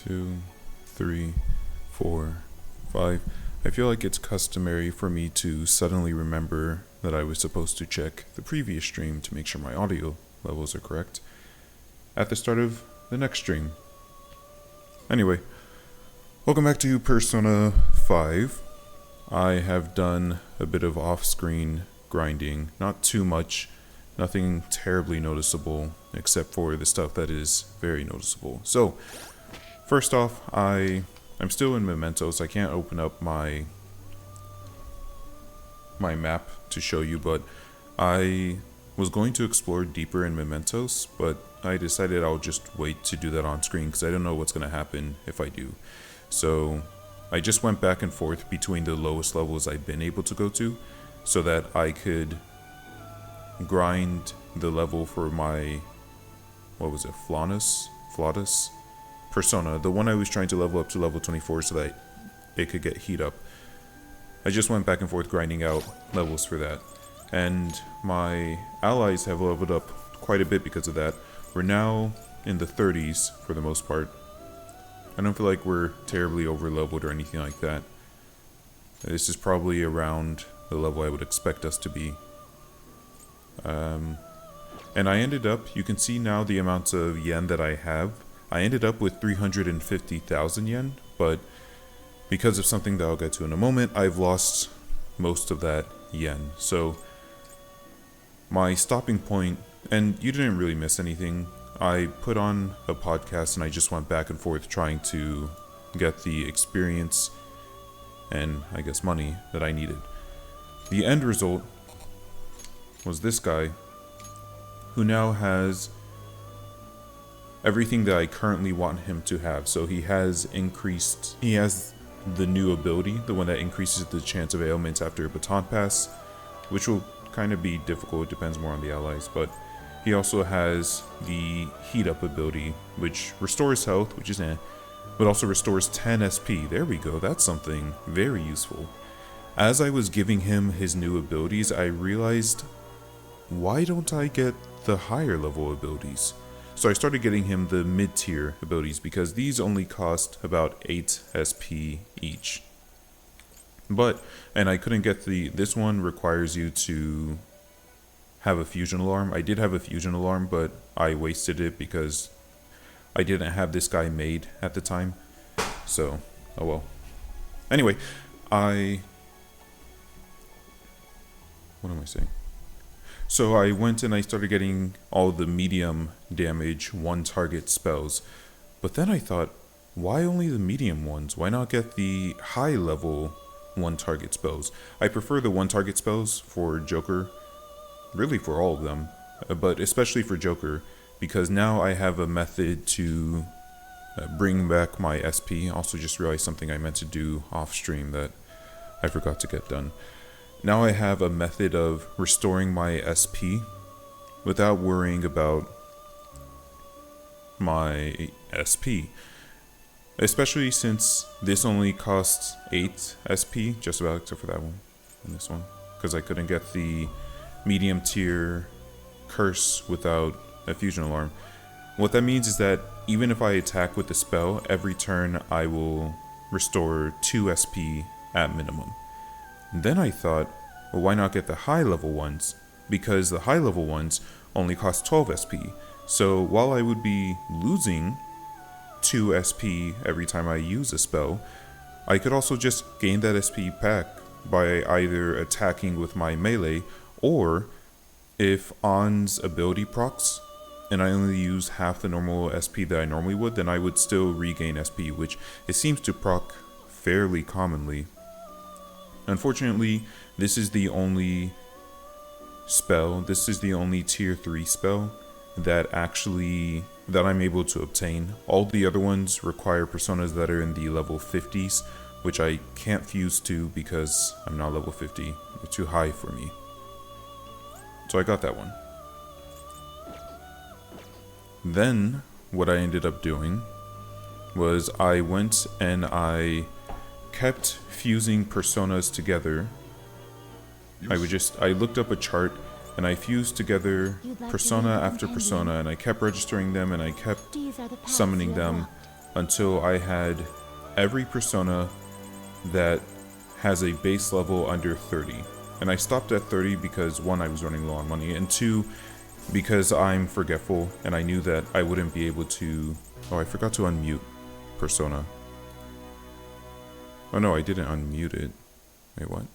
2, 3, 4, 5. I feel like it's customary for me to suddenly remember that I was supposed to check the previous stream to make sure my audio levels are correct at the start of the next stream. Anyway, welcome back to Persona 5. I have done a bit of off-screen grinding, not too much, nothing terribly noticeable, except for the stuff that is very noticeable. So, first off, I'm still in Mementos. I can't open up my map to show you, but I was going to explore deeper in Mementos, but I decided I'll just wait to do that on screen because I don't know what's going to happen if I do. So I just went back and forth between the lowest levels I've been able to go to so that I could grind the level for my, Flautus Persona, the one I was trying to level up to level 24 so that it could get heat up. I just went back and forth grinding out levels for that. And my allies have leveled up quite a bit because of that. We're now in the 30s for the most part. I don't feel like we're terribly over leveled or anything like that. This is probably around the level I would expect us to be. And I ended up, you can see now the amounts of yen that I have. I ended up with 350,000 yen, but because of something that I'll get to in a moment, I've lost most of that yen. So my stopping point, and you didn't really miss anything, I put on a podcast and I just went back and forth trying to get the experience and I guess money that I needed. The end result was this guy who now has everything that I currently want him to have. So he has the new ability, the one that increases the chance of ailments after a baton pass, which will kind of be difficult, it depends more on the allies, but he also has the heat up ability, which restores health, which is but also restores 10 SP. There we go, that's something very useful. As I was giving him his new abilities, I realized, why don't I get the higher level abilities? So I started getting him the mid-tier abilities because these only cost about 8 SP each. And I couldn't get this one requires you to have a fusion alarm. I did have a fusion alarm, but I wasted it because I didn't have this guy made at the time. So, oh well. Anyway, what am I saying? So I went and I started getting all the medium damage one target spells. But then I thought, why only the medium ones? Why not get the high level one target spells? I prefer the one target spells for Joker, really for all of them, but especially for Joker, because now I have a method to bring back my SP. Also just realized something I meant to do off stream that I forgot to get done. Now I have a method of restoring my SP without worrying about my SP. Especially since this only costs 8 SP, just about, except for that one and this one. Because I couldn't get the medium tier curse without a fusion alarm. What that means is that even if I attack with the spell, every turn I will restore 2 SP at minimum. Then I thought, well, why not get the high level ones? Because the high level ones only cost 12 SP. So while I would be losing 2 SP every time I use a spell, I could also just gain that SP back by either attacking with my melee, or if On's ability procs and I only use half the normal SP that I normally would, then I would still regain SP, which it seems to proc fairly commonly. Unfortunately, this is the only tier 3 spell that I'm able to obtain. All the other ones require personas that are in the level 50s, which I can't fuse to because I'm not level 50. They're too high for me. So I got that one. Then, what I ended up doing was I went and I kept fusing personas together. I looked up a chart and I fused together persona after persona, and I kept registering them and I kept summoning them until I had every persona that has a base level under 30. And I stopped at 30 because one, I was running low on money, and two, because I'm forgetful and I knew that I wouldn't be able to... Oh, I forgot to unmute persona. Oh no, I didn't unmute it. Wait, what?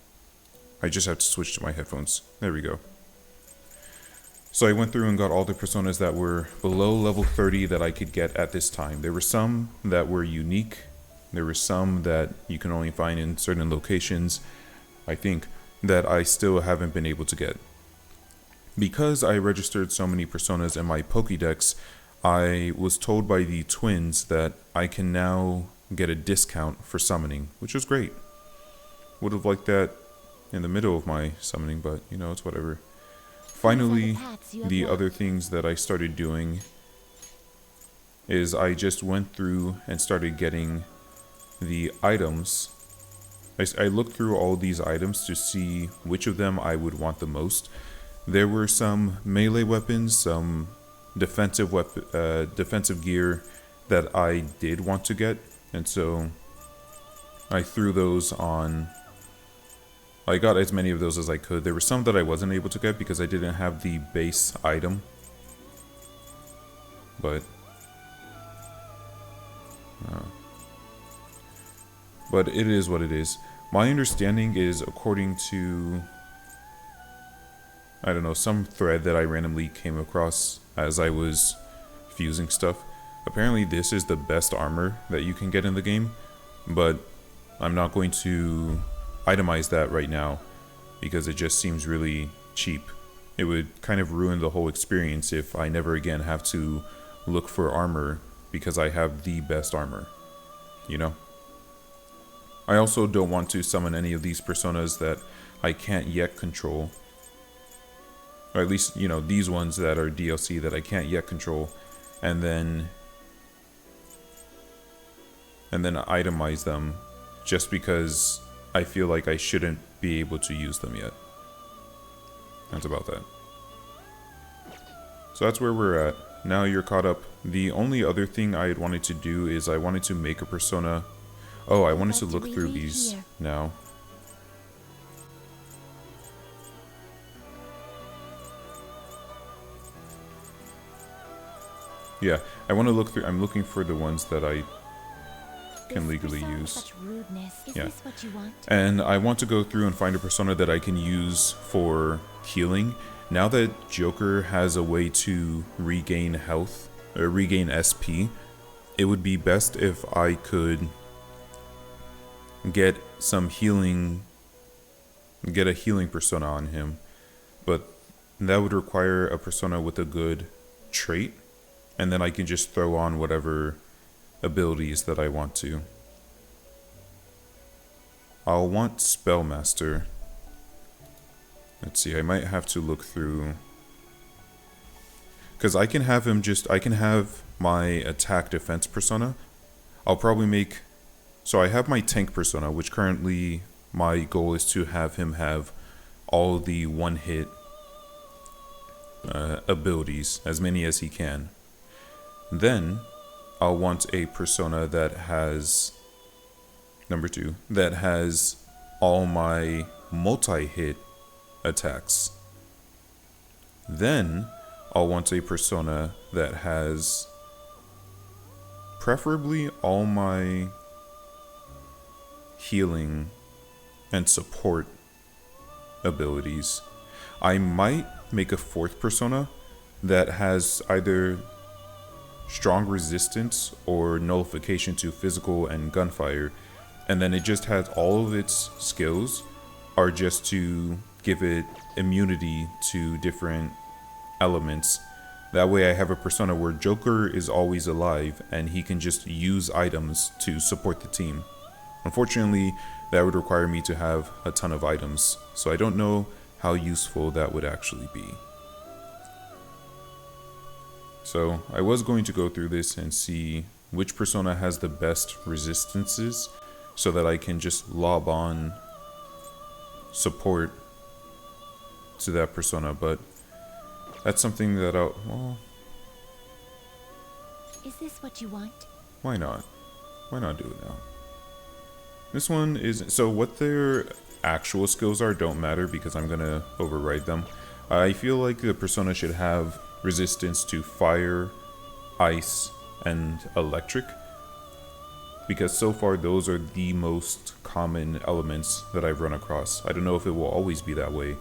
I just have to switch to my headphones. There we go. So I went through and got all the personas that were below level 30 that I could get at this time. There were some that were unique. There were some that you can only find in certain locations, I think, that I still haven't been able to get. Because I registered so many personas in my Pokédex, I was told by the twins that I can now get a discount for summoning, which was great. Would have liked that in the middle of my summoning, but you know, it's whatever. Finally, the other things that I started doing is I just went through and started getting the items. I looked through all these items to see which of them I would want the most. There were some melee weapons, some defensive gear that I did want to get, and so I threw those on. I got as many of those as I could. There were some that I wasn't able to get because I didn't have the base item. But it is what it is. My understanding is, according to, I don't know, some thread that I randomly came across as I was fusing stuff, apparently this is the best armor that you can get in the game, but I'm not going to itemize that right now because it just seems really cheap. It would kind of ruin the whole experience if I never again have to look for armor because I have the best armor, you know? I also don't want to summon any of these personas that I can't yet control, or at least, you know, these ones that are DLC that I can't yet control, and then itemize them just because I feel like I shouldn't be able to use them yet. That's about that. So that's where we're at. Now you're caught up. The only other thing I had wanted to do is I wanted to make a persona. Oh, I wanted to look through these now. Yeah, I want to look through. I'm looking for the ones that I can legally use. Yeah. And I want to go through and find a persona that I can use for healing. Now that Joker has a way to regain health, or regain SP, it would be best if I could get some healing, get a healing persona on him. But that would require a persona with a good trait, and then I can just throw on whatever abilities that I want to. I'll want Spellmaster. Let's see, I might have to look through, because I can have him just, I can have my attack defense persona. I'll probably make, so I have my tank persona, which currently my goal is to have him have all the one hit abilities, as many as he can. Then I'll want a persona that has, number 2, that has all my multi-hit attacks. Then I'll want a persona that has preferably all my healing and support abilities. I might make a 4th persona that has either strong resistance or nullification to physical and gunfire, and then it just has all of its skills are just to give it immunity to different elements. That way I have a persona where Joker is always alive and he can just use items to support the team. Unfortunately, that would require me to have a ton of items, so I don't know how useful that would actually be. So I was going to go through this and see which persona has the best resistances so that I can just lob on support to that persona, but that's something that I'll, well... Is this what you want? Why not? Why not do it now? This one is... So what their actual skills are don't matter because I'm going to override them. I feel like the persona should have resistance to fire, ice, and electric. Because so far those are the most common elements that I've run across. I don't know if it will always be that way,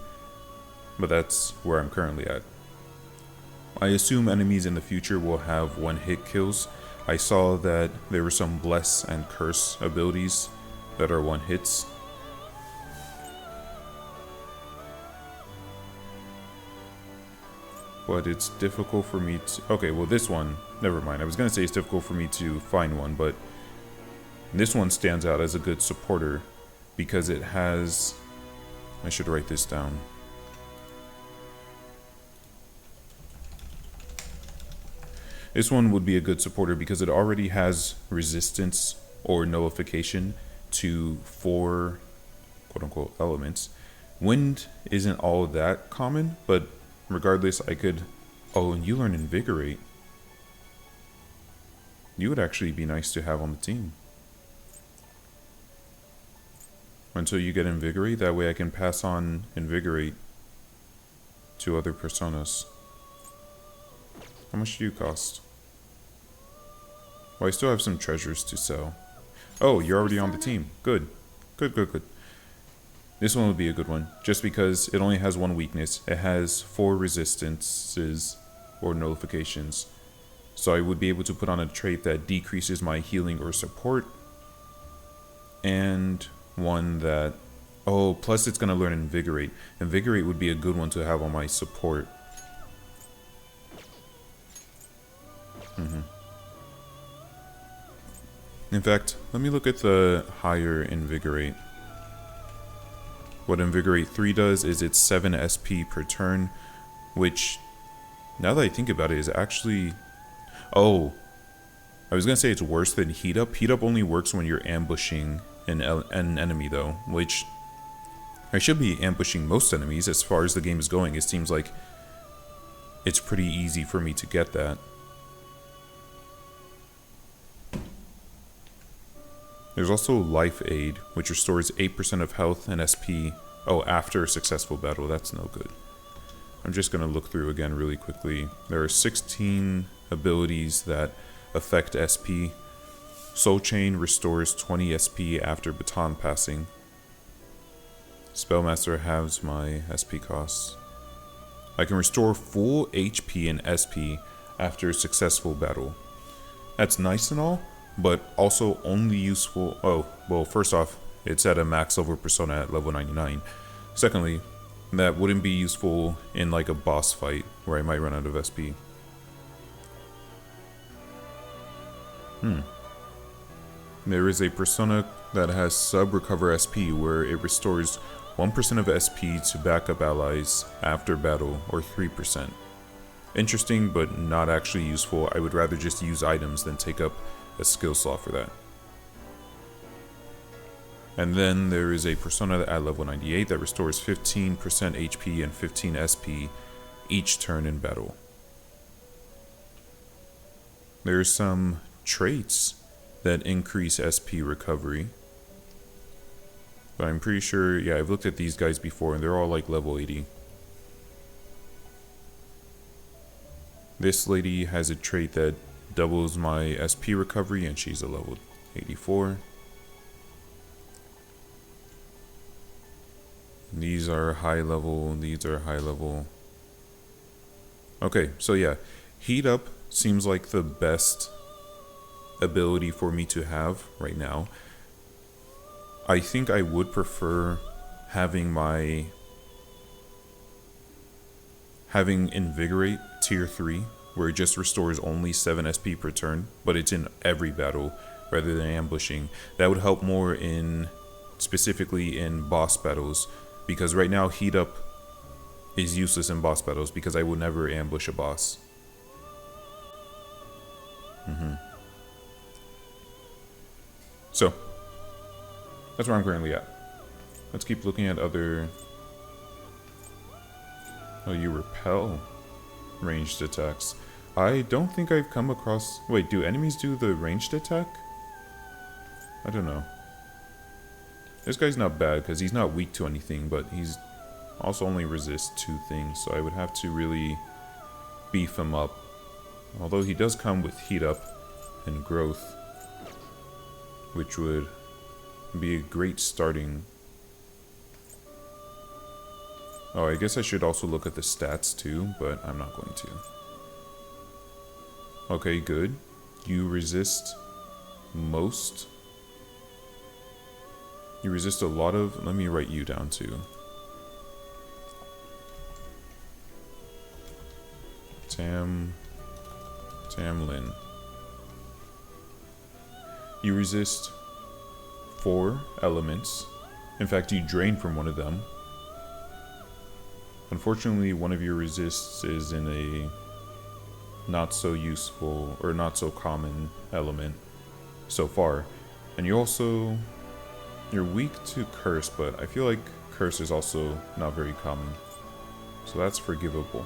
but that's where I'm currently at. I assume enemies in the future will have one-hit kills. I saw that there were some Bless and Curse abilities that are one-hits. But it's difficult for me to... Okay, well this one, never mind. I was going to say it's difficult for me to find one, but this one stands out as a good supporter because it has... I should write this down. This one would be a good supporter because it already has resistance or nullification to 4 quote-unquote elements. Wind isn't all that common, but regardless, I could... Oh, and you learn Invigorate. You would actually be nice to have on the team. Until you get Invigorate, that way I can pass on Invigorate to other personas. How much do you cost? Well, I still have some treasures to sell. Oh, you're already on the team. Good. Good. This one would be a good one, just because it only has one weakness. It has 4 resistances or nullifications. So I would be able to put on a trait that decreases my healing or support. And one that... Oh, plus it's going to learn Invigorate. Invigorate would be a good one to have on my support. In fact, let me look at the higher Invigorate. What Invigorate 3 does is it's 7 SP per turn, which, now that I think about it, is actually... Oh, I was going to say it's worse than Heat Up. Heat Up only works when you're ambushing an enemy, though, which I should be ambushing most enemies as far as the game is going. It seems like it's pretty easy for me to get that. There's also Life Aid, which restores 8% of health and SP. Oh, after a successful battle. That's no good. I'm just going to look through again really quickly. There are 16 abilities that affect SP. Soul Chain restores 20 SP after baton passing. Spellmaster halves my SP costs. I can restore full HP and SP after a successful battle. That's nice and all, but also only useful... Oh, well, first off, it's at a max level persona at level 99. Secondly, that wouldn't be useful in like a boss fight where I might run out of SP. There is a persona that has sub-recover SP where it restores 1% of SP to backup allies after battle, or 3%. Interesting, but not actually useful. I would rather just use items than take up a skill slot for that. And then there is a persona at level 98 that restores 15% HP and 15 SP each turn in battle. There's some traits that increase SP recovery. But I'm pretty sure, yeah, I've looked at these guys before and they're all like level 80. This lady has a trait that doubles my SP recovery and she's a level 84. These are high level, these are high level. Okay, so yeah, Heat Up seems like the best ability for me to have right now. I think I would prefer having Invigorate tier 3, where it just restores only 7 SP per turn, but it's in every battle rather than ambushing. That would help more specifically in boss battles, because right now Heat Up is useless in boss battles because I would never ambush a boss. So, that's where I'm currently at. Let's keep looking at other... Oh, you repel ranged attacks. I don't think I've come across... Wait, do enemies do the ranged attack? I don't know. This guy's not bad because he's not weak to anything, but he's also only resists 2 things, so I would have to really beef him up. Although he does come with heat up and growth, which would be a great starting. Oh, I guess I should also look at the stats too, but I'm not going to. Okay, good. You resist most. You resist a lot of... Let me write you down too. Tamlin. You resist 4 elements. In fact, you drain from one of them. Unfortunately, one of your resists is in a not so useful or not so common element so far. And you also... You're weak to curse, but I feel like curse is also not very common. So that's forgivable.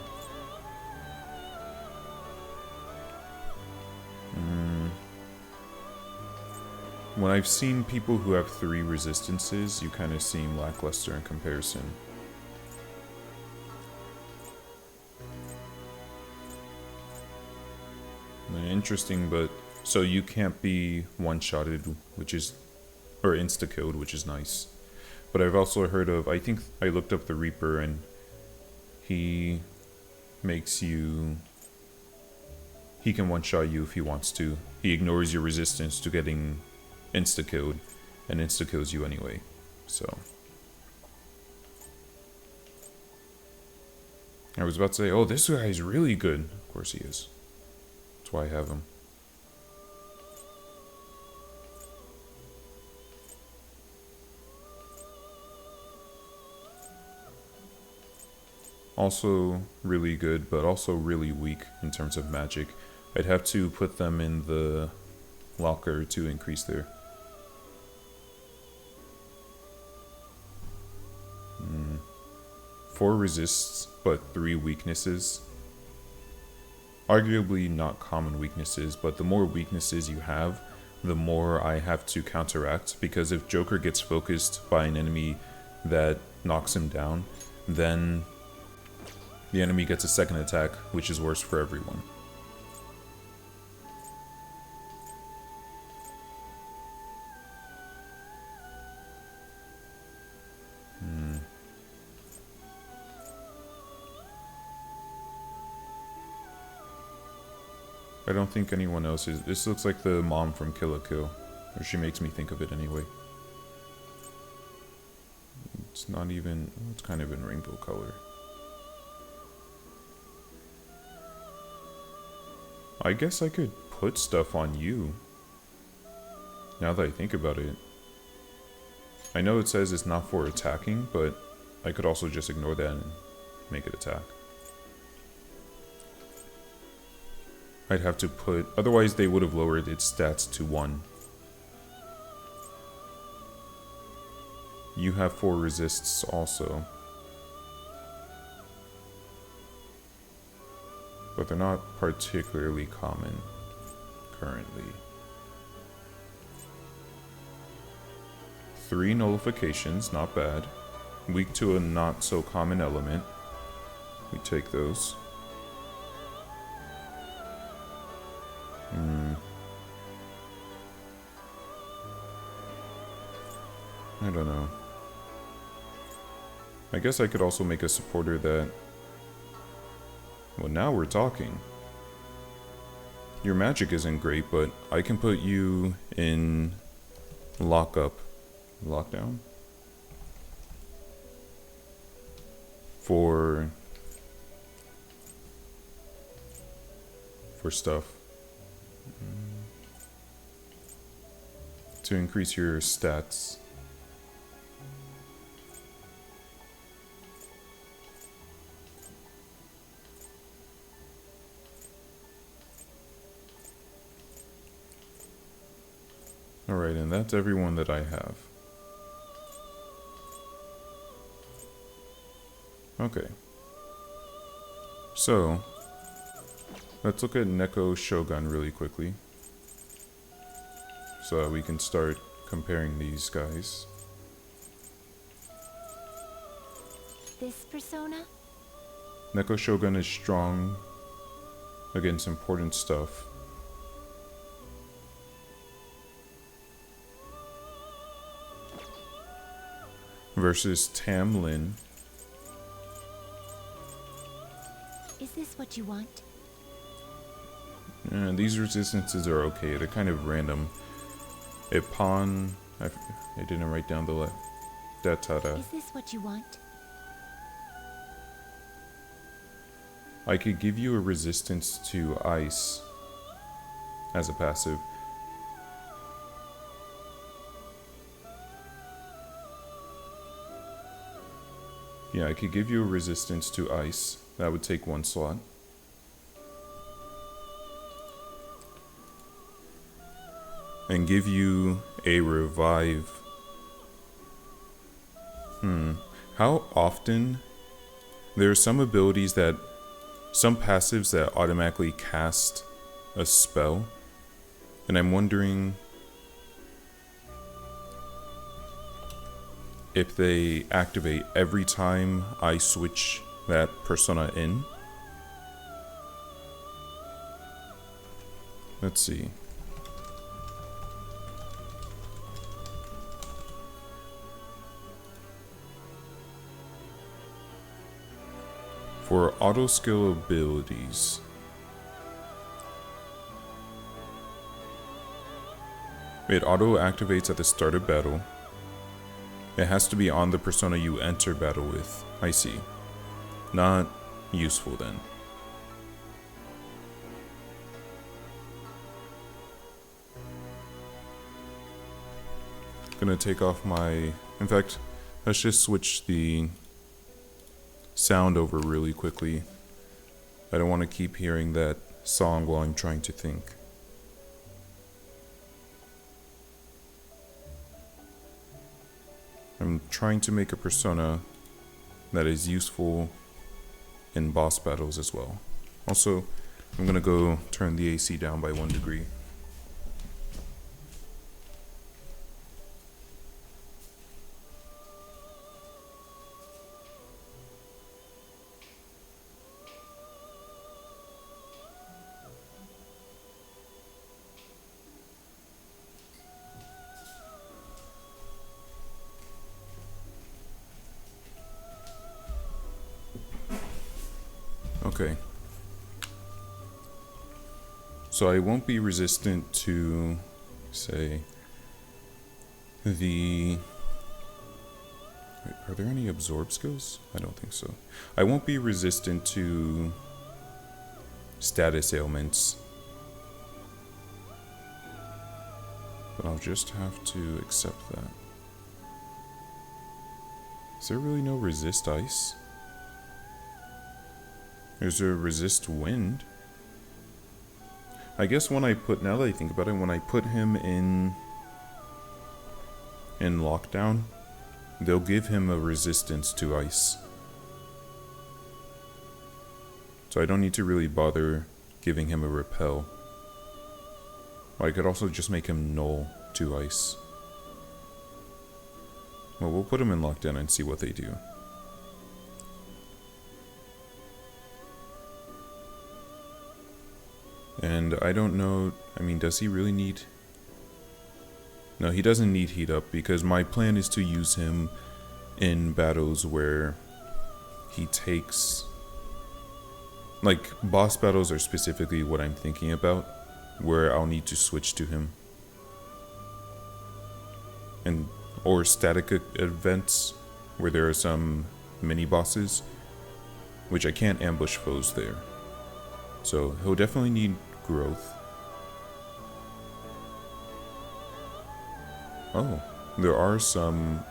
When I've seen people who have 3 resistances, you kind of seem lackluster in comparison. Interesting, but... So you can't be one-shotted, which is... Or insta-killed, which is nice. But I've also heard of... I think I looked up the Reaper, and he makes you... He can one-shot you if he wants to. He ignores your resistance to getting insta-killed, and insta-kills you anyway. So... I was about to say, oh, this guy is really good. Of course he is. That's why I have him. Also really good, but also really weak in terms of magic. I'd have to put them in the locker to increase their... 4 resists, but 3 weaknesses. Arguably not common weaknesses, but the more weaknesses you have, the more I have to counteract, because if Joker gets focused by an enemy that knocks him down, then the enemy gets a second attack, which is worse for everyone. I don't think anyone else is. This looks like the mom from Kill la Kill, or she makes me think of it anyway. It's not even... It's kind of in rainbow color. I guess I could put stuff on you, now that I think about it. I know it says it's not for attacking, but I could also just ignore that and make it attack. I'd have to put... Otherwise they would have lowered its stats to 1. You have 4 resists also. But they're not particularly common currently. 3 nullifications, not bad. Weak to a not so common element. We take those. I don't know. I guess I could also make a supporter that... Well, now we're talking. Your magic isn't great, but I can put you in lockup. Lockdown? For stuff. To increase your stats. Alright, and that's everyone that I have. Okay. So, Let's look at Neko Shogun really quickly, so that we can start comparing these guys. This persona? Neko Shogun is strong against important stuff. Versus Tam Lin. Is this what you want? These resistances are okay. They're kind of random. A pawn. I didn't write down the left. Datada. Is this what you want? I could give you a resistance to ice as a passive. Yeah, I could give you a resistance to ice. That would take 1 slot. And give you a revive. How often? There are some abilities that, some passives that automatically cast a spell. And I'm wondering if they activate every time I switch that persona in. Let's see. For auto skill abilities, it auto activates at the start of battle. It has to be on the persona you enter battle with. I see. Not useful then. Gonna take off my... In fact, let's just switch the sound over really quickly. I don't want to keep hearing that song while I'm trying to think. I'm trying to make a persona that is useful in boss battles as well. Also, I'm gonna go turn the AC down by 1 degree. Okay. So I won't be resistant to, say, the... Wait, are there any absorb skills? I don't think so. I won't be resistant to status ailments. But I'll just have to accept that. Is there really no resist ice? There's a resist wind. I guess when I put, now that I think about it, when I put him in lockdown, they'll give him a resistance to ice. So I don't need to really bother giving him a repel. Or I could also just make him null to ice. Well, we'll put him in lockdown and see what they do. And I don't know, I mean, does he really need... No, he doesn't need heat up, because my plan is to use him in battles where he takes... Like, boss battles are specifically what I'm thinking about, where I'll need to switch to him. And, or static events, where there are some mini-bosses, which I can't ambush foes there. So, he'll definitely need growth. Oh, there are some...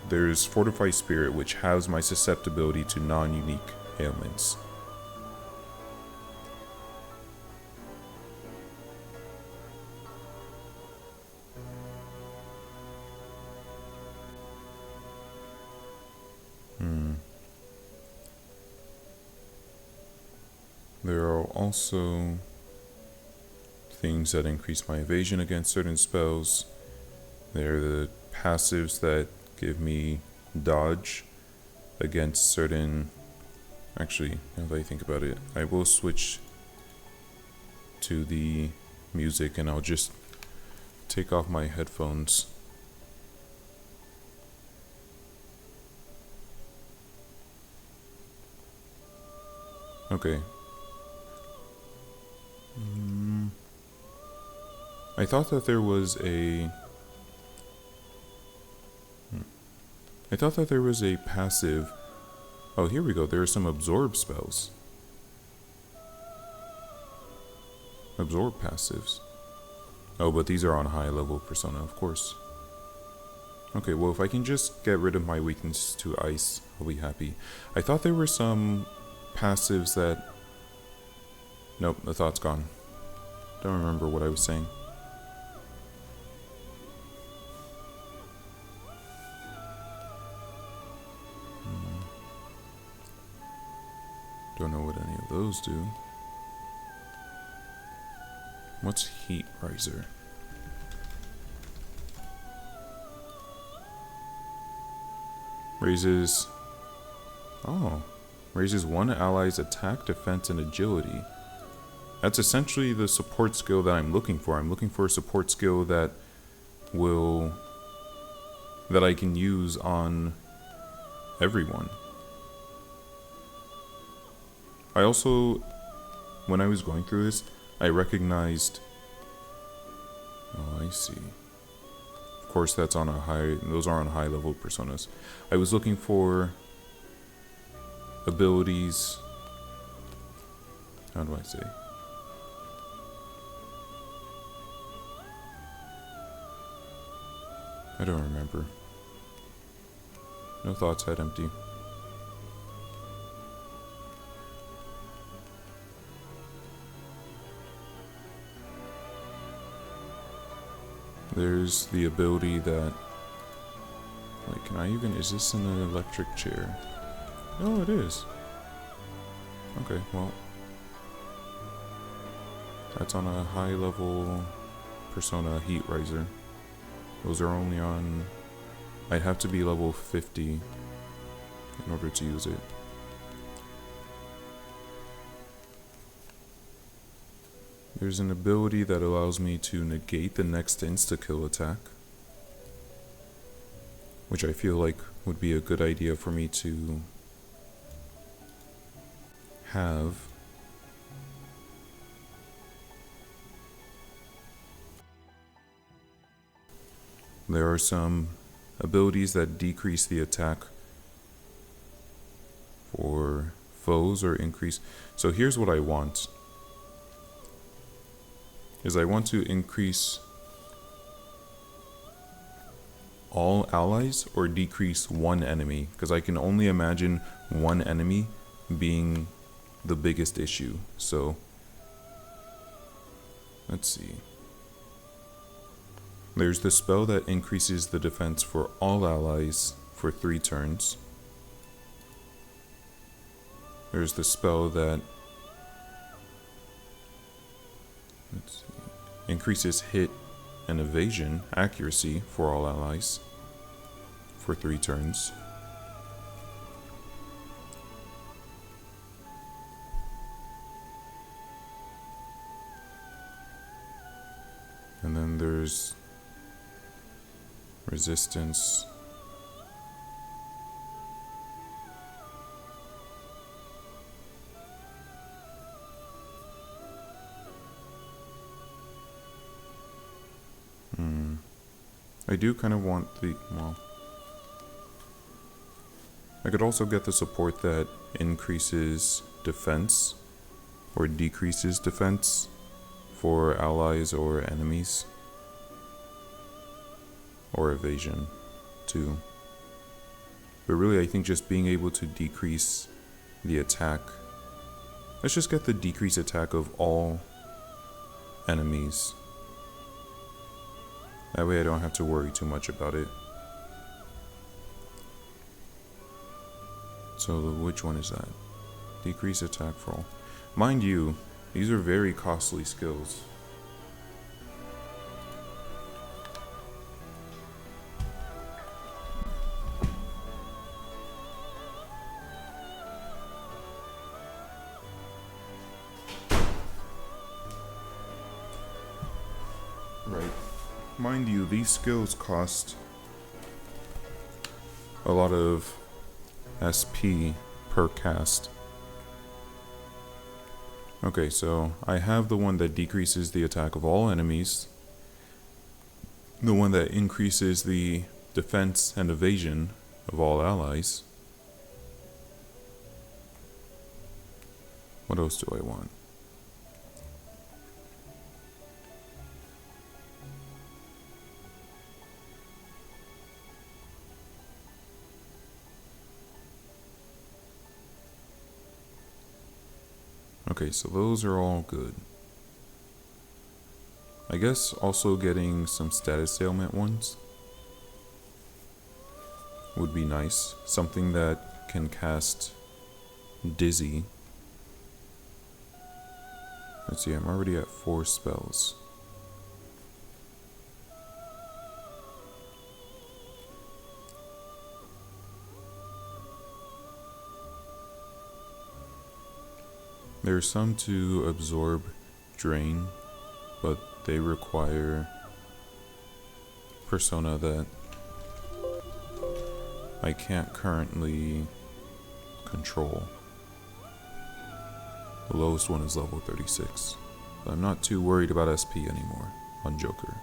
There's Fortify Spirit, which has my susceptibility to non-unique ailments. There are also things that increase my evasion against certain spells. They're the passives that give me dodge against certain... Actually, now that I think about it, I will switch to the music and I'll just take off my headphones. Okay. I thought that there was a... I thought that there was a passive... Oh, here we go. There are some absorb spells. Absorb passives. Oh, but these are on high level persona, of course. Okay, well, if I can just get rid of my weakness to ice, I'll be happy. I thought there were some passives that... Nope, the thought's gone. Don't remember what I was saying. Don't know what any of those do. What's Heat Riser? Raises... Oh. Raises one ally's attack, defense, and agility. That's essentially the support skill that I'm looking for. I'm looking for a support skill that will... that I can use on everyone. I also, when I was going through this, I recognized... Oh, I see. Of course, that's on a high... Those are on high level personas. I was looking for abilities... How do I say? I don't remember. No thoughts, head empty. There's the ability that... Wait, can I even... Is this in an electric chair? Oh, it is. Okay, well... That's on a high level persona Heat Riser. Those are only on... I'd have to be level 50 in order to use it. There's an ability that allows me to negate the next insta-kill attack, which I feel like would be a good idea for me to have. There are some abilities that decrease the attack for foes or increase. So here's what I want. Is I want to increase all allies or decrease one enemy, because I can only imagine one enemy being the biggest issue. So let's see. There's the spell that increases the defense for all allies for 3 turns. There's the spell that increases hit and evasion accuracy for all allies for 3 turns. And then there's resistance. I do kind of want the, well, I could also get the support that increases defense or decreases defense for allies or enemies, or evasion too. But really, I think just being able to decrease the attack, let's just get the decrease attack of all enemies. That way I don't have to worry too much about it. So which one is that? Decrease attack for all. Mind you, These are very costly skills. Right. Mind you, these skills cost a lot of SP per cast. Okay, so I have the one that decreases the attack of all enemies, the one that increases the defense and evasion of all allies. What else do I want? Okay, so those are all good. I guess also getting some status ailment ones would be nice. Something that can cast Dizzy. Let's see, I'm already at 4 spells. There are some to absorb drain, but they require persona that I can't currently control. The lowest one is level 36, but I'm not too worried about SP anymore on Joker.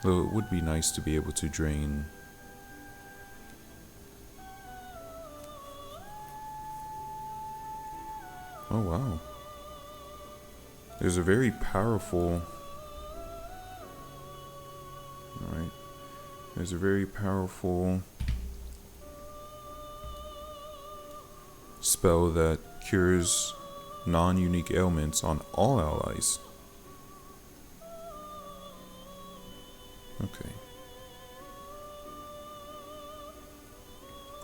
Though it would be nice to be able to drain oh wow. There's a very powerful... Alright. There's a very powerful spell that cures non-unique ailments on all allies. Okay.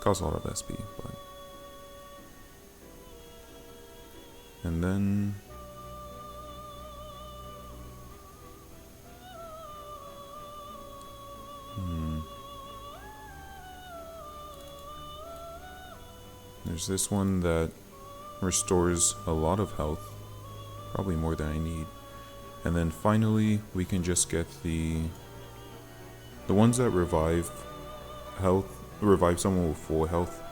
Costs a lot of SP, but... And then... There's this one that restores a lot of health, probably more than I need. And then finally, we can just get the ones that revive health, revive someone with full health.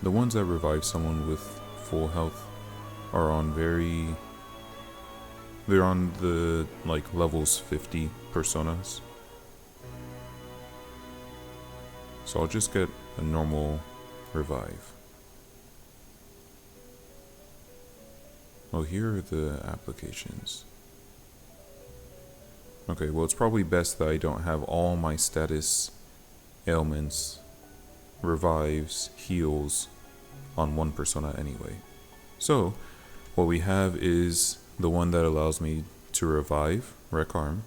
The ones that revive someone with full health are on they're on the like levels 50 personas. So I'll just get a normal revive. Oh, here are the applications. Okay, well it's probably best that I don't have all my status ailments, revives, heals on one persona anyway. So what we have is the one that allows me to revive, Wreck Arm,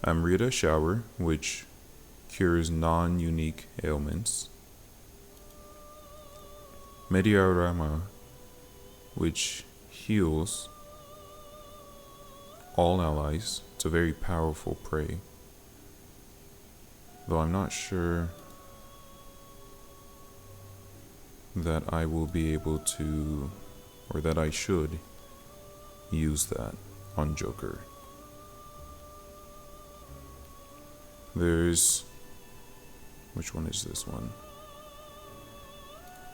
Amrita Shower, which cures non-unique ailments, Mediarama, which heals all allies. It's a very powerful prey, though I'm not sure that I will be able to, or that I should use that on Joker. There's... which one is this one?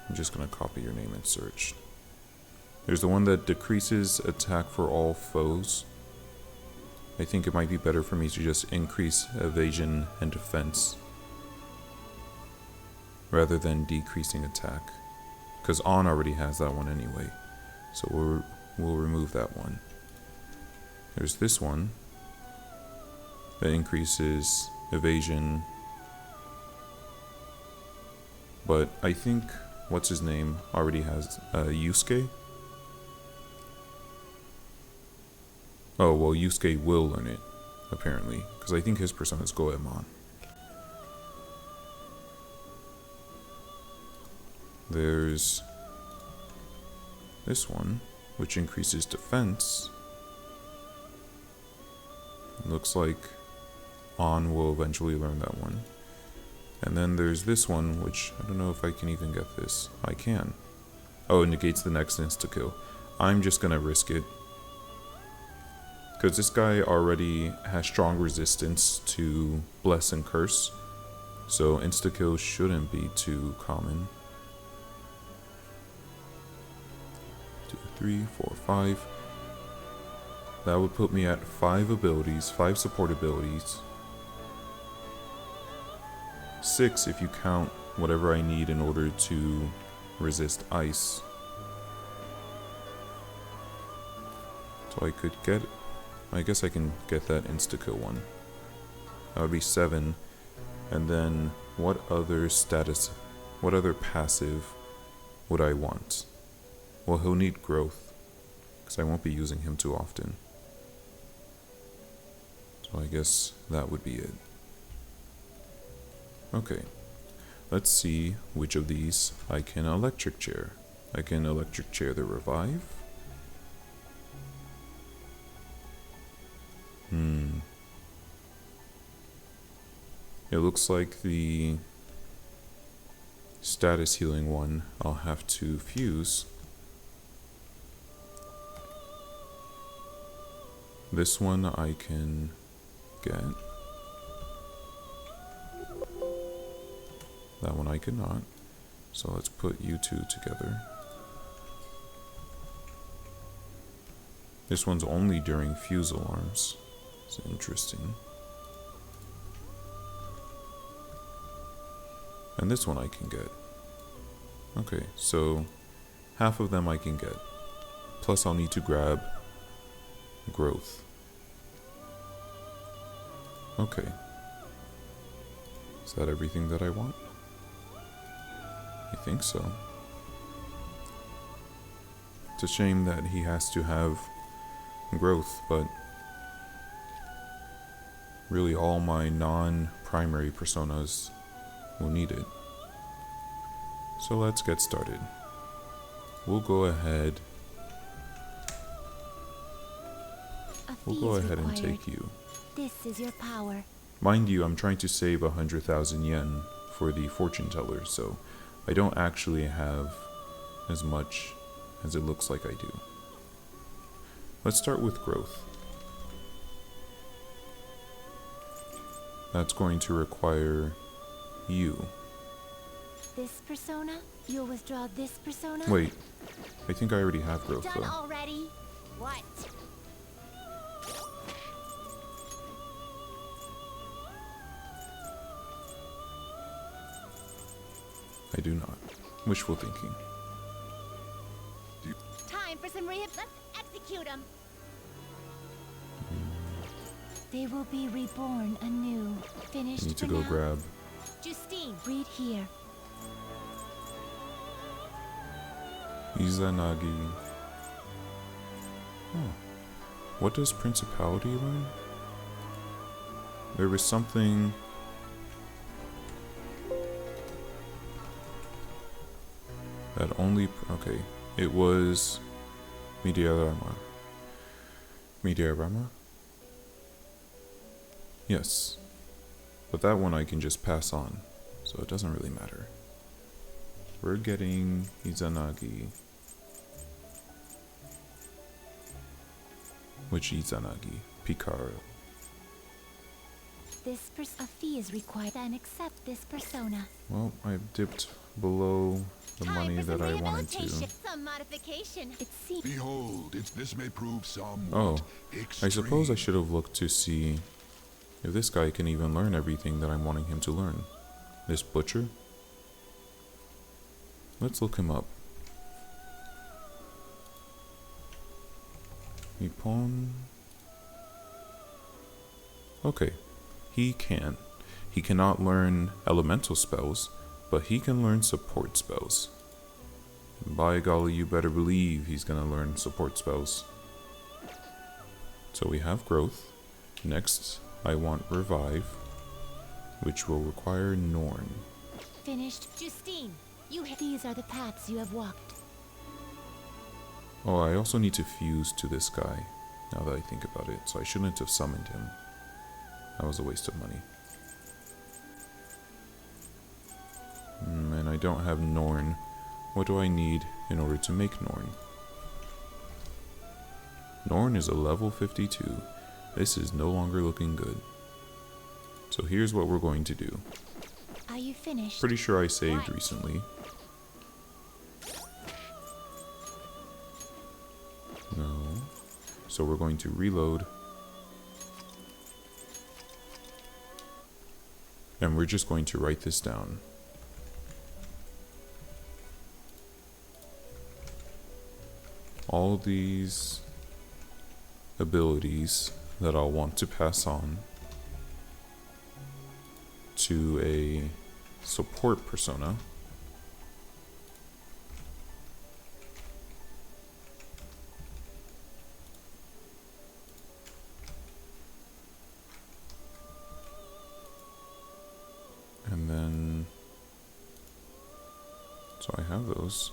I'm just gonna copy your name and search. There's the one that decreases attack for all foes. I think it might be better for me to just increase evasion and defense rather than decreasing attack, because On already has that one anyway, so we'll remove that one. There's this one that increases evasion, but I think what's his name already has Yusuke. Oh well, Yusuke will learn it apparently, because I think his personas Goemon. There's this one, which increases defense. Looks like On will eventually learn that one. And then there's this one, which I don't know if I can even get this. I can. Oh, it negates the next insta-kill. I'm just gonna risk it. Because this guy already has strong resistance to Bless and Curse. So insta-kill shouldn't be too common. 2, 3, 4, 5. That would put me at 5 abilities, 5 support abilities. 6 if you count whatever I need in order to resist ice. So I could get, I guess I can get that insta-kill one. That would be 7. And then what other status, what other passive would I want? Well, he'll need growth, because I won't be using him too often. So I guess that would be it. Okay, let's see which of these I can electric chair. I can electric chair the revive. It looks like the status healing one I'll have to fuse. This one I can get. That one I cannot. So let's put you two together. This one's only during fuse alarms. It's interesting. And this one I can get. Okay, so half of them I can get. Plus I'll need to grab growth. Okay. Is that everything that I want? I think so. It's a shame that he has to have growth, but really all my non-primary personas will need it. So let's get started. We'll go ahead. We'll go ahead and take you. This is your power. Mind you, I'm trying to save 100,000 yen for the fortune teller, so I don't actually have as much as it looks like I do. Let's start with growth. That's going to require you. This persona? You'll withdraw this persona? Wait, I think I already have growth Done though. already? What? I do not. Wishful thinking. Time for some rehab. Let's execute them. They will be reborn anew. Finished I need to for go now? grab. Justine, read here. Izanagi. Oh. What does principality learn? There was something. That only. Okay. It was. Mediarama. Mediarama? Yes. But that one I can just pass on, so it doesn't really matter. We're getting Izanagi. Which Izanagi? Picaro. A fee is required, then accept this persona. Well, I've dipped below the money that I wanted to. Some modification. It seems. Behold, this may prove somewhat Oh, extreme. I suppose I should have looked to see if this guy can even learn everything that I'm wanting him to learn. This butcher? Let's look him up. Nippon. Okay, he can. He cannot learn elemental spells, but he can learn support spells. And by golly, you better believe he's gonna learn support spells. So we have growth. Next, I want revive, which will require Norn. Finished. Justine, These are the paths you have walked. Oh, I also need to fuse to this guy, now that I think about it, so I shouldn't have summoned him. That was a waste of money. And I don't have Norn. What do I need in order to make Norn? Norn is a level 52. This is no longer looking good. So here's what we're going to do. Are you finished? Pretty sure I saved recently. No. So we're going to reload. And we're just going to write this down. All these abilities that I'll want to pass on to a support persona. And then, so I have those.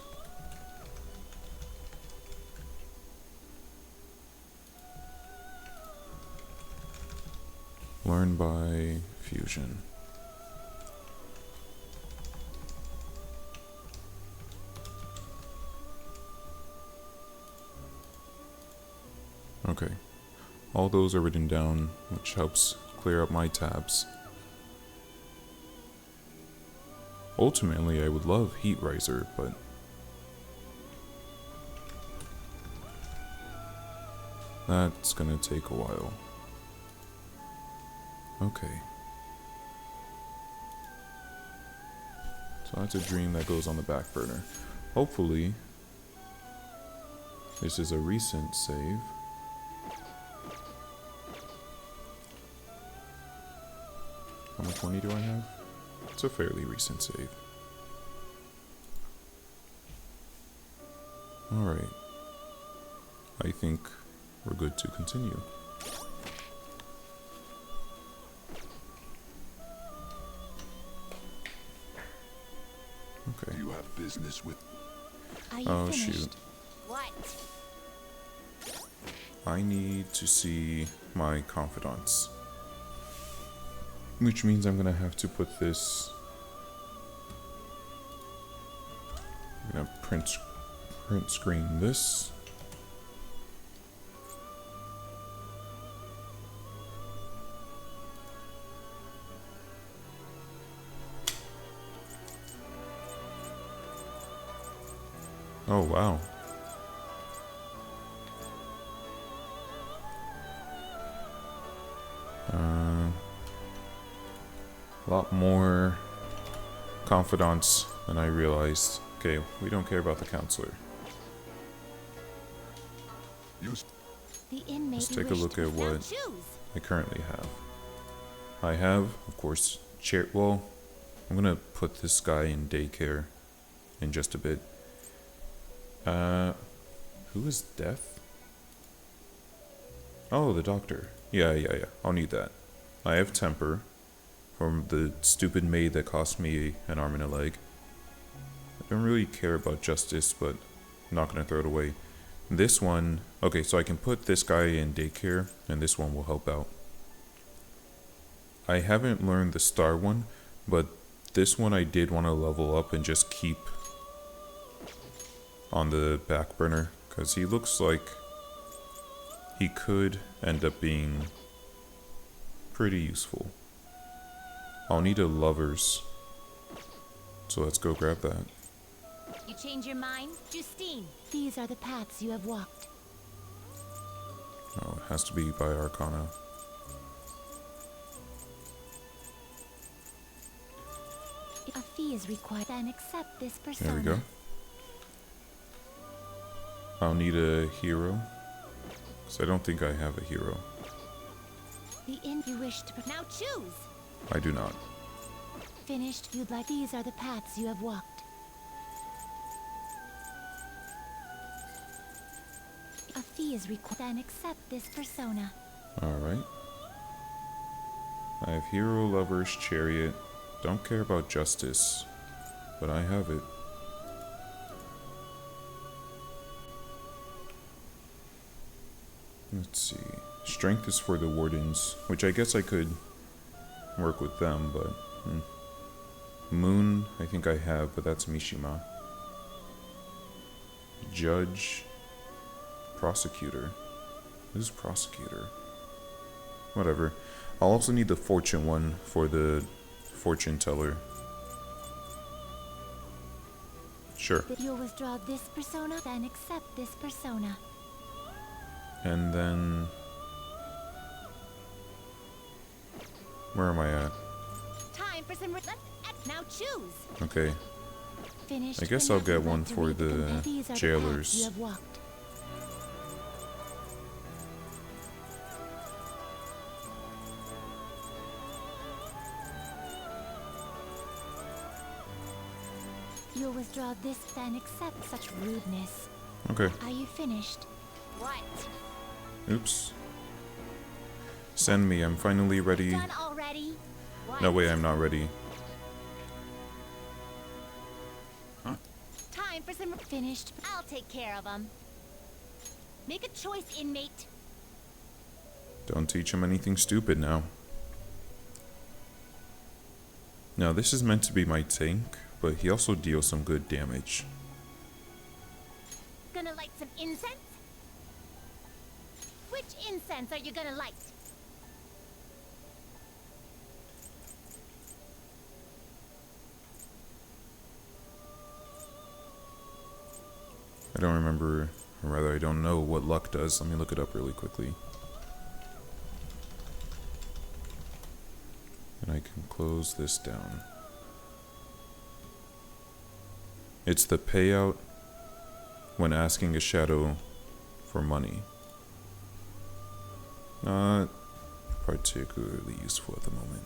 Learn by fusion. Okay, all those are written down, which helps clear up my tabs. Ultimately, I would love Heat Riser, but that's gonna take a while. Okay. So that's a dream that goes on the back burner. Hopefully, this is a recent save. How much money do I have? It's a fairly recent save. Alright. I think we're good to continue. Okay. You have business with... Are you Oh, finished? shoot. What? I need to see my confidants. Which means I'm gonna have to put this... I'm gonna print screen this. Oh, wow. A lot more confidants than I realized. Okay, we don't care about the counselor. The inmate Let's you take a wish look to- at Now what choose. I currently have. I have, of course, chair. Well, I'm gonna put this guy in daycare in just a bit. Who is Death? Oh, the doctor. Yeah. I'll need that. I have Temper from the stupid maid that cost me an arm and a leg. I don't really care about Justice, but I'm not gonna throw it away. This one, okay, so I can put this guy in daycare, and this one will help out. I haven't learned the star one, but this one I did want to level up and just keep on the back burner, because he looks like he could end up being pretty useful. I'll need a lovers, so let's go grab that. You change your mind? Justine. These are the paths you have walked. Oh, it has to be by Arcana. A fee is required, then accept this persona. There we go. I'll need a hero, because I don't think I have a hero. The inn you wish to... Now choose! I do not. Finished, you'd like... These are the paths you have walked. A fee is required, then accept this persona. Alright. I have hero, lovers, chariot. Don't care about justice, but I have it. Let's see. Strength is for the wardens, which I guess I could work with them, but... Moon, I think I have, but that's Mishima. Judge. Prosecutor. Who's prosecutor? Whatever. I'll also need the fortune one for the fortune teller. Sure. You'll withdraw this persona, then accept this persona. And then... Where am I at? Time for some now choose. Okay. Finished. I guess I'll get one for the jailers. You have walked. You'll withdraw this, then accept such rudeness. Okay. Are you finished? What? Oops. Send me. I'm finally ready. Done already? What? No way, I'm not ready. Time for some finished. I'll take care of them. Make a choice, inmate. Don't teach him anything stupid now. Now, this is meant to be my tank, but he also deals some good damage. Gonna light some incense? Which incense are you gonna light? I don't remember, or rather I don't know what luck does. Let me look it up really quickly. And I can close this down. It's the payout when asking a shadow for money. Not particularly useful at the moment.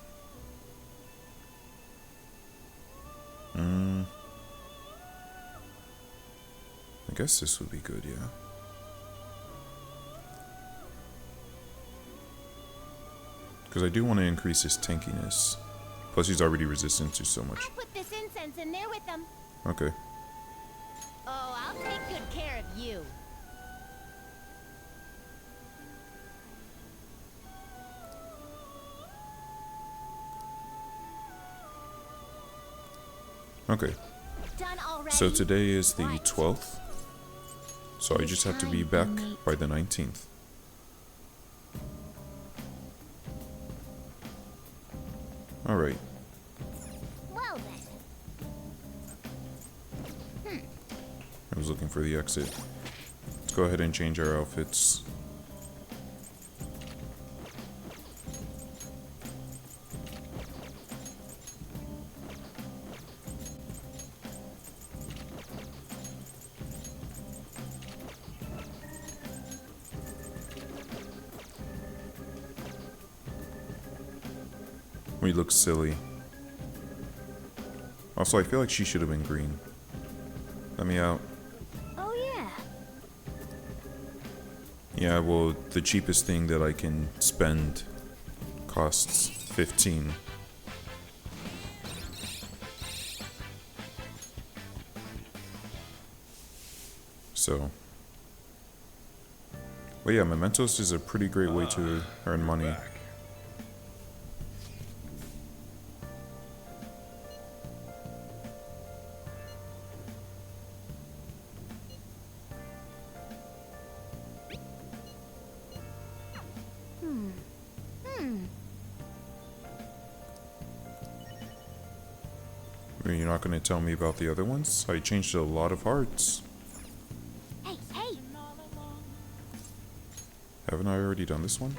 I guess this would be good, yeah. Because I do want to increase his tankiness. Plus he's already resistant to so much. I'll put this incense in there with them. Okay. Oh, I'll take good care of you. Okay. Done already? So today is the What? 12th. So I just have to be back by the 19th. Alright. Well then. I was looking for the exit. Let's go ahead and change our outfits. We look silly. Also, I feel like she should have been green. Let me out. Oh yeah. Yeah, well, the cheapest thing that I can spend costs 15. So. Well, yeah, mementos is a pretty great way to earn money. You're not going to tell me about the other ones? I changed a lot of hearts. Hey, hey. Haven't I already done this one?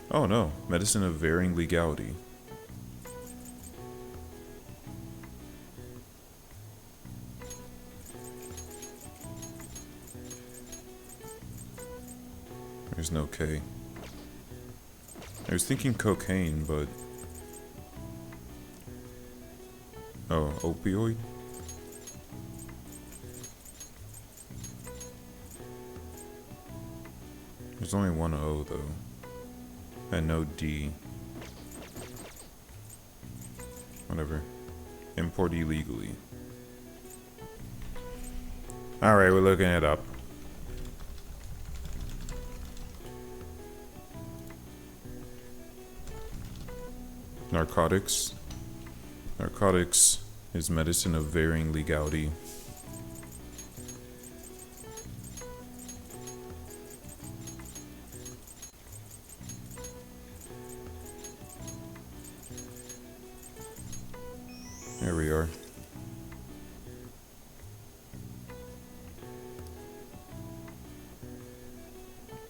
Oh no, medicine of varying legality. There's no K. I was thinking cocaine, but... Oh, opioid? There's only one O, though. And no D. Whatever. Import illegally. Alright, we're looking it up. Narcotics. Narcotics is medicine of varying legality. There we are.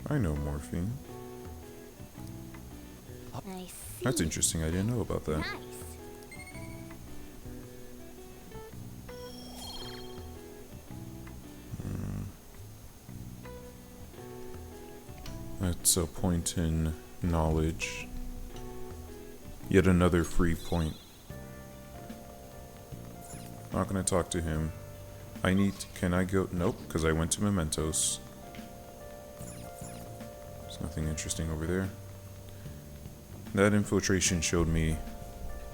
I know morphine. I see. That's interesting. I didn't know about that. Nice. That's a point in knowledge. Yet another free point. Not gonna talk to him. Can I go? Nope, because I went to mementos. There's nothing interesting over there. That infiltration showed me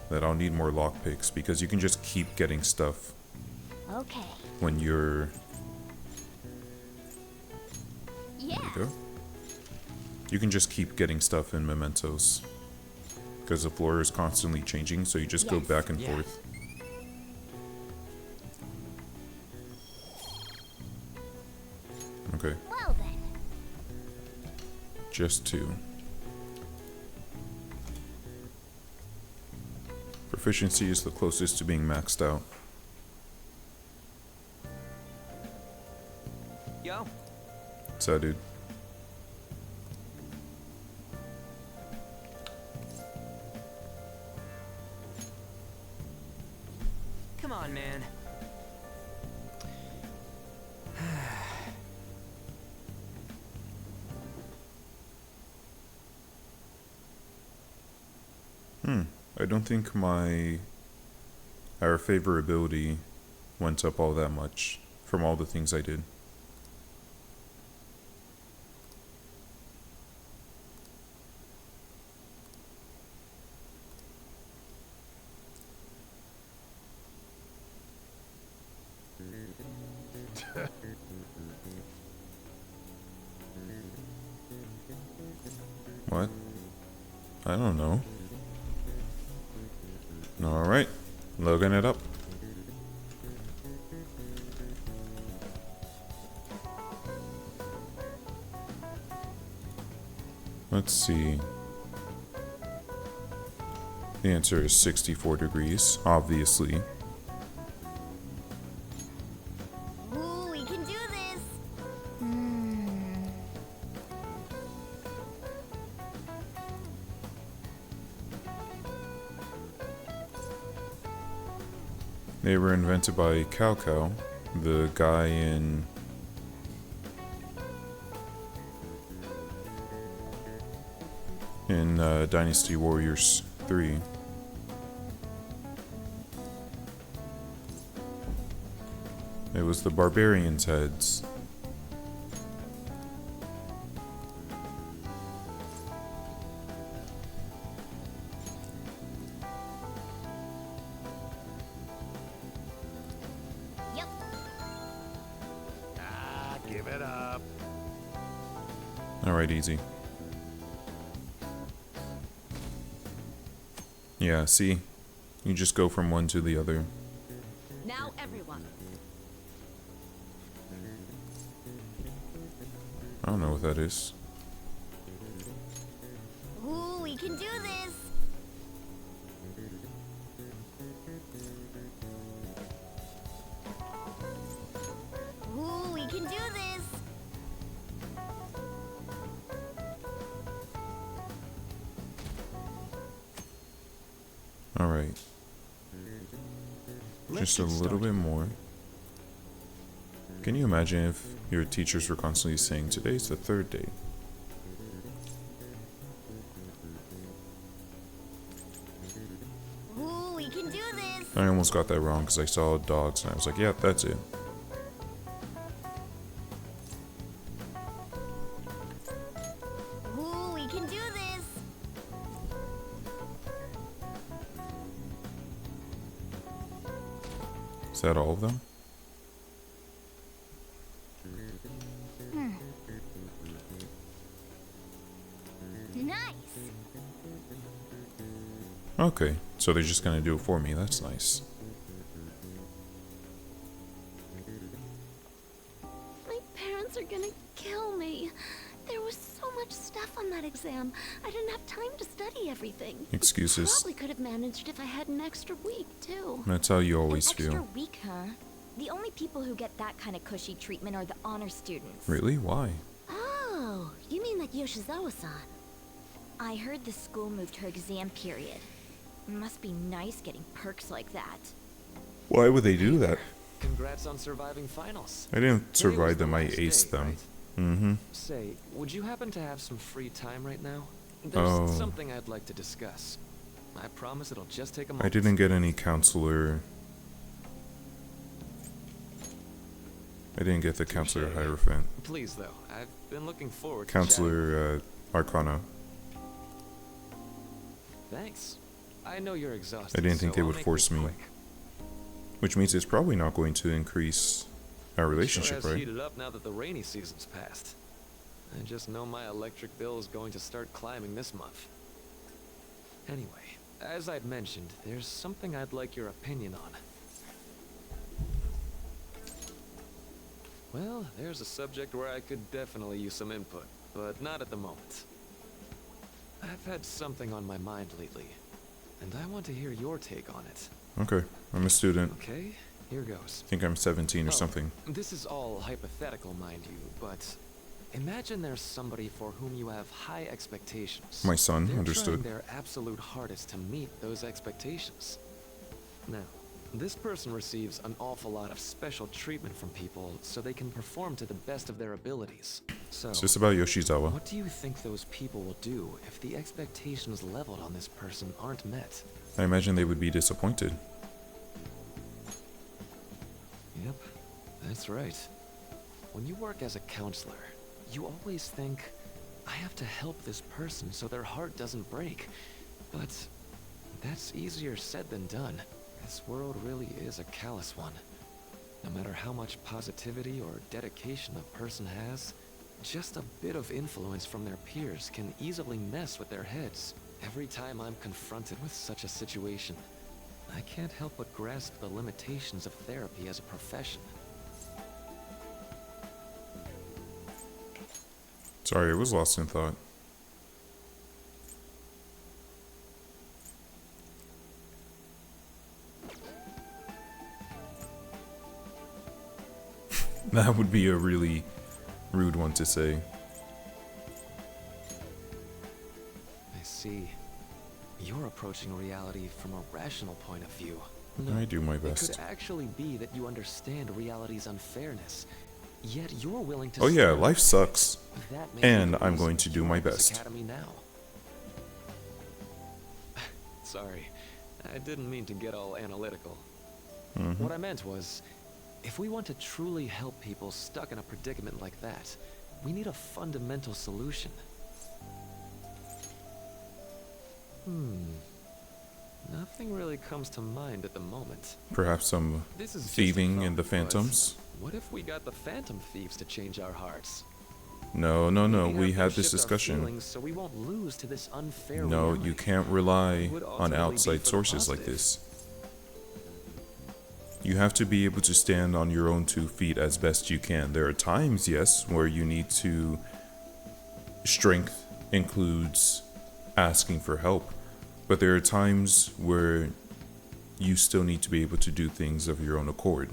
that I'll need more lockpicks because you can just keep getting stuff Okay. when you're... Yeah. There you go. You can just keep getting stuff in mementos because the floor is constantly changing, so you just go Yes. back and Yeah. forth. Okay, Well then. just two. Proficiency is the closest to being maxed out. Yo. What's that, dude? Come on, man. I don't think our favorability went up all that much from all the things I did. What? I don't know. Alright, logging it up. Let's see. The answer is 64 degrees, obviously. Ooh, we can do this. They were invented by Cao, the guy in Dynasty Warriors 3. It was the barbarians' heads. Yep. Ah, give it up. Alright, easy. Yeah, see? You just go from one to the other. Now everyone. I don't know what that is. Ooh, we can do this. Ooh, we can do this. Alright. Let's Just a get little started. bit more. Can you imagine if your teachers were constantly saying, today's the third day? Ooh, we can do this. I almost got that wrong because I saw dogs and I was like, yeah, that's it. Ooh, we can do this. Is that all of them? Nice. Okay, so they're just gonna do it for me. That's nice. My parents are gonna kill me. There was so much stuff on that exam. I didn't have time to study everything. Excuses. Probably could have managed if I had an extra week, too. That's how you An always extra feel. week, huh? The only people who get that kind of cushy treatment are the honor students. Really? Why? Oh, you mean like Yoshizawa-san? I heard the school moved her exam period. Must be nice getting perks like that. Why would they do that? Congrats on surviving finals. I didn't Today was survive the them, I last aced day, them. right? Mm-hmm. Say, would you happen to have some free time right now? There's Oh. something I'd like to discuss. I promise it'll just take a moment. I didn't get any counselor. I didn't get the counselor Touché. Hierophant. Please, though, I've been looking forward to Counselor Arcana. chatting. Thanks. I know you're exhausted. I didn't think so they I'll would make force this me. quick. Which means it's probably not going to increase our relationship, Sure has right? heated up now that the rainy season's passed. I just know my electric bill is going to start climbing this month. Anyway, as I'd mentioned, there's something I'd like your opinion on. Well, there's a subject where I could definitely use some input, but not at the moment. I've had something on my mind lately, and I want to hear your take on it. Okay, I'm a student. Okay, here goes. I think I'm 17 or Oh, something. This is all hypothetical, mind you, but imagine there's somebody for whom you have high expectations. My son, They're understood. trying their absolute hardest to meet those expectations. Now, this person receives an awful lot of special treatment from people so they can perform to the best of their abilities. So, It's just about Yoshizawa. what do you think those people will do if the expectations leveled on this person aren't met? I imagine they would be disappointed. Yep, that's right. When you work as a counselor, you always think, I have to help this person so their heart doesn't break. But that's easier said than done. This world really is a callous one. No matter how much positivity or dedication a person has, just a bit of influence from their peers can easily mess with their heads. Every time I'm confronted with such a situation, I can't help but grasp the limitations of therapy as a profession. Sorry, I was lost in thought. That would be a really rude one to say. I see. You're approaching reality from a rational point of view. I do my It best. could actually be that you understand reality's unfairness, yet you're willing to Oh yeah, stand life up. sucks. That may And be the I'm reason going to do you're my at this best. Academy now. Sorry, I didn't mean to get all analytical. Mhm. What I meant was, if we want to truly help people stuck in a predicament like that, we need a fundamental solution. Nothing really comes to mind at the moment. Perhaps some This is just a thieving in thought, the but Phantoms? What if we got the Phantom Thieves to change our hearts? No, no, no, Maybe we have them had this shift our discussion. feelings so we won't lose to this unfair No, reality. you can't rely It would on ultimately be outside for the sources like positive. this. You have to be able to stand on your own 2 feet as best you can. There are times, yes, where you need to. Strength includes asking for help, but there are times where you still need to be able to do things of your own accord.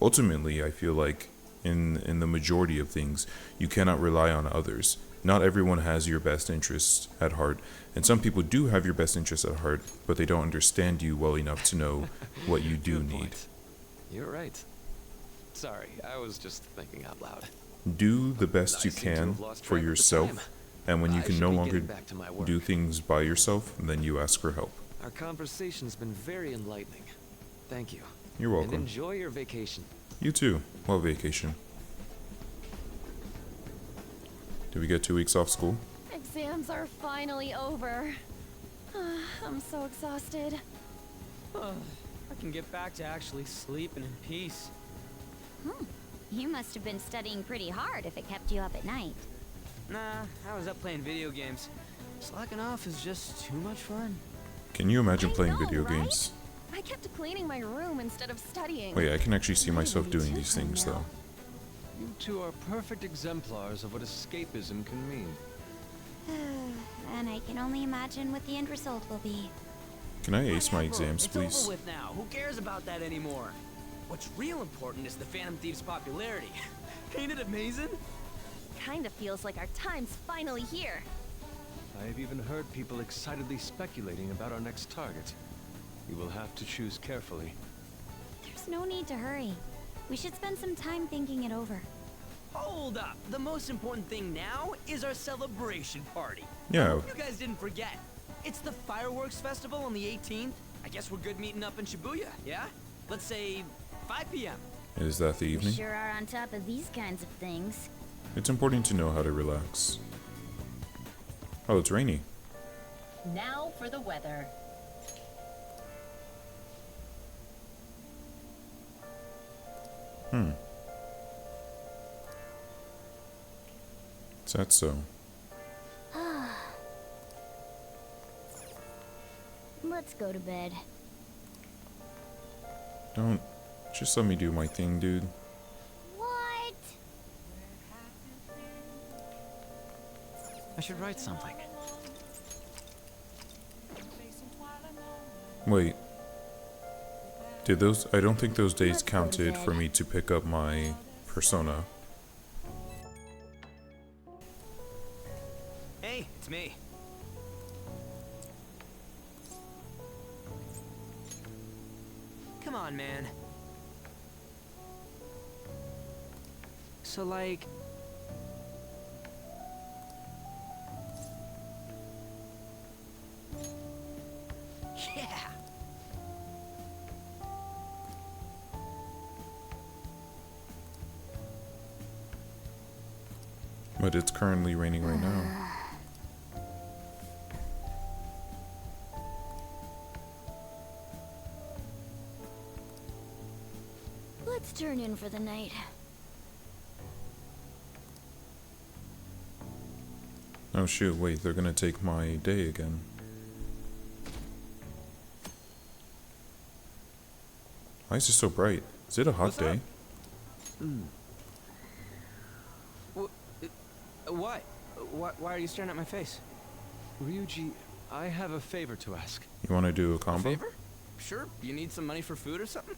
Ultimately, I feel like in the majority of things, you cannot rely on others. Not everyone has your best interests at heart, and some people do have your best interests at heart, but they don't understand you well enough to know what you do Good need. point. You're right. Sorry, I was just thinking out loud. Do the best you I seem to can have lost for track of the yourself, time. and when you I can should no be longer getting back to my work. do things by yourself, then you ask for help. Our conversation's been very enlightening. Thank you. You're welcome. And enjoy your vacation. You too. Well, vacation. Did we get 2 weeks off school? Exams are finally over. I'm so exhausted. I can get back to actually sleeping in peace. You must have been studying pretty hard if it kept you up at night. Nah, I was up playing video games. Slacking off is just too much fun. Can you imagine I playing know, video right? games? I kept cleaning my room instead of studying. Wait, I can actually see myself Me doing too, these things Danielle. though. You two are perfect exemplars of what escapism can mean. And I can only imagine what the end result will be. Can I ace my Whatever. exams, It's please? over with now. Who cares about that anymore? What's real important is the Phantom Thief's popularity. Ain't it amazing? Kinda feels like our time's finally here. I have even heard people excitedly speculating about our next target. You will have to choose carefully. There's no need to hurry. We should spend some time thinking it over. Hold up. The most important thing now is our celebration party. Yeah. I hope you guys didn't forget. It's the fireworks festival on the 18th. I guess we're good meeting up in Shibuya, yeah? Let's say 5 p.m. Is that the We evening? sure are on top of these kinds of things. It's important to know how to relax. Oh, it's rainy. Now for the weather. Is that so? Let's go to bed. Don't. Just let me do my thing, dude. What? I should write something. Wait. Did those? I don't think those days Let's go to counted bed. for me to pick up my persona. Hey, it's me. Come on, man. So, like... Yeah! But it's currently raining right now. Let's turn in for the night. Oh shoot, wait, they're gonna take my day again. Why is it so bright? Is it a hot What's up? day? What? Why are you staring at my face? Ryuji, I have a favor to ask. You wanna do a combo? Favor? Sure. You need some money for food or something?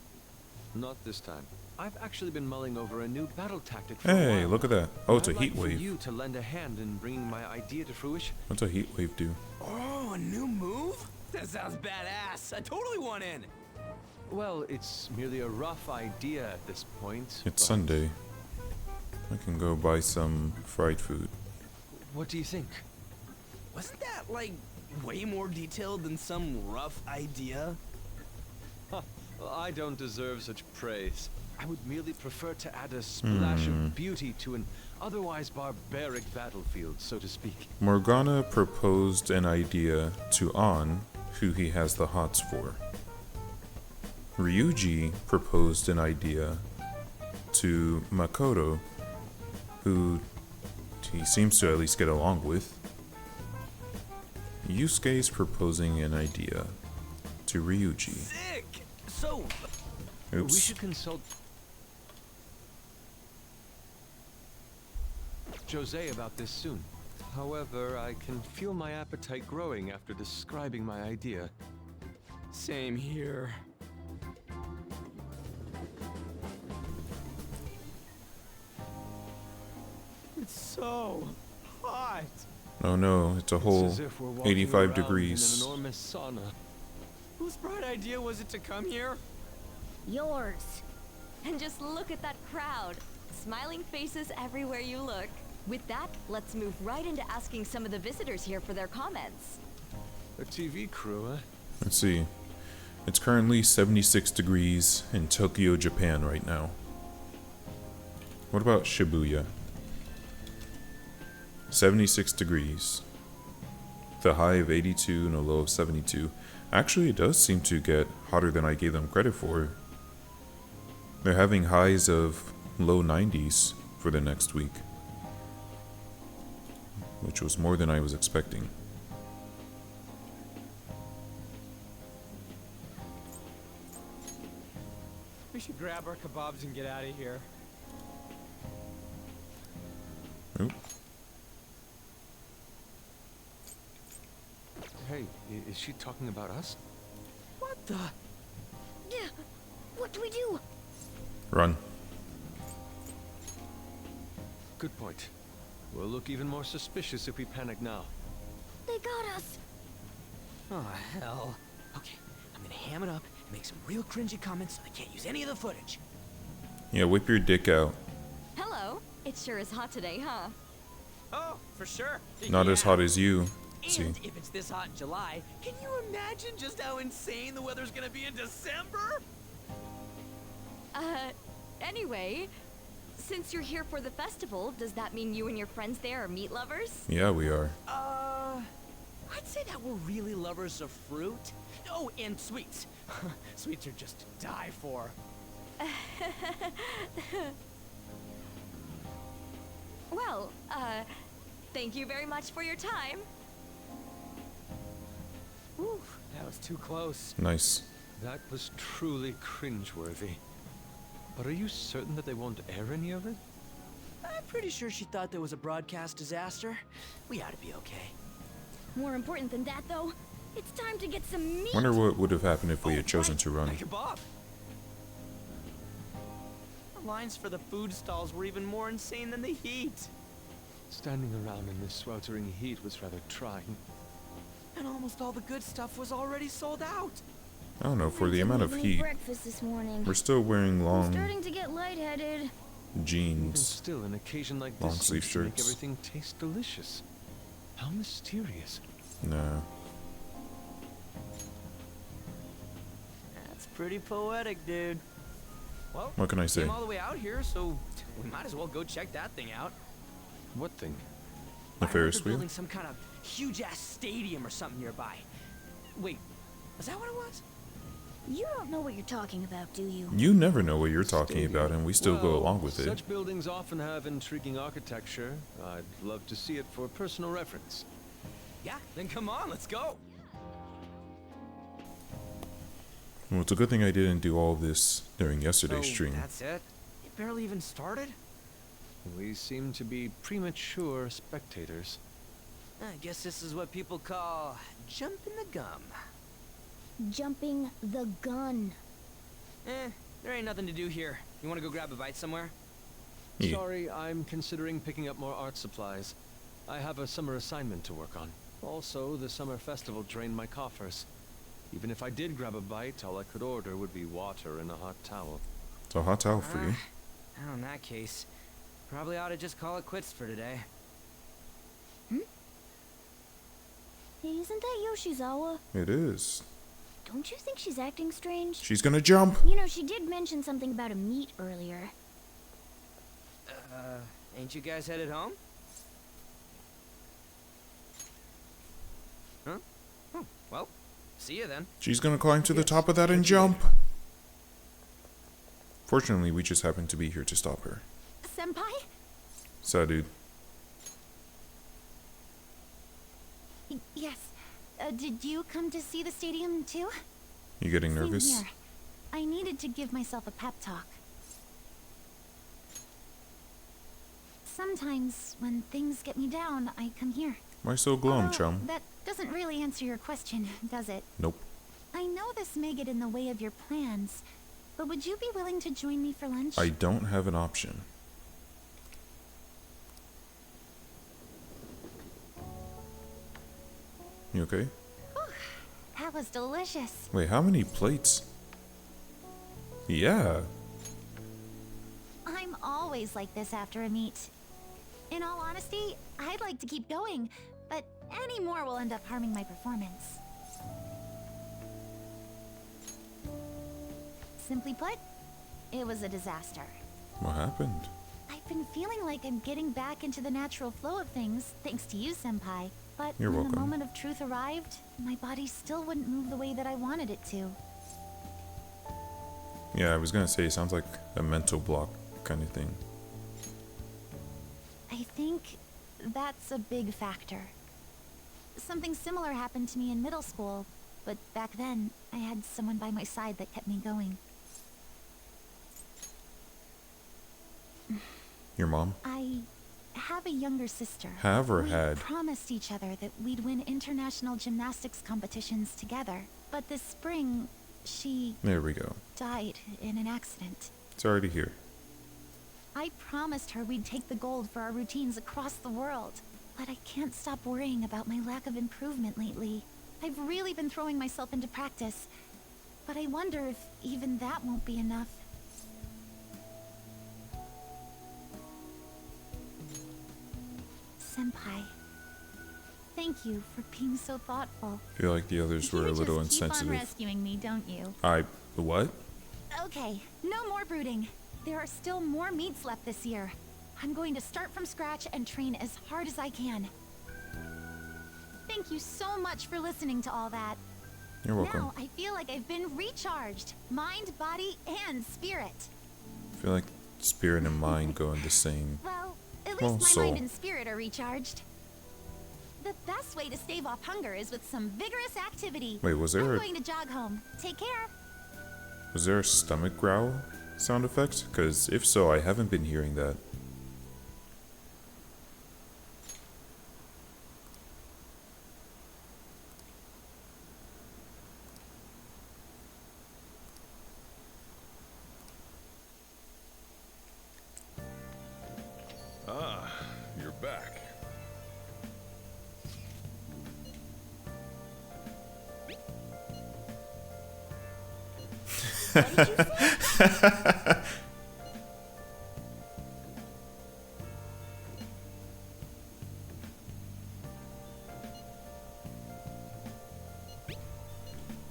Not this time. I've actually been mulling over a new battle tactic for a Hey, while. look at that. Oh, it's a I'd like heat for wave. you to lend a hand in bringing my idea to fruition. What's a heat wave do? Oh, a new move? That sounds badass. I totally want in. Well, it's merely a rough idea at this point. It's but Sunday. I can go buy some fried food. What do you think? Wasn't that, like, way more detailed than some rough idea? Well, I don't deserve such praise. I would merely prefer to add a splash of beauty to an otherwise barbaric battlefield, so to speak. Morgana proposed an idea to An, who he has the hots for. Ryuji proposed an idea to Makoto, who he seems to at least get along with. Yusuke is proposing an idea to Ryuji. Sick! So, We Oops. should consult Jose about this soon. However, I can feel my appetite growing after describing my idea. same here. It's so hot. Oh no, it's a It's whole as if we're walking 85 around degrees. in an enormous sauna. Whose bright idea was it to come here? Yours. And just look at that crowd. Smiling faces everywhere you look. With that, let's move right into asking some of the visitors here for their comments. A TV crew, huh? Let's see. It's currently 76 degrees in Tokyo, Japan right now. What about Shibuya? 76 degrees. The high of 82 and a low of 72. Actually, it does seem to get hotter than I gave them credit for. They're having highs of low 90s for the next week, which was more than I was expecting. We should grab our kebabs and get out of here. Oop. Hey, is she talking about us? What the? Yeah. What do we do? Run. Good point. We'll look even more suspicious if we panic now. They got us. Oh, hell. Okay, I'm gonna ham it up and make some real cringy comments so they can't use any of the footage. Yeah, whip your dick out. Hello. It sure is hot today, huh? Oh, for sure. Not as hot as you. See. And if it's this hot in July, can you imagine just how insane the weather's gonna be in December? Anyway, since you're here for the festival, does that mean you and your friends there are meat lovers? Yeah, we are. I'd say that we're really lovers of fruit. Oh, and sweets. Sweets are just to die for. Well, thank you very much for your time. Ooh, that was too close. Nice. That was truly cringeworthy. But are you certain that they won't air any of it? I'm pretty sure she thought there was a broadcast disaster. We ought to be okay. More important than that, though, it's time to get some meat. Wonder what would have happened if we had chosen to run. Like a Bob. The lines for the food stalls were even more insane than the heat. Standing around in this sweltering heat was rather trying. And almost all the good stuff was already sold out. I don't know, for the I amount didn't of eat heat, breakfast this morning. we're still wearing I'm long starting to get lightheaded. And jeans. still, an occasion like Long this sleeve seems to make shirts. everything taste delicious. How mysterious. Nah. That's pretty poetic, dude. Well, What can I say? came all the way out here, so we might as well go check that thing out. What thing? The I heard Ferris they're wheel? building some kind of huge-ass stadium or something nearby. Wait, is that what it was? You don't know what you're talking about, do you? You never know what you're talking Stadium. about, and we still go Well, along with it. Such buildings often have intriguing architecture. I'd love to see it for personal reference. Yeah, then come on, let's go. Well, it's a good thing I didn't do all this during So yesterday's stream. that's it? It barely even started? We seem to be premature spectators. I guess this is what people call jumping the gum. Jumping the gun. There ain't nothing to do here. You wanna go grab a bite somewhere? Yeah. Sorry, I'm considering picking up more art supplies. I have a summer assignment to work on. Also, the summer festival drained my coffers. Even if I did grab a bite, all I could order would be water and a hot towel. It's a hot towel for you. Well, in that case, probably ought to just call it quits for today. Hey, isn't that Yoshizawa? It is. Don't you think she's acting strange? She's gonna jump. You know, she did mention something about a meat earlier. Ain't you guys headed home? Huh? Oh, well, see you then. She's gonna climb to the top of that and jump. Fortunately, we just happened to be here to stop her. Senpai? Sad dude. Yes. Did you come to see the stadium too? You getting Same nervous? here. I needed to give myself a pep talk. Sometimes, when things get me down, I come here. Why so glum, Although, chum? That doesn't really answer your question, does it? Nope. I know this may get in the way of your plans, but would you be willing to join me for lunch? I don't have an option. You okay? That was delicious. Wait, how many plates? Yeah. I'm always like this after a meet. In all honesty, I'd like to keep going, but any more will end up harming my performance. Simply put, it was a disaster. What happened? I've been feeling like I'm getting back into the natural flow of things, thanks to you, Senpai. But You're when welcome. the moment of truth arrived, my body still wouldn't move the way that I wanted it to. Yeah, I was gonna say, it sounds like a mental block kind of thing. I think that's a big factor. Something similar happened to me in middle school, but back then, I had someone by my side that kept me going. Your mom? I have a younger sister. Have or we had? promised each other that we'd win international gymnastics competitions together. But this spring, she There we go. died in an accident. Sorry to hear. I promised her we'd take the gold for our routines across the world. But I can't stop worrying about my lack of improvement lately. I've really been throwing myself into practice. But I wonder if even that won't be enough. Senpai, thank you for being so thoughtful. I feel like the others were a little You just keep on insensitive. rescuing me, don't you? What? Okay, no more brooding. There are still more meets left this year. I'm going to start from scratch and train as hard as I can. Thank you so much for listening to all that. You're welcome. Now I feel like I've been recharged. Mind, body, and spirit. I feel like spirit and mind go in the same. Well, at Well, least my soul. mind and spirit are recharged. The best way to stave off hunger is with some vigorous activity. Wait, was there I'm a- going to jog home. Take care. Was there a stomach growl sound effect? Because if so, I haven't been hearing that. Ah, you're back.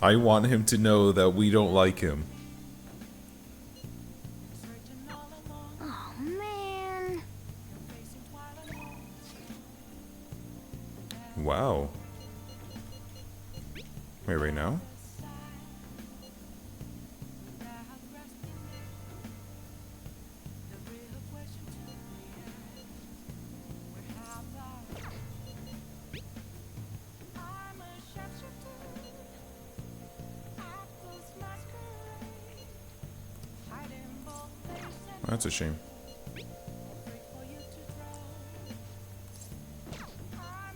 I want him to know that we don't like him. Oh, man. Wow. Wait, right now? That's a shame.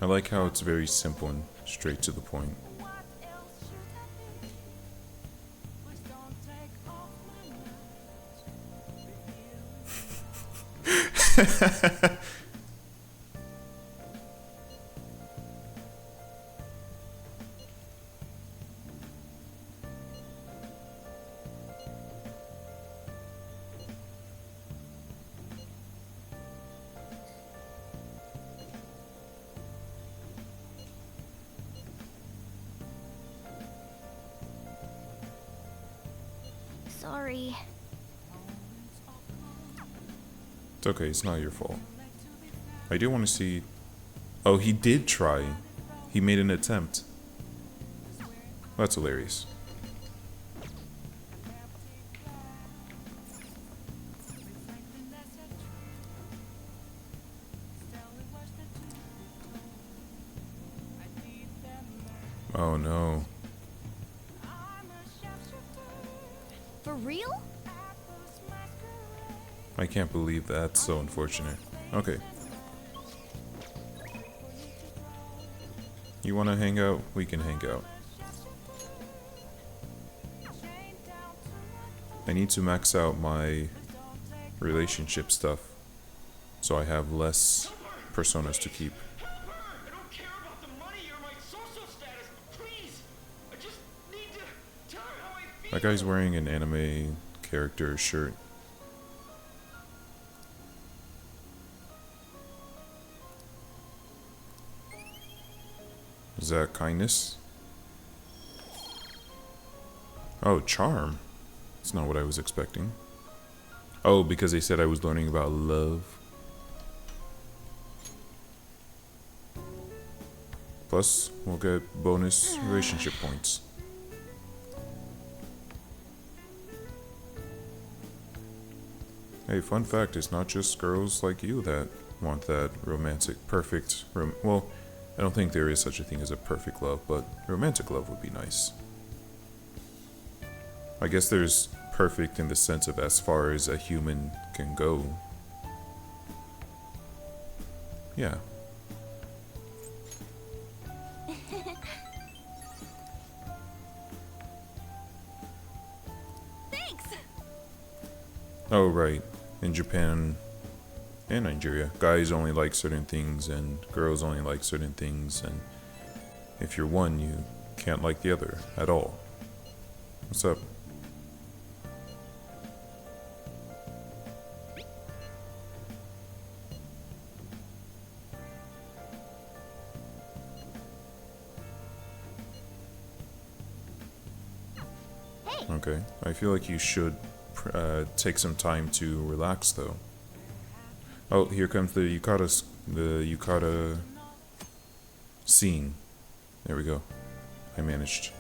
I like how it's very simple and straight to the point. Sorry. It's okay, it's not your fault. I do want to see... Oh, he did try. He made an attempt. That's hilarious. Oh no. For real? I can't believe that's so unfortunate. Okay. You want to hang out? We can hang out. I need to max out my relationship stuff so I have less personas to keep. I don't care about the money or my social status. Please, I just need to tell her how I feel. That guy's wearing an anime character shirt. Is that kindness? Oh, charm. That's not what I was expecting. Oh, because they said I was learning about love. Plus, we'll get bonus relationship points. Hey, fun fact, it's not just girls like you that want that romantic, perfect, well, I don't think there is such a thing as a perfect love, but romantic love would be nice. I guess there's perfect in the sense of as far as a human can go, Yeah. Thanks! Oh, right. In Japan and Nigeria, guys only like certain things and girls only like certain things, and if you're one, you can't like the other at all. What's up? Okay, I feel like you should take some time to relax, though. Oh, here comes the yukata scene. There we go. I managed.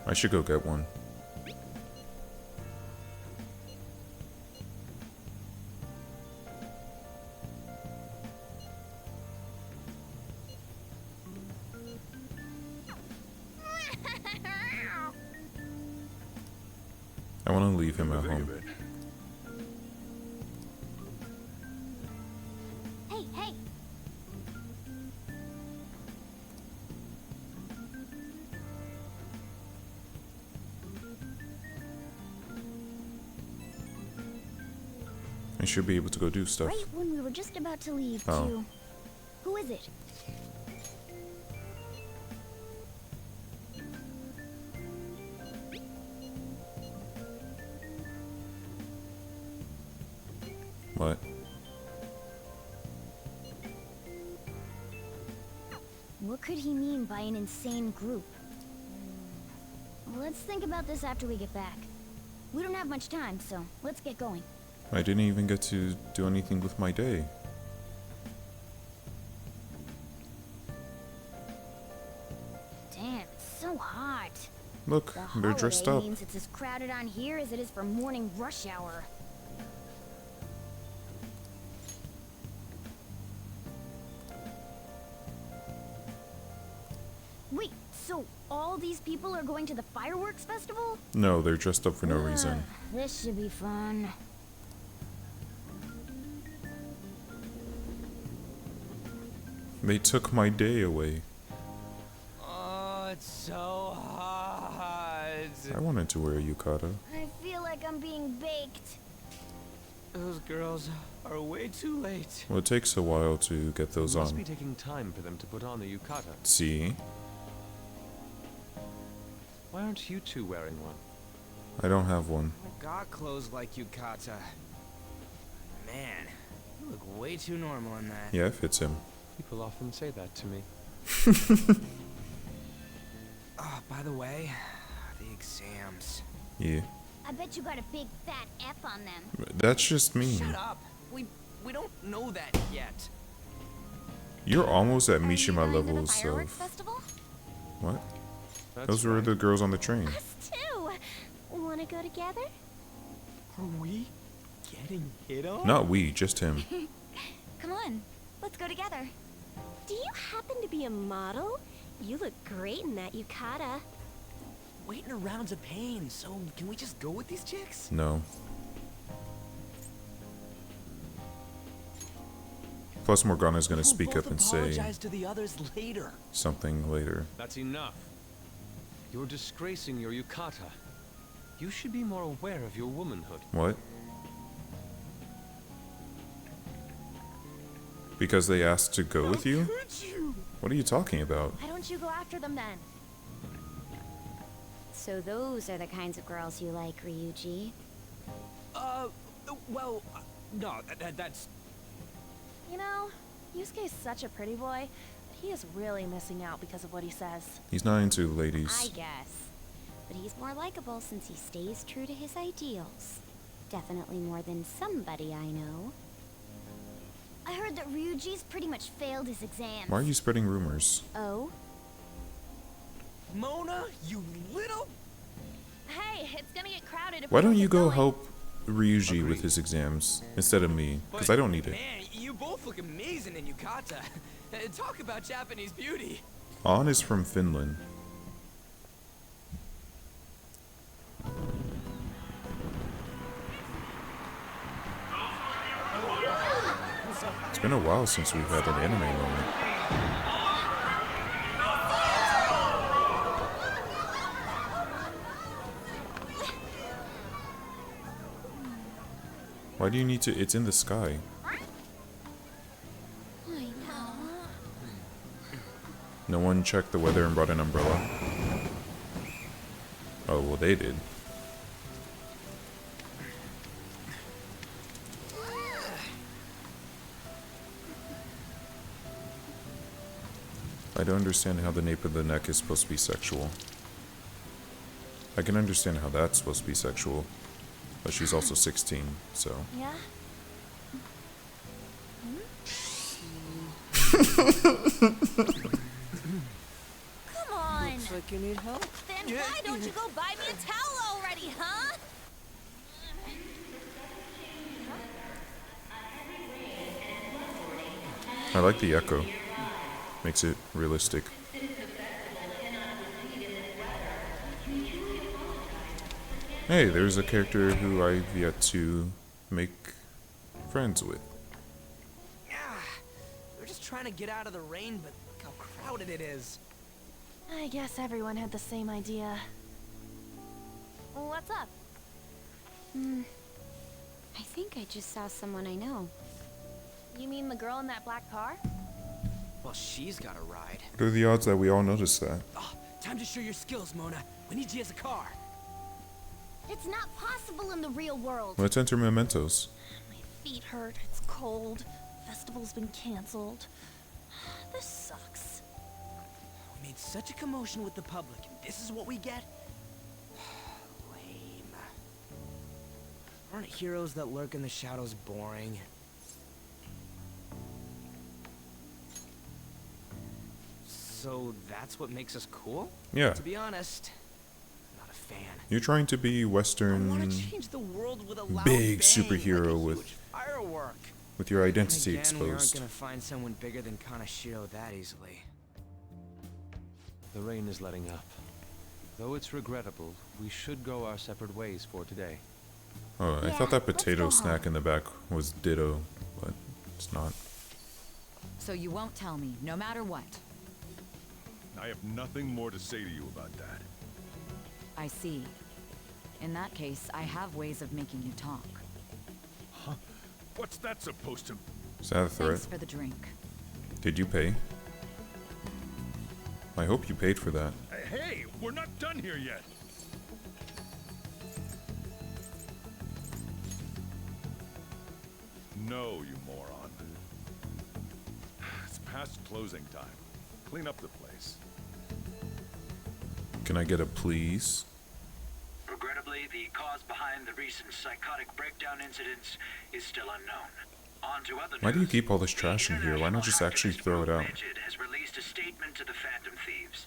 I should go get one. I want to leave him at home. Hey, hey! I should be able to go do stuff. Right when we were just about to leave, Oh. too. Who is it? What? What could he mean by an insane group? Let's think about this after we get back. We don't have much time, so let's get going. I didn't even get to do anything with my day. Damn, it's so hot. Look, The they're dressed holiday up. means it's as crowded on here as it is for morning rush hour. Wait, so all these people are going to the fireworks festival? No, they're dressed up for no reason. This should be fun. They took my day away. Oh, it's so hot. I wanted to wear a yukata. I feel like I'm being baked. Those girls are way too late. Well, it takes a while to get those It must be on. taking time for them to put on the yukata. See? Why aren't you two wearing one? I don't have one. I got clothes like Yukata. Man, you look way too normal in that. Yeah, it fits him. People often say that to me. Oh, by the way, the exams. Yeah. I bet you got a big fat F on them. That's just me. Shut up. We don't know that yet. You're almost at Are you Mishima going to the levels fireworks of... festival? What? That's Those were right. the girls on the train. Us too. Wanna go together? Are we getting hit on? Not we, just him. Come on, let's go together. Do you happen to be a model? You look great in that yukata. Waiting around's a pain, so can we just go with these chicks? No. Plus Morgana's gonna We'll speak both up and say apologize to the others later. something later. That's enough. You're disgracing your yukata. You should be more aware of your womanhood. What? Because they asked to go with you? Could you? What are you talking about? Why don't you go after them then? So those are the kinds of girls you like, Ryuji. Well, no, that's... You know, Yusuke's such a pretty boy, but he is really missing out because of what he says. He's not into I ladies. guess. But he's more likable since he stays true to his ideals. Definitely more than somebody I know. I heard that Ryuji's pretty much failed his exams. Why are you spreading rumors? Oh? Mona, you little... Hey, it's gonna get crowded if Why we don't get you go going. help Ryuji with Agreed. his exams instead of me? Because I don't need it. Man, you both look amazing in yukata. Talk about Japanese beauty. On is from Finland. It's been a while since we've had an anime moment. Why do you need to? It's in the sky. No one checked the weather and brought an umbrella. Oh, well, they did. I don't understand how the nape of the neck is supposed to be sexual. I can understand how that's supposed to be sexual, but she's also 16, so. Yeah? Come on! Looks like you need help. Then why don't you go buy me a towel already, huh? I like the echo. Makes it realistic. Hey, there's a character who I've yet to make friends with. Yeah, we're just trying to get out of the rain, but look how crowded it is. I guess everyone had the same idea. What's up? I think I just saw someone I know. You mean the girl in that black car? Well, she's got a ride. What are the odds that we all noticed that? Oh, time to show your skills, Mona. We need you as a car. It's not possible in the real world. Let's enter mementos. My feet hurt, it's cold. Festival's been canceled. This sucks. We made such a commotion with the public, and this is what we get? Lame. Aren't heroes that lurk in the shadows boring? So that's what makes us cool? Yeah. To be honest, I'm not a fan. You're trying to be I Western, want to change the world with a loud big bang, superhero like a with huge firework. with your identity Again, we aren't exposed. gonna find someone bigger than Kanashiro that easily. The rain is letting up. Though it's regrettable, we should go our separate ways for today. Oh, I Yeah, thought that let's potato go snack home. in the back was ditto, but it's not. So you won't tell me, no matter what. I have nothing more to say to you about that. I see. In that case, I have ways of making you talk. Huh? What's that supposed to... Is that a threat? Thanks for the drink. Did you pay? I hope you paid for that. Hey, we're not done here yet. No, you moron. It's past closing time. Clean up the place. Can I get a please? Regrettably, the cause behind the recent psychotic breakdown incidents is still unknown. On to other Why do you news. keep all this trash in here? Why not just actually throw it out? Legend has released a statement to the Phantom Thieves.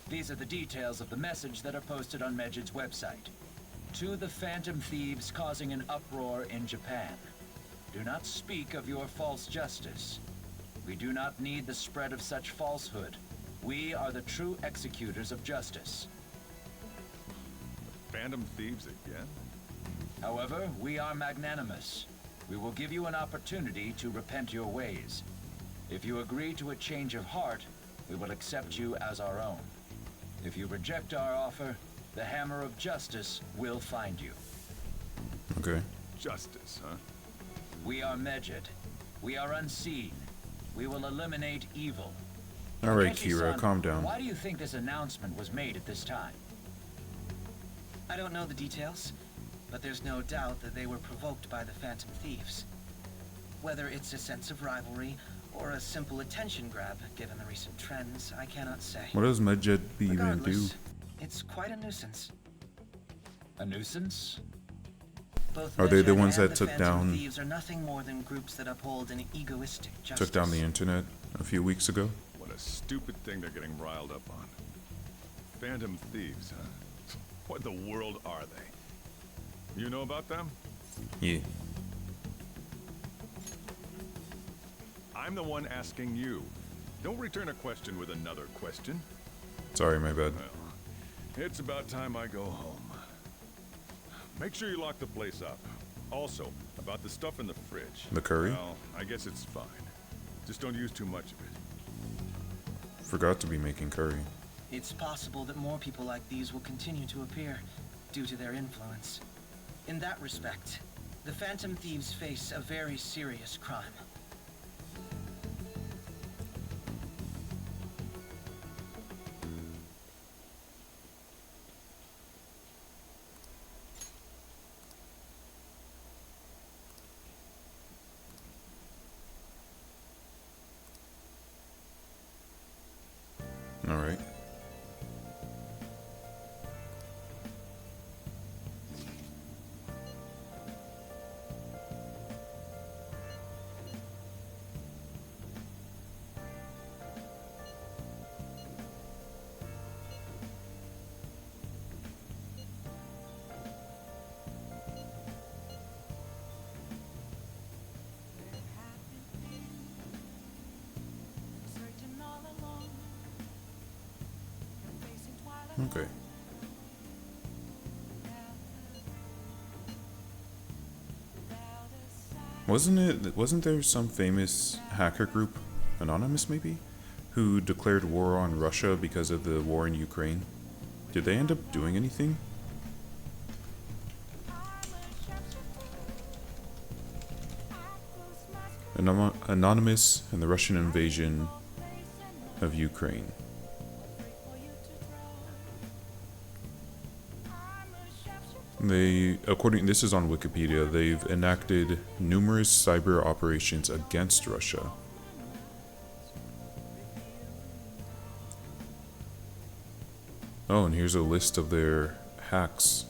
These are the details of the message that are posted on Megid's website. To the Phantom Thieves causing an uproar in Japan. Do not speak of your false justice. We do not need the spread of such falsehood. We are the true executors of justice. Phantom Thieves again? However, we are magnanimous. We will give you an opportunity to repent your ways. If you agree to a change of heart, we will accept you as our own. If you reject our offer, the hammer of justice will find you. Okay. Justice, huh? We are Megid. We are unseen. We will eliminate evil. Alright, Takeshi-san, Kira, calm down. Why do you think this announcement was made at this time? I don't know the details, but there's no doubt that they were provoked by the Phantom Thieves. Whether it's a sense of rivalry or a simple attention grab, given the recent trends, I cannot say. What does Medjed even do? Regardless, it's quite a nuisance. A nuisance? Both Are they the Megid ones and that the took Phantom down- Thieves are nothing more than groups that uphold an egoistic justice. Took down the internet a few weeks ago? What a stupid thing they're getting riled up on. Phantom Thieves, huh? What the world are they? You know about them? Yeah. I'm the one asking you. Don't return a question with another question. Sorry, my bad. Well, it's about time I go home. Make sure you lock the place up. Also, about the stuff in the fridge. The curry? Well, I guess it's fine. Just don't use too much of it. Forgot to be making curry. It's possible that more people like these will continue to appear due to their influence. In that respect, the Phantom Thieves face a very serious crime. All right. Okay. Wasn't there some famous hacker group, Anonymous maybe, who declared war on Russia because of the war in Ukraine? Did they end up doing anything? Anonymous and the Russian invasion of Ukraine. This is on Wikipedia, they've enacted numerous cyber operations against Russia. Oh, and here's a list of their hacks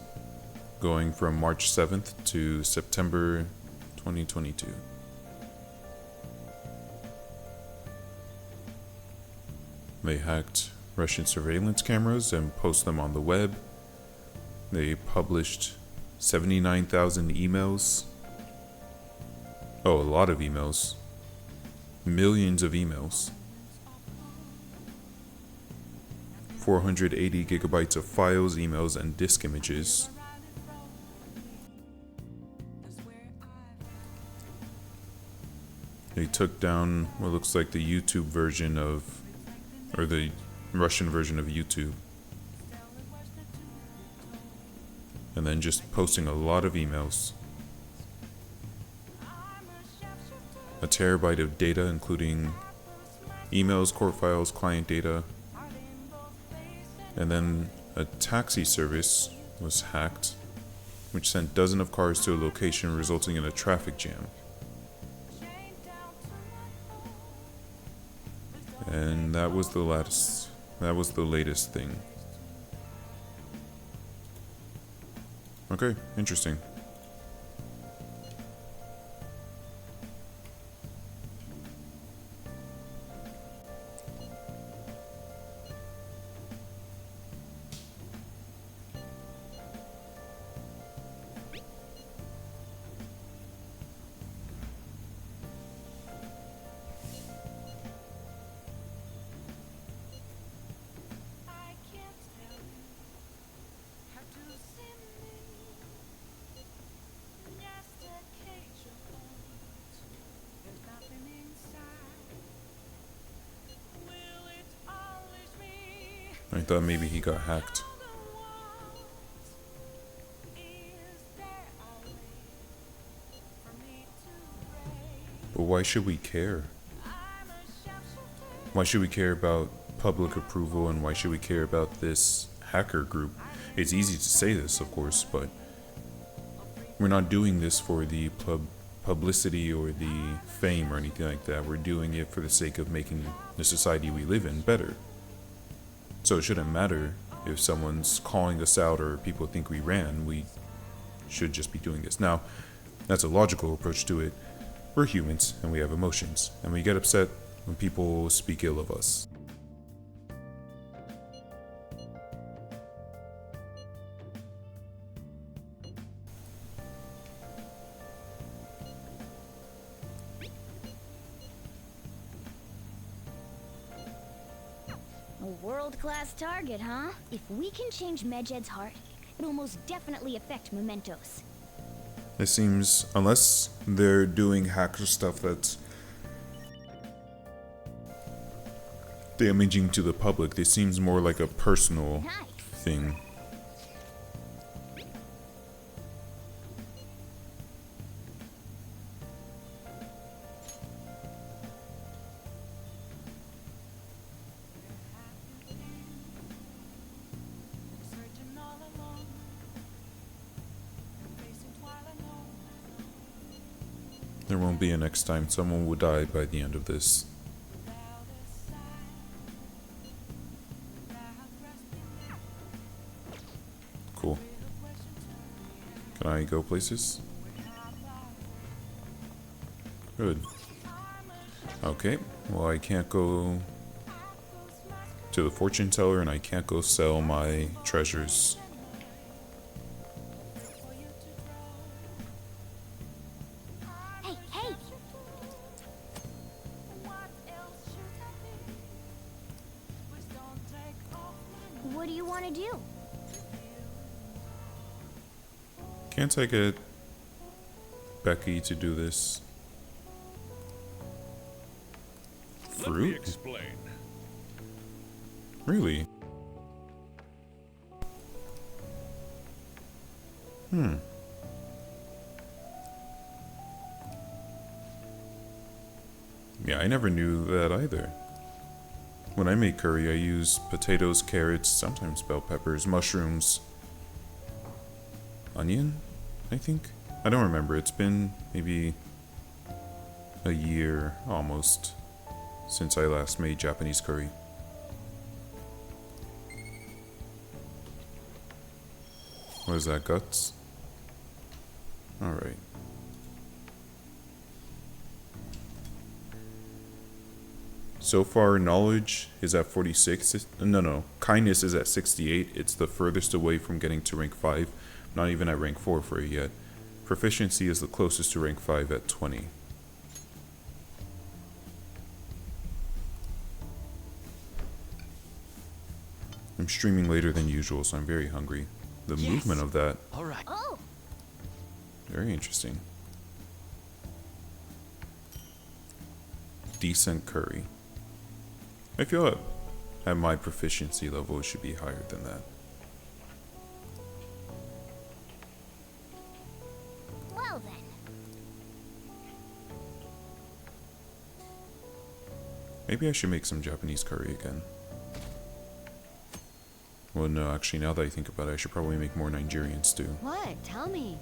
going from March 7th to September 2022. They hacked Russian surveillance cameras and posted them on the web. They published 79,000 emails. Oh, a lot of emails. Millions of emails. 480 gigabytes of files, emails, and disk images. They took down what looks like the YouTube version of, or the Russian version of YouTube. And then just posting a lot of emails. A terabyte of data, including emails, court files, client data. And then a taxi service was hacked, which sent dozens of cars to a location, resulting in a traffic jam. And that was the latest thing. Okay, interesting. I thought maybe he got hacked. But why should we care? Why should we care about public approval, and why should we care about this hacker group? It's easy to say this, of course, but we're not doing this for the publicity or the fame or anything like that. We're doing it for the sake of making the society we live in better. So it shouldn't matter if someone's calling us out or people think we ran. We should just be doing this. Now, that's a logical approach to it. We're humans and we have emotions, and we get upset when people speak ill of us. world-class target, huh? If we can change Medjed's heart, it'll most definitely affect Mementos. It seems, unless they're doing hacker stuff that's damaging to the public, this seems more like a personal thing. There won't be a next time. Someone will die by the end of this. Cool. Can I go places? Good. Okay. Well, I can't go to the fortune teller and I can't go sell my treasures. What do you want to do? Can't I get Becky to do this? Let me explain. Really? Yeah, I never knew that either. When I make curry, I use potatoes, carrots, sometimes bell peppers, mushrooms, onion, I think? I don't remember. It's been maybe a year almost since I last made Japanese curry. What is that, guts? Alright. So far, knowledge is at 46. No, kindness is at 68. It's the furthest away from getting to rank 5. Not even at rank 4 for it yet. Proficiency is the closest to rank 5 at 20. I'm streaming later than usual, so I'm very hungry. The movement of that. All right. Oh. Very interesting. Decent curry. I feel at my proficiency level it should be higher than that. Well then. Maybe I should make some Japanese curry again. Well, no, actually, now that I think about it, I should probably make more Nigerian stew. What? Tell me.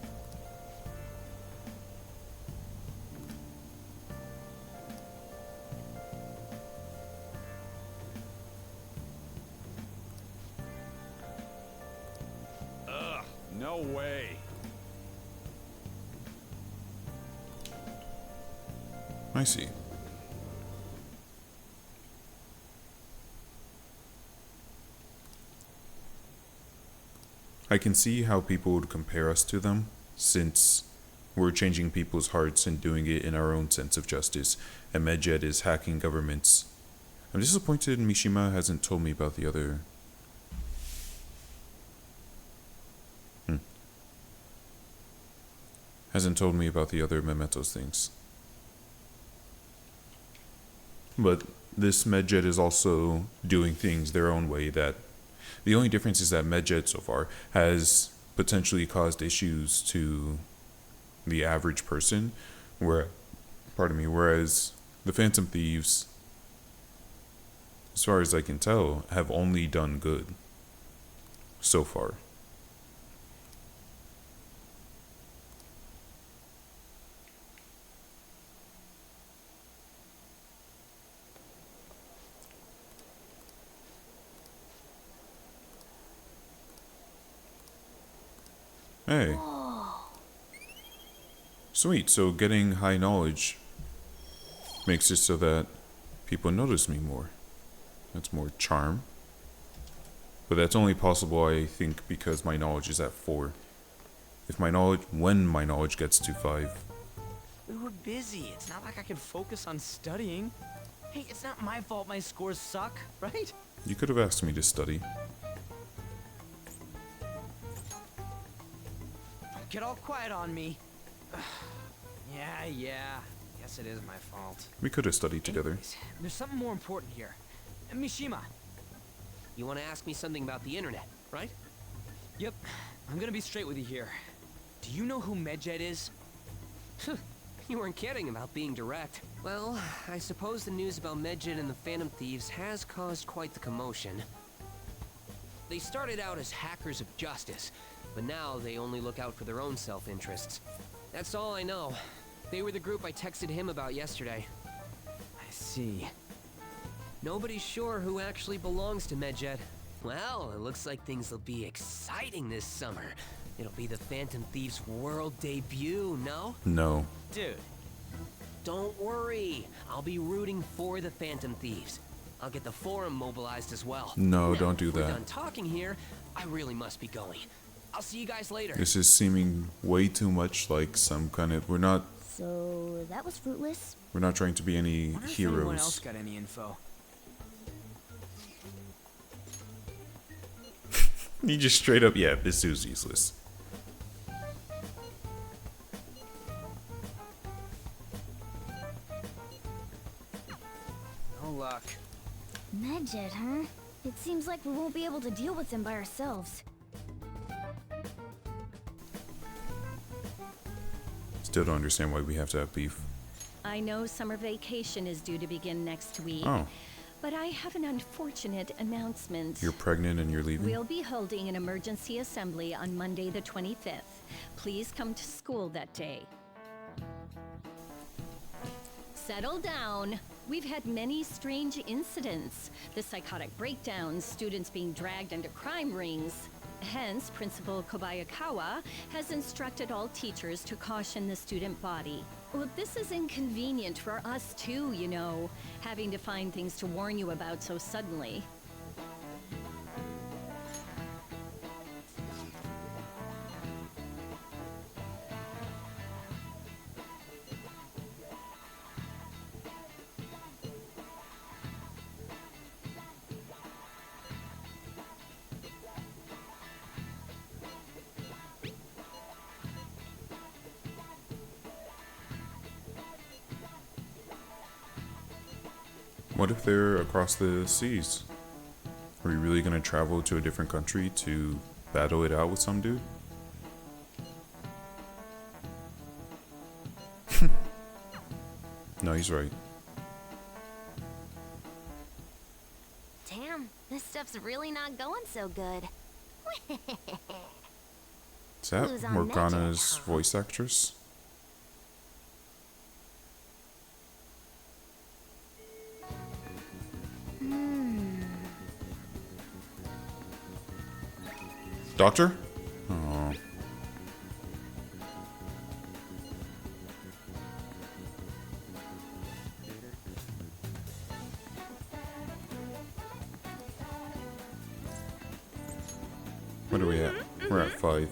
Ugh, no way. I see. I can see how people would compare us to them, since we're changing people's hearts and doing it in our own sense of justice, and Medjed is hacking governments. I'm disappointed Mishima hasn't told me about the other... Hasn't told me about the other Mementos things. But this Medjed is also doing things their own way that... The only difference is that Medjed so far has potentially caused issues to the average person, whereas the Phantom Thieves, as far as I can tell, have only done good so far. Hey. Whoa. Sweet, so getting high knowledge makes it so that people notice me more. That's more charm. But that's only possible, I think, because my knowledge is at 4. When my knowledge gets to 5. We were busy. It's not like I can focus on studying. Hey, it's not my fault my scores suck, right? You could have asked me to study. Don't get all quiet on me. Yeah. Guess it is my fault. We could have studied together. Anyways, there's something more important here. Mishima. You want to ask me something about the internet, right? Yep. I'm gonna be straight with you here. Do you know who Medjed is? You weren't kidding about being direct. Well, I suppose the news about Medjed and the Phantom Thieves has caused quite the commotion. They started out as hackers of justice, but now they only look out for their own self-interests. That's all I know. They were the group I texted him about yesterday. I see. Nobody's sure who actually belongs to Medjed. Well, it looks like things will be exciting this summer. It'll be the Phantom Thieves' world debut, no? No. Dude. Don't worry. I'll be rooting for the Phantom Thieves. I'll get the forum mobilized as well. No, Now, don't do if we're that. done talking here, I really must be going. I'll see you guys later. This is seeming way too much like some kind of... We're not So that was fruitless. trying to be any Wonder if anyone heroes. else got any info. He just straight up, yeah, this dude's useless. No luck. Medjed, huh? It seems like we won't be able to deal with them by ourselves. Still don't understand why we have to have beef. I know summer vacation is due to begin next week. Oh. But I have an unfortunate announcement. You're pregnant and you're leaving? We'll be holding an emergency assembly on Monday the 25th. Please come to school that day. Settle down. We've had many strange incidents. The psychotic breakdowns, students being dragged into crime rings. Hence, Principal Kobayakawa has instructed all teachers to caution the student body. Well, this is inconvenient for us too, you know, having to find things to warn you about so suddenly. What if they're across the seas? Are we really gonna travel to a different country to battle it out with some dude? No, he's right. Damn, this stuff's really not going so good. Is that Who's on Morgana's Medjed, huh? voice actress? Doctor? Oh. What are we at? We're at 5.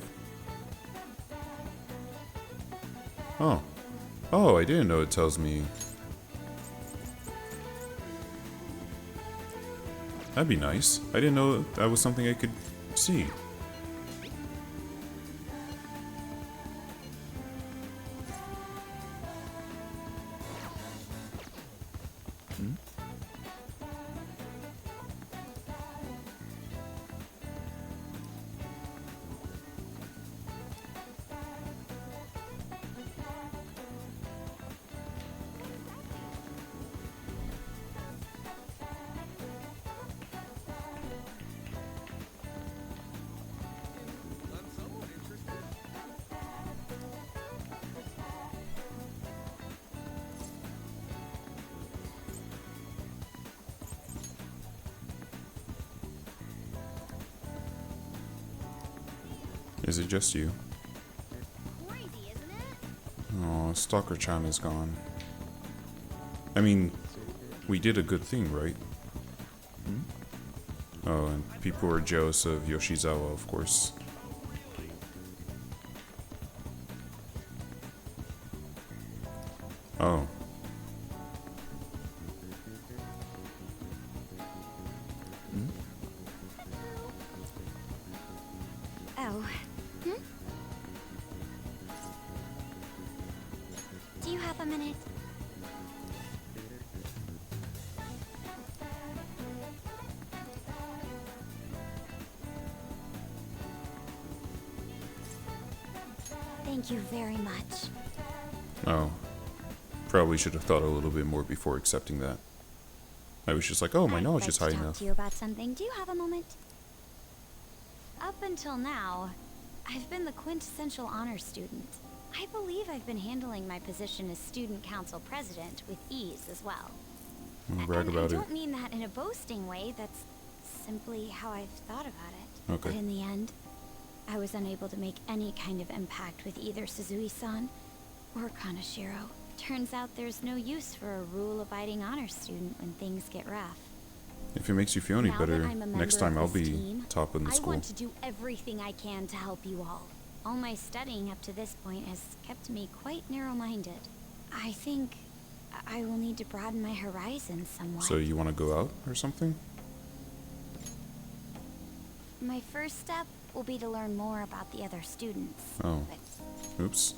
Oh. Oh, I didn't know it tells me. That'd be nice. I didn't know that was something I could see. Is it just you? Crazy, isn't it? Oh, Stalker-chan is gone. I mean, we did a good thing, right? Oh, and people were jealous of Yoshizawa, of course. Oh. So, do you have a minute? Thank you very much. Oh. Probably should have thought a little bit more before accepting that. I was just like, oh, my knowledge is high I'd like to talk enough. to you about something. Do you have a moment? Up until now, I've been the quintessential honor student. I believe I've been handling my position as student council president with ease as well. Brag And about I it. don't mean that in a boasting way, that's simply how I've thought about it. Okay. But in the end, I was unable to make any kind of impact with either Suzui-san or Kanashiro. Turns out there's no use for a rule-abiding honor student when things get rough. If it makes you feel any Now that better, I'm a member next time of I'll this be team, top in the I school. want to do everything I can to help you all. All my studying up to this point has kept me quite narrow-minded. I think I will need to broaden my horizons somewhat. So you want to go out or something? My first step will be to learn more about the other students. Oh. Oops.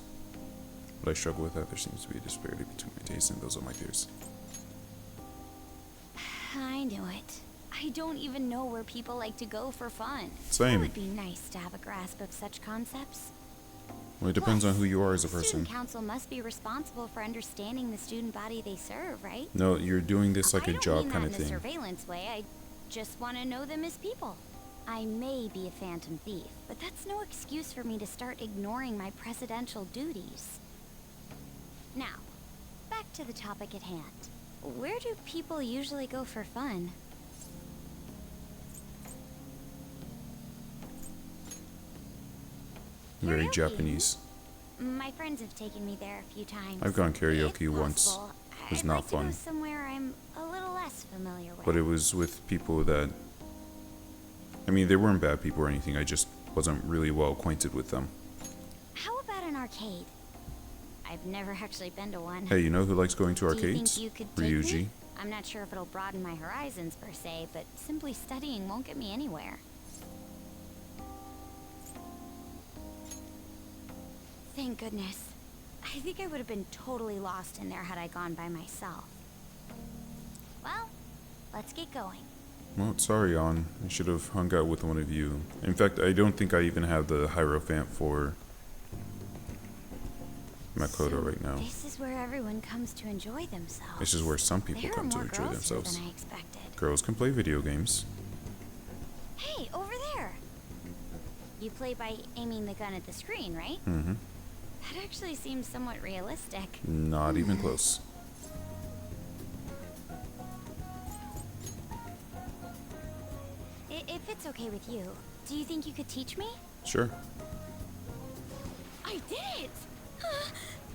But I struggle with that. There seems to be a disparity between my tastes and those of my peers. I knew it. I don't even know where people like to go for fun. Same. It would be nice to have a grasp of such concepts. Well, it depends on who you are as a The person. student council must be responsible for understanding the student body they serve, right? No, you're doing this like a job I kind don't of mean that in a thing. surveillance way. I just want to know them as people. I may be a phantom thief, but that's no excuse for me to start ignoring my presidential duties. Now, back to the topic at hand. Where do people usually go for fun? Very Japanese. My friends have taken me there a few times. I've gone karaoke It's once. possible. It was I'd not like to fun. go somewhere I'm a little less familiar with. But it was with people that... I mean, they weren't bad people or anything. I just wasn't really well acquainted with them. How about an arcade? I've never actually been to one. Hey, you know who likes going to Do you arcades? think you could take Ryuji. me? I'm not sure if it'll broaden my horizons per se, but simply studying won't get me anywhere. Thank goodness. I think I would have been totally lost in there had I gone by myself. Well, let's get going. Well, sorry, An. I should have hung out with one of you. In fact, I don't think I even have the Hierophant for Makoto right now. This is where everyone comes to enjoy themselves. This is where some people There are come to more enjoy girls here themselves. than I expected. Girls can play video games. Hey, over there! You play by aiming the gun at the screen, right? Mm-hmm. That actually seems somewhat realistic. Not even close. If it's okay with you, do you think you could teach me? Sure. I did it!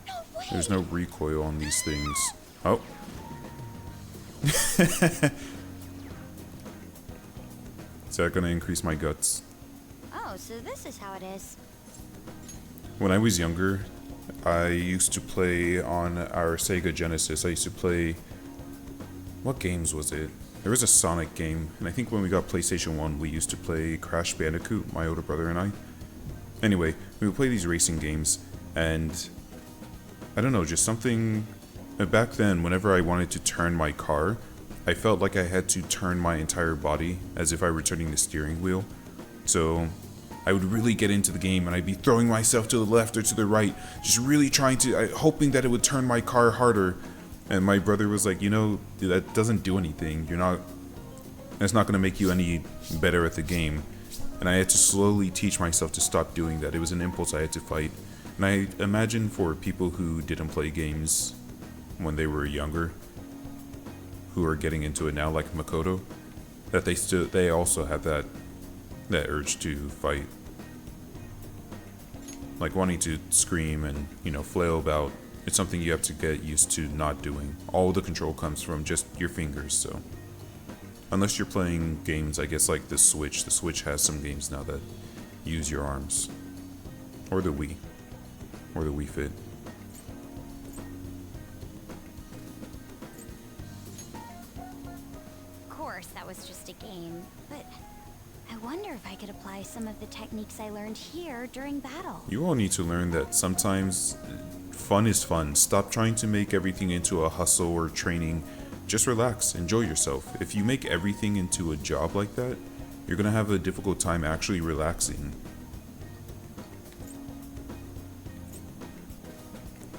No way! There's no recoil on these things. Oh. Is that gonna increase my guts? Oh, so this is how it is. When I was younger, I used to play on our Sega Genesis. I used to play... What games was it? There was a Sonic game, and I think when we got PlayStation 1, we used to play Crash Bandicoot, my older brother and I. Anyway, we would play these racing games, and... I don't know, just something... Back then, whenever I wanted to turn my car, I felt like I had to turn my entire body, as if I were turning the steering wheel. So... I would really get into the game and I'd be throwing myself to the left or to the right, just really trying to, hoping that it would turn my car harder. And my brother was like, you know, that doesn't do anything. That's not going to make you any better at the game. And I had to slowly teach myself to stop doing that. It was an impulse I had to fight. And I imagine for people who didn't play games when they were younger, who are getting into it now, like Makoto, that they also have that urge to fight. Like wanting to scream and, flail about. It's something you have to get used to not doing. All the control comes from just your fingers, so. Unless you're playing games, I guess, like the Switch. The Switch has some games now that use your arms. Or the Wii. Or the Wii Fit. Of course, that was just a game, but I wonder if I could apply some of the techniques I learned here during battle. You all need to learn that sometimes fun is fun. Stop trying to make everything into a hustle or training. Just relax, enjoy yourself. If you make everything into a job like that, you're gonna have a difficult time actually relaxing.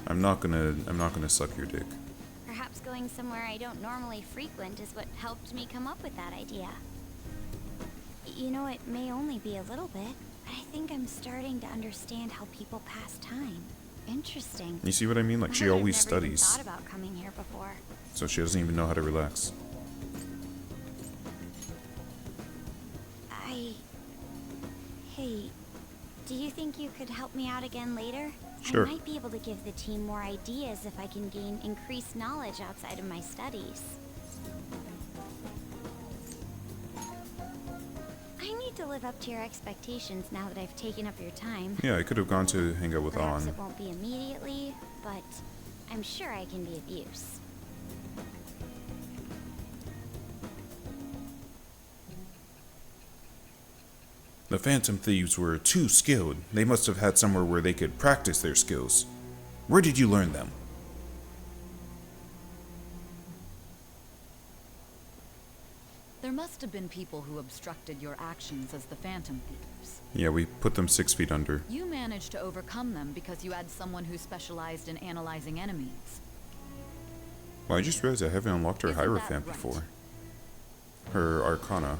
I'm not gonna suck your dick. Perhaps going somewhere I don't normally frequent is what helped me come up with that idea. You know, it may only be a little bit, but I think I'm starting to understand how people pass time. Interesting. You see what I mean? Like, she always I've never even studies. thought about coming here before. So she doesn't even know how to relax. Hey, do you think you could help me out again later? Sure. I might be able to give the team more ideas if I can gain increased knowledge outside of my studies. I need to live up to your expectations now that I've taken up your time. Yeah, I could have gone to hang out with Perhaps On. it won't be immediately, but I'm sure I can be of use. The Phantom Thieves were too skilled. They must have had somewhere where they could practice their skills. Where did you learn them? There must have been people who obstructed your actions as the Phantom Thieves. Yeah, we put them 6 feet under. You managed to overcome them because you had someone who specialized in analyzing enemies. Well, I just realized I haven't unlocked her Isn't that Hierophant right? before. Her Arcana.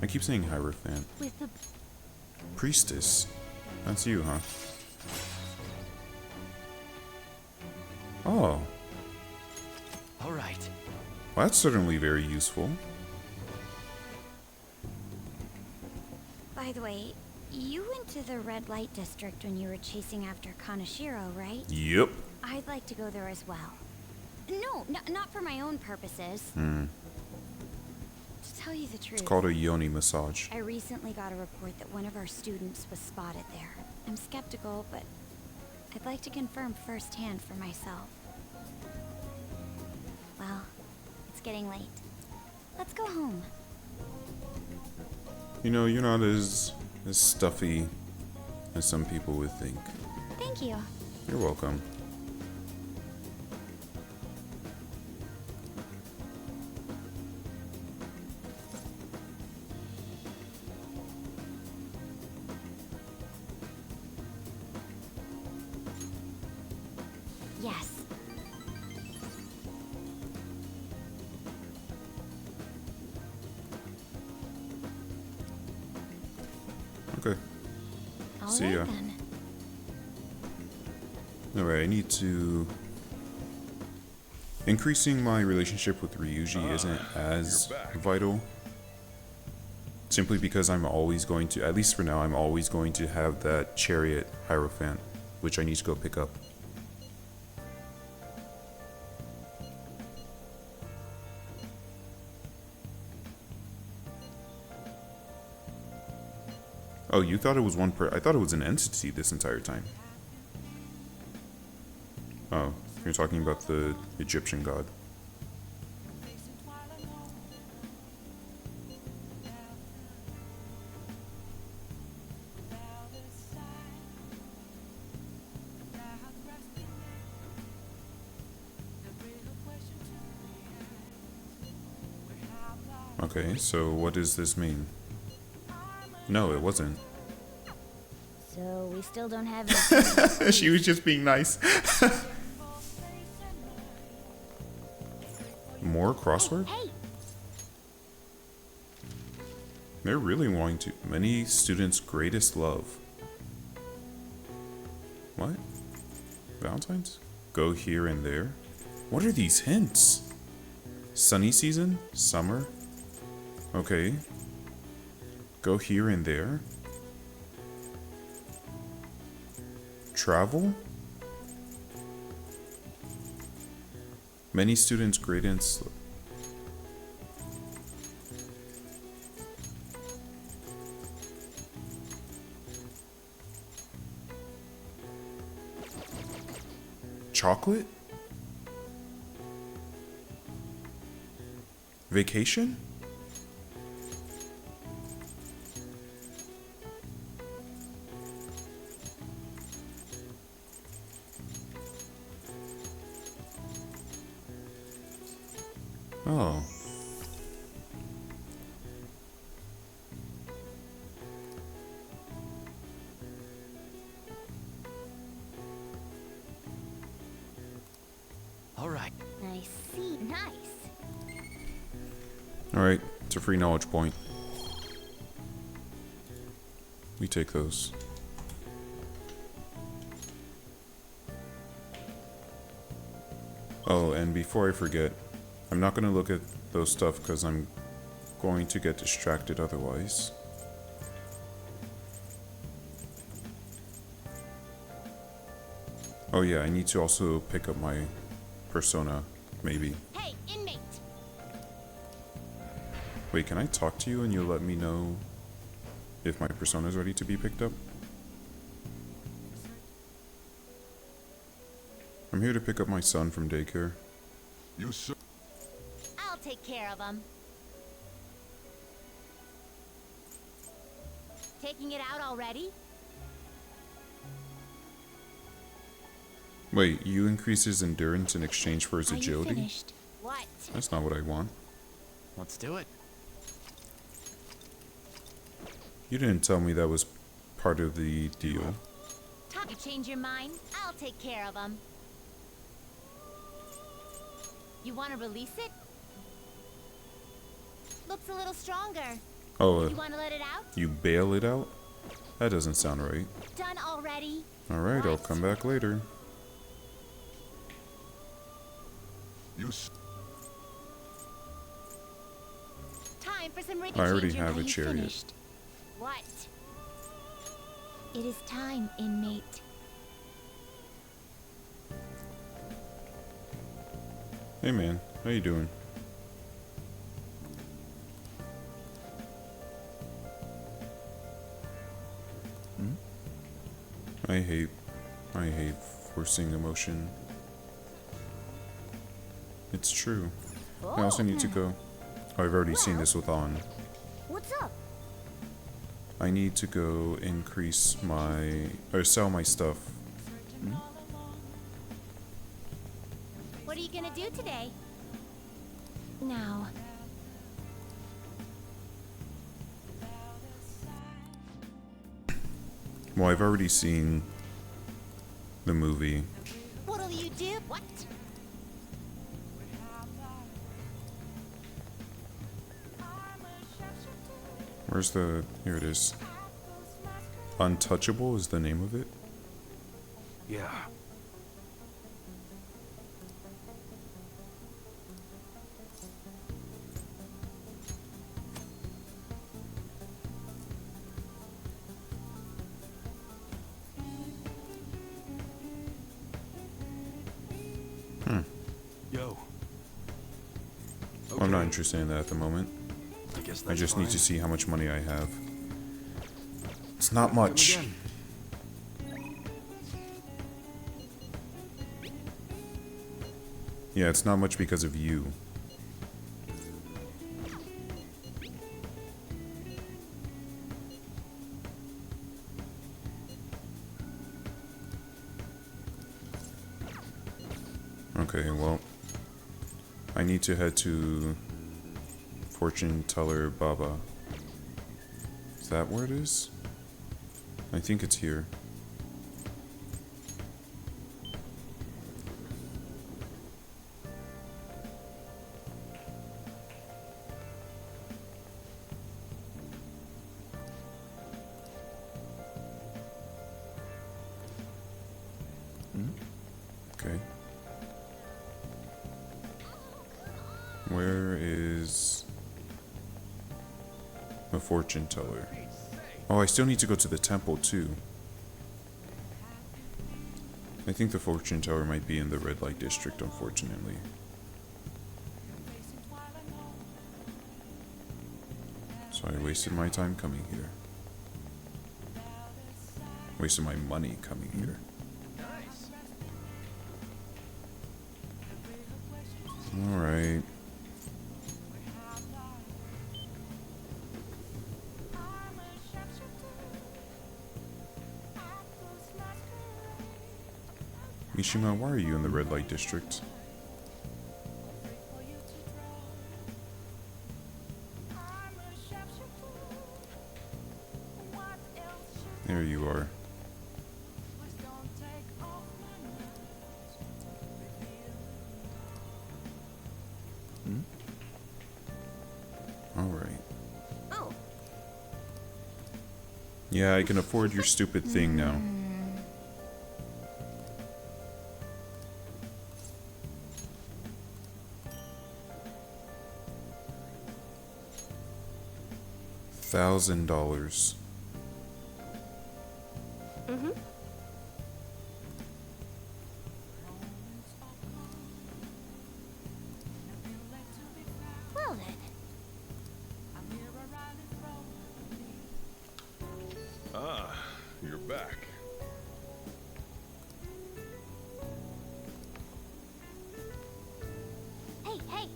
I keep saying Hierophant. With the Priestess. That's you, huh? Oh. All right. Well, that's certainly very useful. By the way, you went to the red light district when you were chasing after Kanashiro, right? Yep. I'd like to go there as well. No, not for my own purposes. Hmm. To tell you the truth, It's called a yoni massage. I recently got a report that one of our students was spotted there. I'm skeptical, but I'd like to confirm firsthand for myself. Well, it's getting late. Let's go home. You know, you're not as stuffy as some people would think. Thank you. You're welcome. Yes. Okay. All See right ya. then. Alright, I need to... Increasing my relationship with Ryuji isn't as vital. Simply because I'm always going to, at least for now, I'm always going to have that Chariot Hierophant, which I need to go pick up. Oh, you thought it was I thought it was an entity this entire time. Oh, you're talking about the Egyptian god. Okay, so what does this mean? No, it wasn't. So we still don't have any. She was just being nice. More crossword? Hey, They're really wanting to. Many students' greatest love. What? Valentine's? Go here and there? What are these hints? Sunny season? Summer? Okay. Go here and there? Travel? Many students' greatest. Chocolate? Vacation? Oh. All right. I see. Nice. Alright, it's a free knowledge point. We take those. Oh, and before I forget, I'm not going to look at those stuff because I'm going to get distracted otherwise. Oh yeah, I need to also pick up my persona, maybe. Hey, inmate. Wait, can I talk to you and you'll let me know if my persona is ready to be picked up? I'm here to pick up my son from daycare. You sir. I'll take care of him. Taking it out already? Wait, you increase his endurance in exchange for his agility? Finished. What? That's not what I want. Let's do it. You didn't tell me that was part of the deal. You change your mind? I'll take care of him. You want to release it? Looks a little stronger. Oh, You want to let it out? you bail it out? That doesn't sound right. Done already? Alright, I'll come back later. Time for some I already have a chariot. Finished. What? It is time, inmate. Hey man, how you doing? I hate forcing emotion. It's true. I also need to go. Oh, I've already seen this with On. What's up? I need to go increase my, or sell my stuff. What are you gonna do today? Now. Well, I've already seen the movie. What'll you do? What? Where's the, here it is. Untouchable is the name of it. Yeah. Yo. Well, I'm not interested in that at the moment. I guess I that's just need to fine. see how much money I have. It's not much. Again. Yeah, it's not much because of you. Okay, well, I need to head to Fortune Teller Baba. Is that where it is? I think it's here. Okay. Where is the fortune teller? Oh, I still need to go to the temple too. I think the fortune teller might be in the red light district, unfortunately. So I wasted my time coming here. Wasted my money coming here. Alright. Mishima, why are you in the red light district? There you are. Alright. Oh. Yeah, I can afford your stupid thing now. $1,000. Mm-hmm. Well then. Ah, you're back. Hey, hey.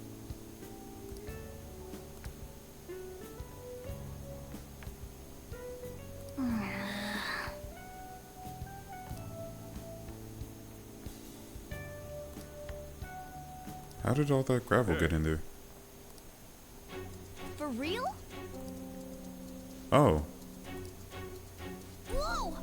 How did all that gravel get in there? For real? Oh. Whoa!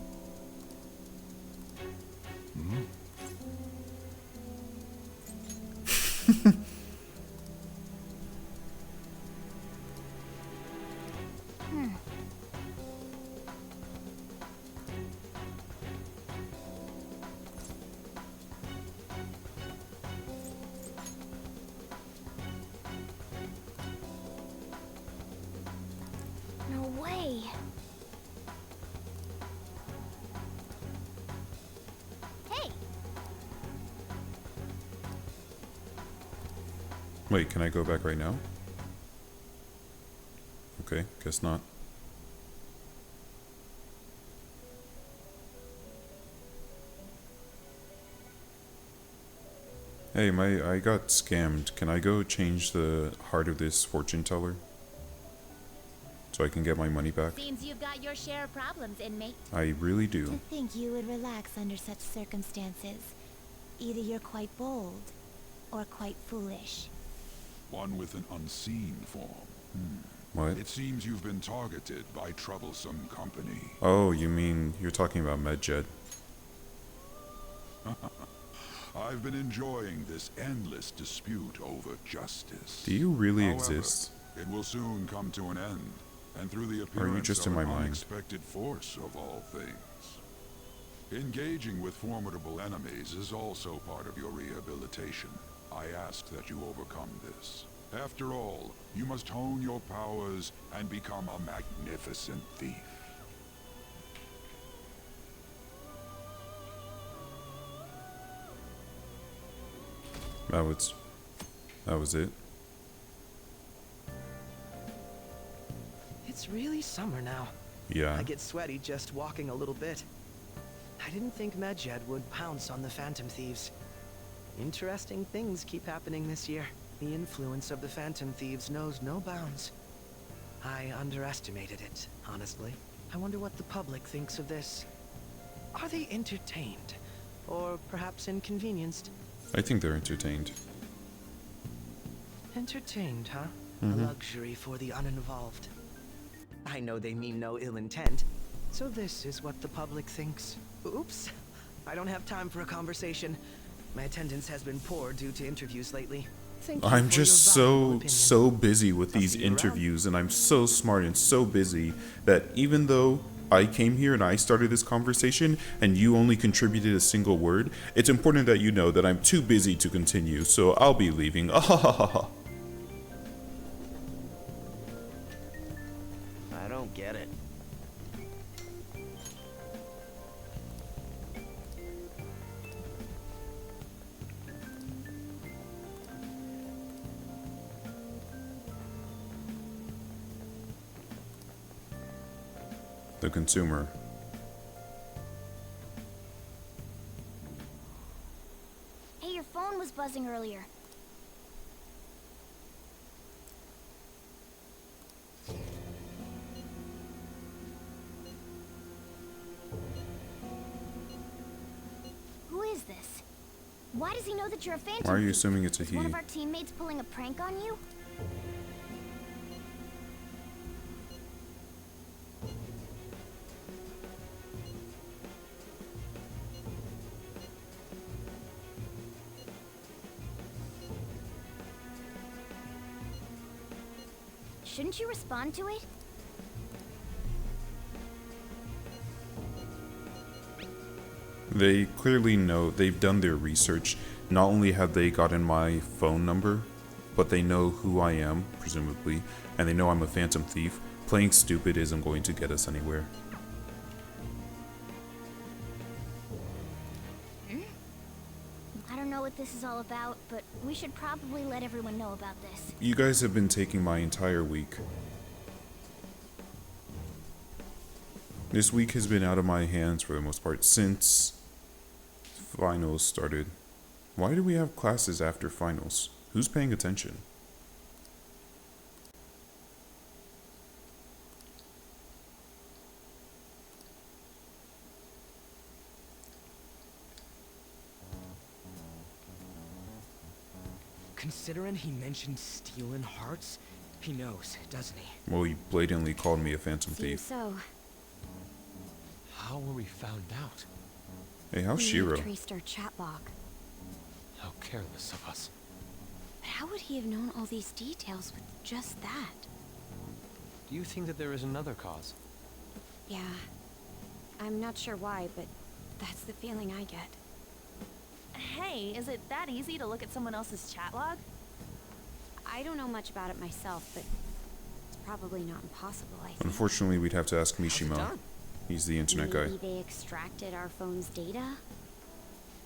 No way. Hey, Wait, can I go back right now? Okay, guess not. Hey, I got scammed. Can I go change the heart of this fortune teller? So I can get my money back? Seems you've got your share of problems, inmate. I really To do. think you would relax under such circumstances. Either you're quite bold, or quite foolish. One with an unseen form. What? It seems you've been targeted by troublesome company. Oh, you mean you're talking about MedJed? I've been enjoying this endless dispute over justice. Do you really However, exist? It will soon come to an end, and through the Or appearance are you just of in my an mind? unexpected force of all things. Engaging with formidable enemies is also part of your rehabilitation. I ask that you overcome this. After all, you must hone your powers and become a magnificent thief. That was it. It's really summer now. Yeah. I get sweaty just walking a little bit. I didn't think Medjed would pounce on the Phantom Thieves. Interesting things keep happening this year. The influence of the Phantom Thieves knows no bounds. I underestimated it, honestly. I wonder what the public thinks of this. Are they entertained? Or perhaps inconvenienced? I think they're entertained. Entertained, huh? Mhm. A luxury for the uninvolved. I know they mean no ill intent, so this is what the public thinks. Oops, I don't have time for a conversation. My attendance has been poor due to interviews lately. Thank you I'm for just your valuable so busy with I'll these see you around. interviews, and I'm so smart and so busy that even though I came here and I started this conversation and you only contributed a single word, it's important that you know that I'm too busy to continue, so I'll be leaving. I don't get it. The consumer. Hey, your phone was buzzing earlier. Who is this? Why does he know that you're a Phantom Why are you Thief? assuming it's a Is one he? of our teammates pulling a prank on you? Shouldn't you respond to it? They clearly know, they've done their research. Not only have they gotten my phone number, but they know who I am, presumably, and they know I'm a phantom thief. Playing stupid isn't going to get us anywhere. I don't know what this is all about, but we should probably let everyone know about this. You guys have been taking my entire week. This week has been out of my hands for the most part since finals started. Why do we have classes after finals? Who's paying attention? Considering he mentioned stealing hearts, he knows, doesn't he? Well, he blatantly called me a phantom thief. So, How were we found out? Hey, how's Shiro? traced our chat log. How careless of us. But how would he have known all these details with just that? Do you think that there is another cause? Yeah. I'm not sure why, but that's the feeling I get. Hey, is it that easy to look at someone else's chat log? I don't know much about it myself, but it's probably not impossible, I think. Unfortunately, we'd have to ask Mishima. He's the internet guy. Maybe they extracted our phone's data?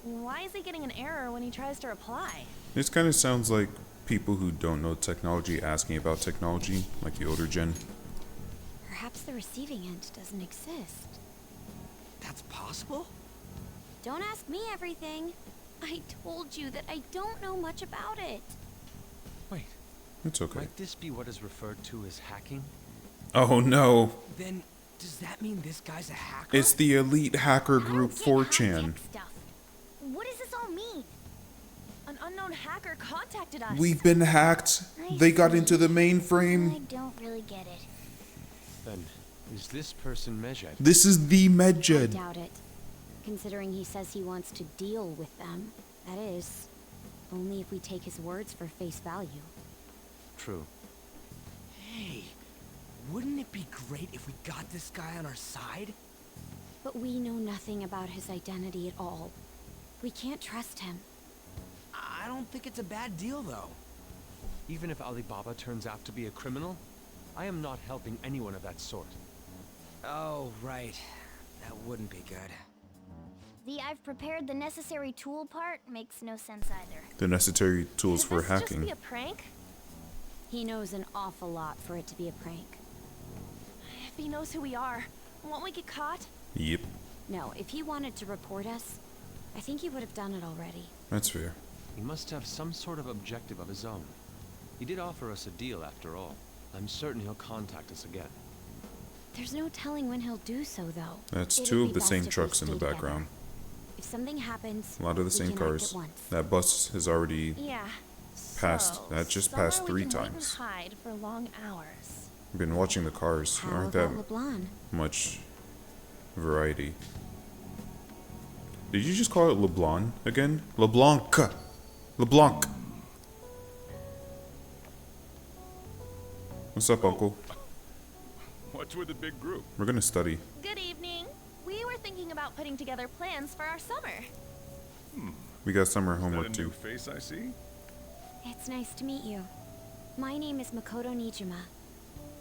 Why is he getting an error when he tries to reply? This kind of sounds like people who don't know technology asking about technology, like the older gen. Perhaps the receiving end doesn't exist. That's possible? Don't ask me everything. I told you that I don't know much about it. Wait. It's okay. Might this be what is referred to as hacking? Oh no. Then, does that mean this guy's a hacker? It's the elite hacker group 4chan. What does this all mean? An unknown hacker contacted us. We've been hacked. They got into the I mainframe. don't really get it. Then, is this person Medjed? This is the I Medjed. doubt it. Considering he says he wants to deal with them. That is, only if we take his words for face value. True. Hey, wouldn't it be great if we got this guy on our side? But we know nothing about his identity at all. We can't trust him. I don't think it's a bad deal, though. Even if Alibaba turns out to be a criminal, I am not helping anyone of that sort. Oh, right. That wouldn't be good. The I've prepared the necessary tool part makes no sense either. The necessary tools Could for this hacking. just be a prank? He knows an awful lot for it to be a prank. If he knows who we are, won't we get caught? Yep, No, if he wanted to report us, I think he would have done it already. that's fair. He must have some sort of objective of his own. He did offer us a deal after all. I'm certain he'll contact us again. There's no telling when he'll do so, though. That's It'd two be of the best same if we trucks in the stay together. background. If something happens, A lot of the we same can act at cars. once. That bus has already Yeah. passed. So, That just somewhere passed we 3 can wait and times. hide for long hours. Been watching the cars. How Aren't that about LeBlanc? much variety? Did you just call it LeBlanc again? LeBlanc. LeBlanc. What's up, Uncle? What's with the big group? We're gonna study. Good evening. We were thinking about putting together plans for our summer. We got summer Is that homework a new too. face I see? It's nice to meet you. My name is Makoto Nijima.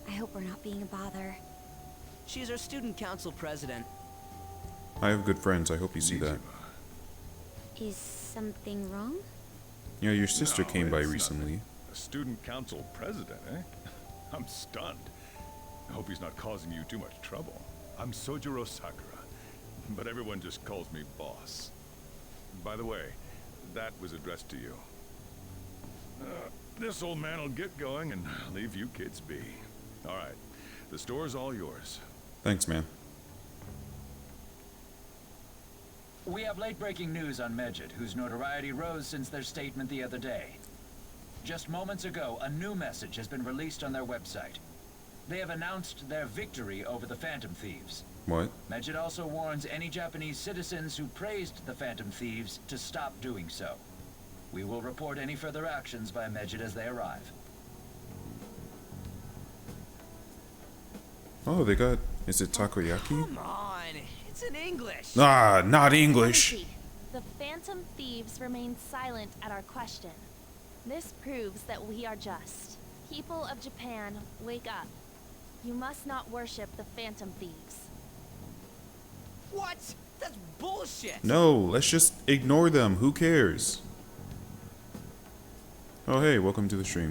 I hope we're not being a bother. She's our student council president. I have good friends. I hope you see that. Is something wrong? Yeah, your sister No, came by it's recently. A student council president, eh? I'm stunned. I hope he's not causing you too much trouble. I'm Sojiro Sakura, but everyone just calls me boss. By the way, that was addressed to you. This old man will get going and leave you kids be. All right, the store's all yours. Thanks, man. We have late-breaking news on Medjed, whose notoriety rose since their statement the other day. Just moments ago, a new message has been released on their website. They have announced their victory over the Phantom Thieves. What? Medjed also warns any Japanese citizens who praised the Phantom Thieves to stop doing so. We will report any further actions by Medjed as they arrive. Oh, they got. Is it takoyaki? Come on, it's in English. Ah, not English. The Phantom Thieves remain silent at our question. This proves that we are just. People of Japan, wake up. You must not worship the Phantom Thieves. What? That's bullshit. No, let's just ignore them. Who cares? Oh, hey, welcome to the stream.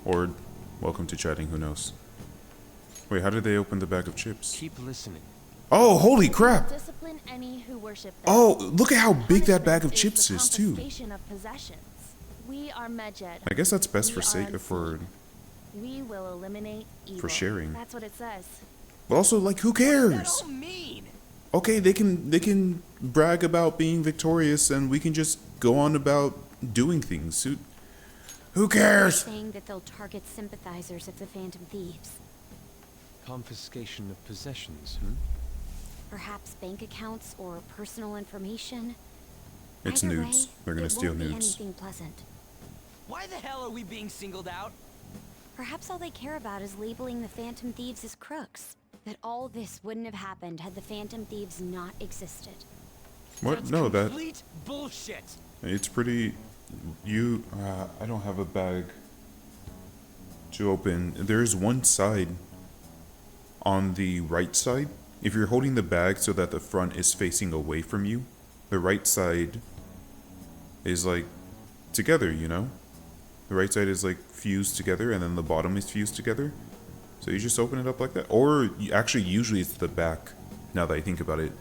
Or welcome to chatting, who knows. Wait, how did they open the bag of chips? Keep listening. Oh, holy crap! Discipline any who worship them. Oh, look at how big that bag of chips is, too. Confiscation of possessions. We are Medjed. I guess that's best We for We will eliminate evil. For sharing. That's what it says. But also, like, who cares? Okay, they can brag about being victorious, and we can just go on about doing things. Who cares? Saying that they'll target sympathizers of the Phantom Thieves. Confiscation of possessions, Perhaps bank accounts or personal information. It's Either nudes. way, They're gonna it steal won't be nudes. anything pleasant. Why the hell are we being singled out? Perhaps all they care about is labeling the Phantom Thieves as crooks. That all this wouldn't have happened had the Phantom Thieves not existed. What? That's No, that... complete bullshit. It's pretty... I don't have a bag to open. There's one side on the right side. If you're holding the bag so that the front is facing away from you, the right side is like together, you know? The right side is like fused together and then the bottom is fused together. So you just open it up like that. Or actually, usually it's the back, now that I think about it.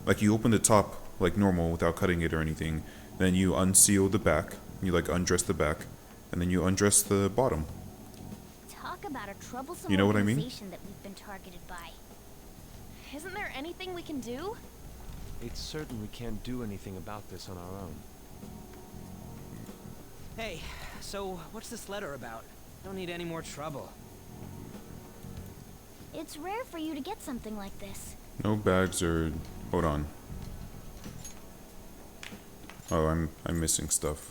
Like you open the top like normal without cutting it or anything. Then you unseal the back. You like undress the back. And then you undress the bottom. Talk about a troublesome You know what I mean? organization that we've been targeted by. Isn't there anything we can do? It's certain we can't do anything about this on our own. Hey, so what's this letter about? Don't need any more trouble. It's rare for you to get something like this. No bags or... Hold on. Oh, I'm missing stuff.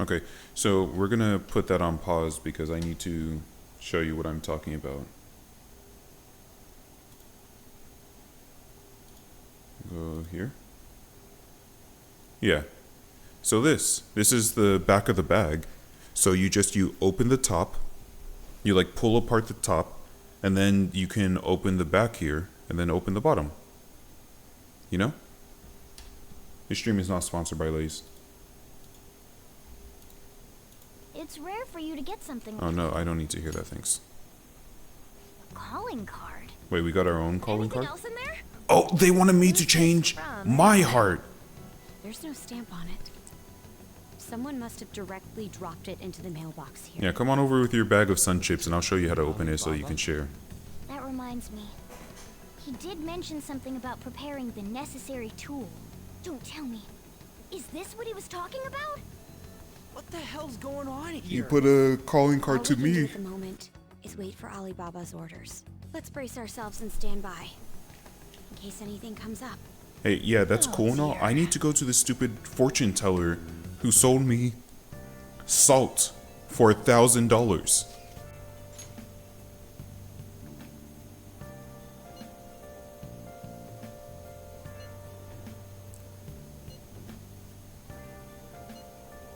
Okay, so we're gonna put that on pause because I need to show you what I'm talking about. Go here. Yeah. So this is the back of the bag. So you open the top, you like pull apart the top, and then you can open the back here, and then open the bottom. You know? This stream is not sponsored by Lay's. It's rare for you to get something Oh like no, I don't need to hear that, thanks. a calling card. Wait, we got our own calling card? Else in there? Oh, they wanted me to change my heart. There's no stamp on it. Someone must have directly dropped it into the mailbox here. Yeah, come on over with your bag of sun chips and I'll show you how to open it so you can share. That reminds me. He did mention something about preparing the necessary tool. Don't tell me. Is this what he was talking about? What the hell's going on here? You put a calling All card we to can do me. at the moment is wait for Alibaba's orders. Let's brace ourselves and stand by. In case anything comes up. Hey, yeah, that's cool and all. I need to go to the stupid fortune teller who sold me salt for $1,000.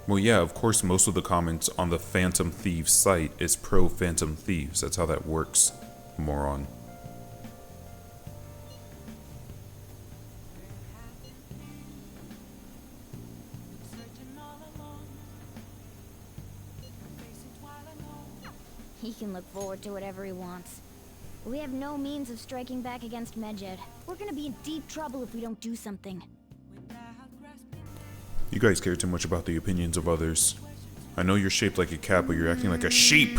Well, yeah, of course, most of the comments on the Phantom Thieves site is pro Phantom Thieves. That's how that works, moron. He can look forward to whatever he wants. We have no means of striking back against Medjed. We're gonna be in deep trouble if we don't do something. You guys care too much about the opinions of others. I know you're shaped like a cat, but you're acting like a sheep.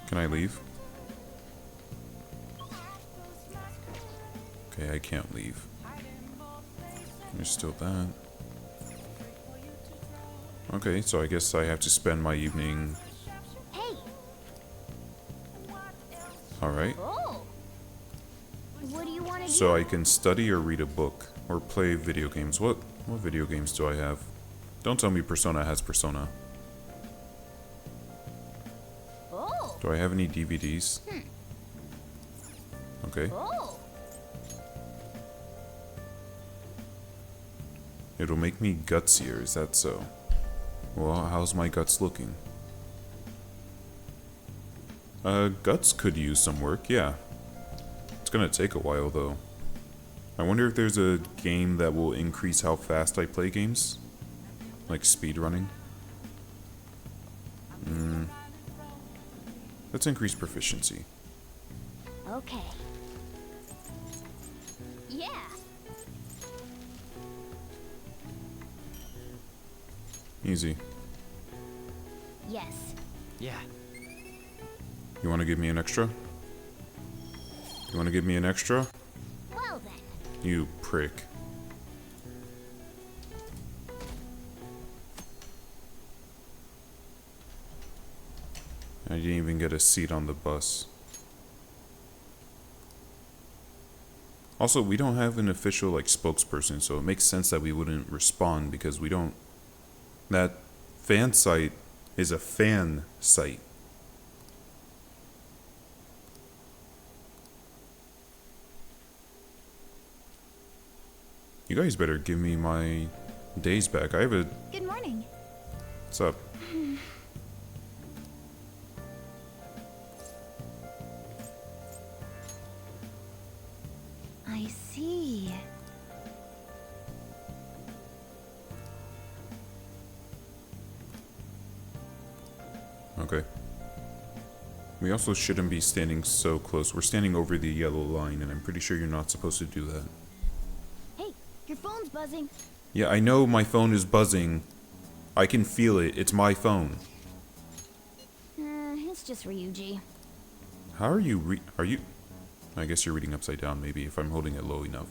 Can I leave? Okay, I can't leave. There's still that. Okay, so I guess I have to spend my evening... Hey! Alright. Oh! What do you want to do? So I can study or read a book, or play video games. What video games do I have? Don't tell me Persona has Persona. Oh. Do I have any DVDs? Okay. Oh. It'll make me gutsier, is that so? Well, how's my guts looking? Guts could use some work, yeah. It's gonna take a while, though. I wonder if there's a game that will increase how fast I play games? Like speedrunning? Let's increase proficiency. Okay. Yeah. Easy. Yes. Yeah. You wanna give me an extra? You wanna give me an extra? Well then. You prick. I didn't even get a seat on the bus. Also, we don't have an official like spokesperson, so it makes sense that we wouldn't respond because we don't. That fan site is a fan site. You guys better give me my days back. I have a. Good morning. What's up? I see. Okay. We also shouldn't be standing so close. We're standing over the yellow line, and I'm pretty sure you're not supposed to do that. Hey, your phone's buzzing. Yeah, I know my phone is buzzing. I can feel it. It's my phone. It's just Ryuji. How are you are you? I guess you're reading upside down, maybe, if I'm holding it low enough.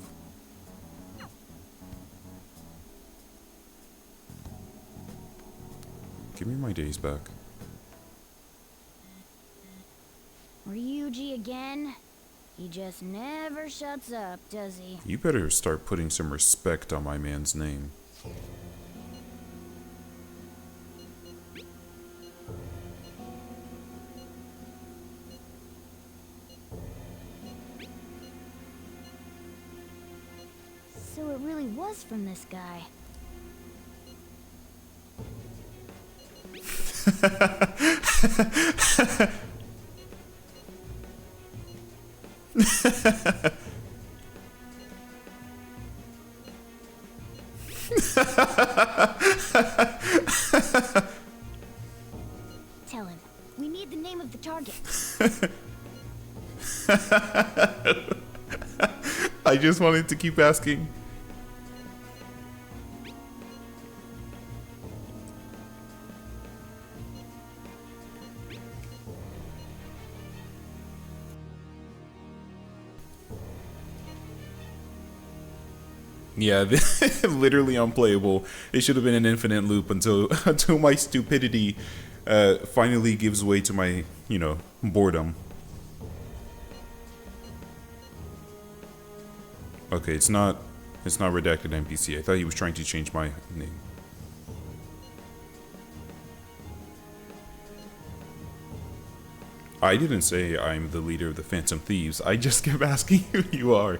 Give me my days back. Ryuji again? He just never shuts up, does he? You better start putting some respect on my man's name. So it really was from this guy. Tell him. We need the name of the target. I just wanted to keep asking. Yeah, literally unplayable. It should have been an infinite loop until my stupidity finally gives way to my, boredom. Okay, it's not redacted NPC. I thought he was trying to change my name. I didn't say I'm the leader of the Phantom Thieves. I just kept asking who you are.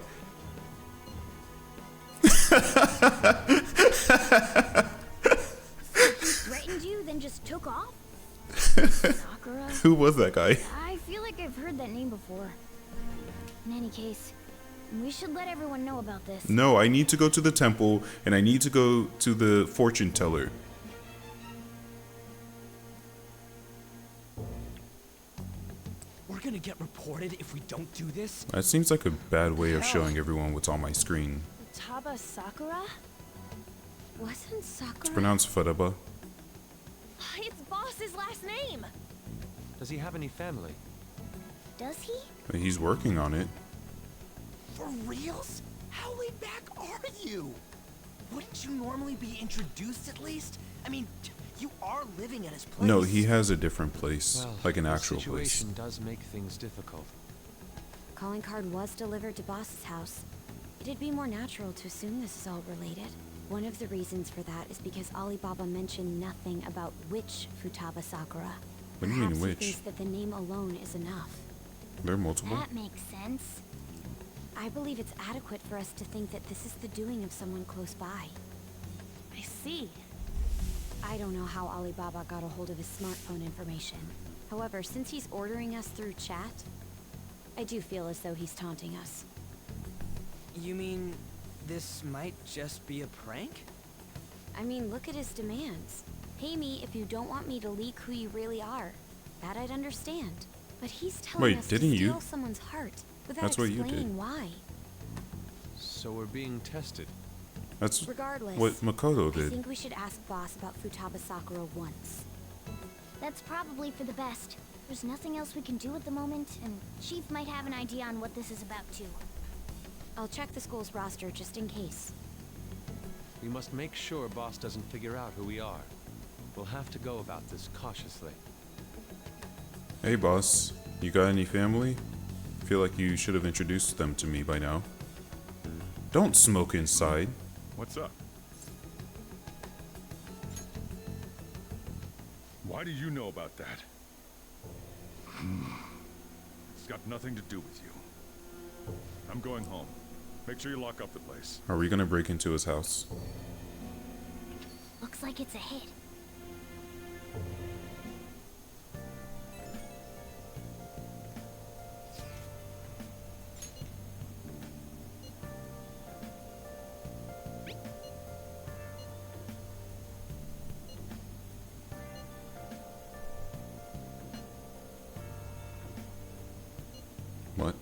Threatened you, then just took off? Sakura? Who was that guy? I feel like I've heard that name before. In any case, we should let everyone know about this. No, I need to go to the temple, and I need to go to the fortune teller. We're gonna get reported if we don't do this? That seems like a bad way of showing everyone what's on my screen. Futaba Sakura? Wasn't Sakura? It's pronounced Futaba. It's Boss's last name! Does he have any family? Does he? He's working on it. For reals? How laid back are you? Wouldn't you normally be introduced at least? I mean, you are living at his place. No, he has a different place, Well, like an the actual place. situation does make things difficult. Calling card was delivered to Boss's house. It'd be more natural to assume this is all related. One of the reasons for that is because Alibaba mentioned nothing about which Futaba Sakura. What do you mean Perhaps which? he thinks that the name alone is enough. There are multiple? That makes sense. I believe it's adequate for us to think that this is the doing of someone close by. I see. I don't know how Alibaba got a hold of his smartphone information. However, since he's ordering us through chat, I do feel as though he's taunting us. You mean this might just be a prank? I mean, look at his demands. Pay me if you don't want me to leak who you really are. That I'd understand. But he's telling us to steal someone's heart without explaining why. So we're being tested. That's Regardless, what Makoto did. I think we should ask Boss about Futaba Sakura once. That's probably for the best. There's nothing else we can do at the moment, and Chief might have an idea on what this is about too. I'll check the school's roster just in case. We must make sure Boss doesn't figure out who we are. We'll have to go about this cautiously. Hey boss, you got any family? I feel like you should have introduced them to me by now. Don't smoke inside. What's up? Why do you know about that? It's got nothing to do with you. I'm going home. Make sure you lock up the place. Are we gonna break into his house? Looks like it's a hit. What?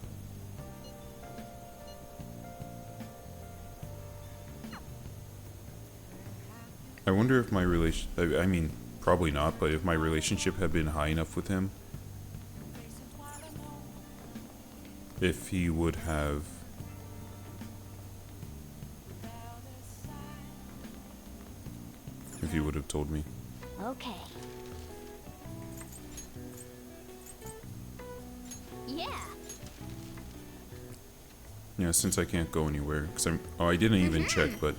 I wonder if my I mean, probably not, but if my relationship had been high enough with him, if he would have told me. Okay. Yeah. Yeah, since I can't go anywhere, because I didn't even check, but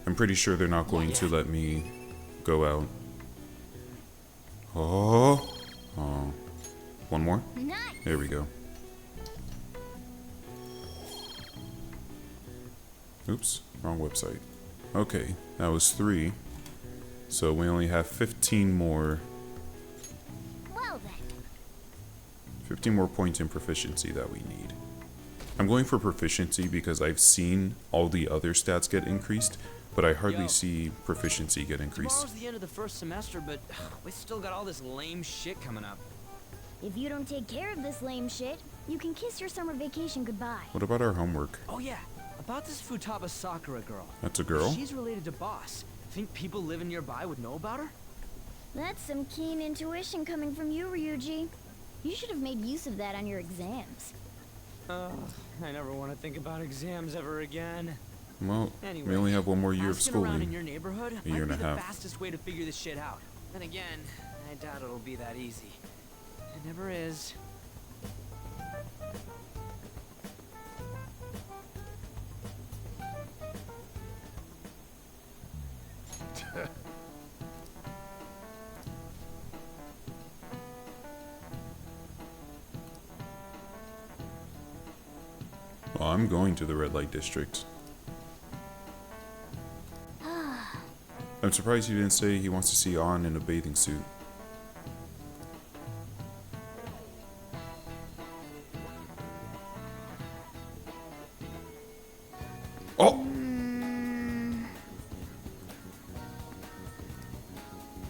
I'm pretty sure they're not going to let me go out. Oh, one more. Nice. There we go. Oops, wrong website. Okay, that was 3. So we only have 15 more. Well then. 15 more points in proficiency that we need. I'm going for proficiency because I've seen all the other stats get increased, but I hardly see proficiency get increased. Tomorrow's the end of the first semester, but we still got all this lame shit coming up. If you don't take care of this lame shit, you can kiss your summer vacation goodbye. What about our homework? Oh yeah, about this Futaba Sakura girl. That's a girl? She's related to Boss. Think people living nearby would know about her? That's some keen intuition coming from you, Ryuji. You should have made use of that on your exams. I never want to think about exams ever again. Well, Anyway, we only have one more year of asking around in schooling. your neighborhood A year and might a be the half. fastest way to figure this shit out. Then again, I doubt it'll be that easy. It never is. Well, I'm going to the red light district. I'm surprised he didn't say he wants to see An in a bathing suit. Oh!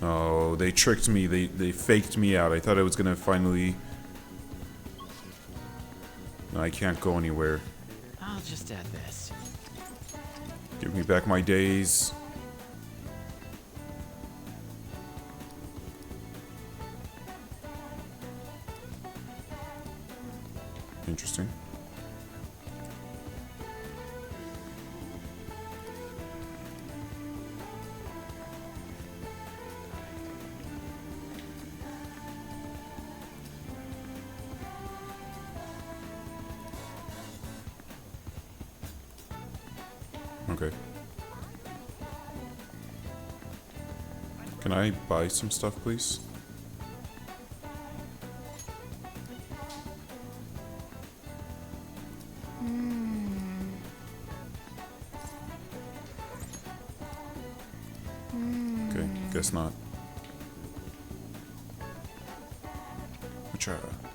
Oh, they tricked me. They faked me out. I thought I was gonna finally... No, I can't go anywhere. I'll just add this. Give me back my days. Interesting. Okay. Can I buy some stuff, please? Okay, guess not.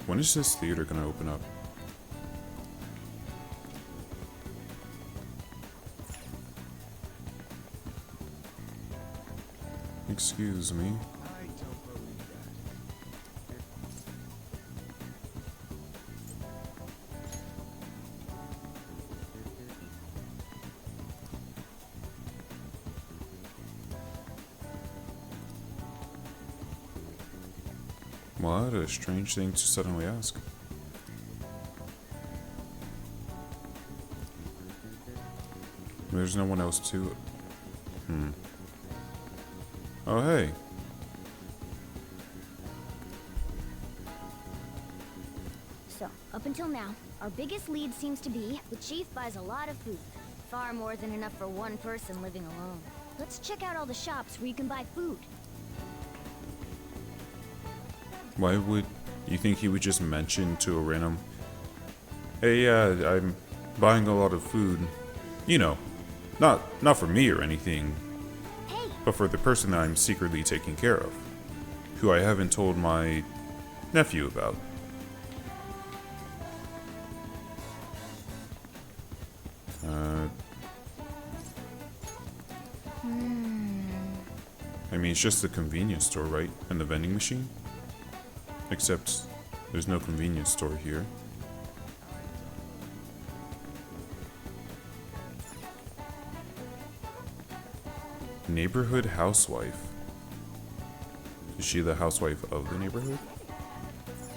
When is this theater gonna open up? Excuse me. What a strange thing to suddenly ask. There's no one else to... Oh, hey. So, up until now, our biggest lead seems to be the chief buys a lot of food. Far more than enough for one person living alone. Let's check out all the shops where you can buy food. Why would you think he would just mention to a random, hey, yeah, I'm buying a lot of food. You know, not for me or anything, but for the person that I'm secretly taking care of, who I haven't told my nephew about. I mean, it's just the convenience store, right? And the vending machine? Except, there's no convenience store here. Neighborhood housewife. Is she the housewife of the neighborhood?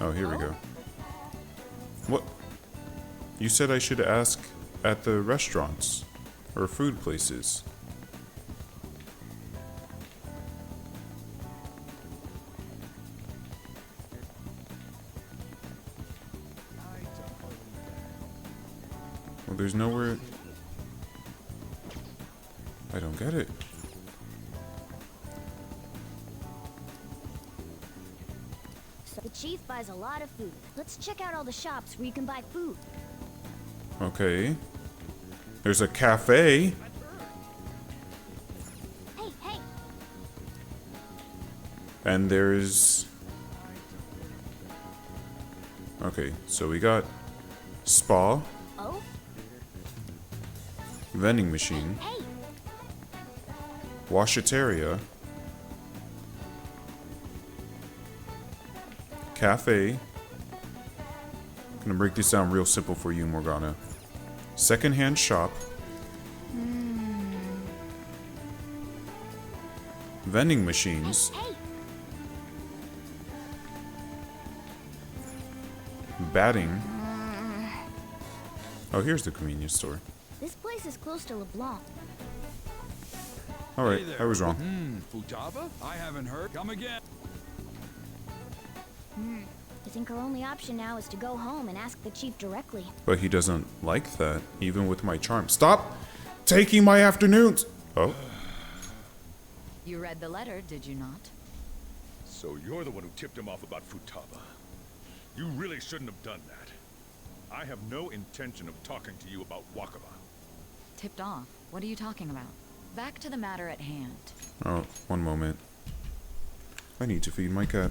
Oh, here we go. What? You said I should ask at the restaurants or food places. Well, there's nowhere... I don't get it. So the chief buys a lot of food. Let's check out all the shops where you can buy food. Okay. There's a cafe. Hey, hey! And there's... Okay, so we got spa. Oh? Vending machine. Hey! Washateria. Cafe. Gonna break this down real simple for you, Morgana. Secondhand shop. Vending machines. Hey! Batting. Oh, here's the convenience store. This place is close to LeBlanc. Alright, I was wrong. Futaba? I haven't heard. Come again. I think our only option now is to go home and ask the chief directly. But he doesn't like that, even with my charm. Stop taking my afternoons! Oh. You read the letter, did you not? So you're the one who tipped him off about Futaba. You really shouldn't have done that. I have no intention of talking to you about Wakaba. Tipped off? What are you talking about? Back to the matter at hand. Oh, one moment. I need to feed my cat.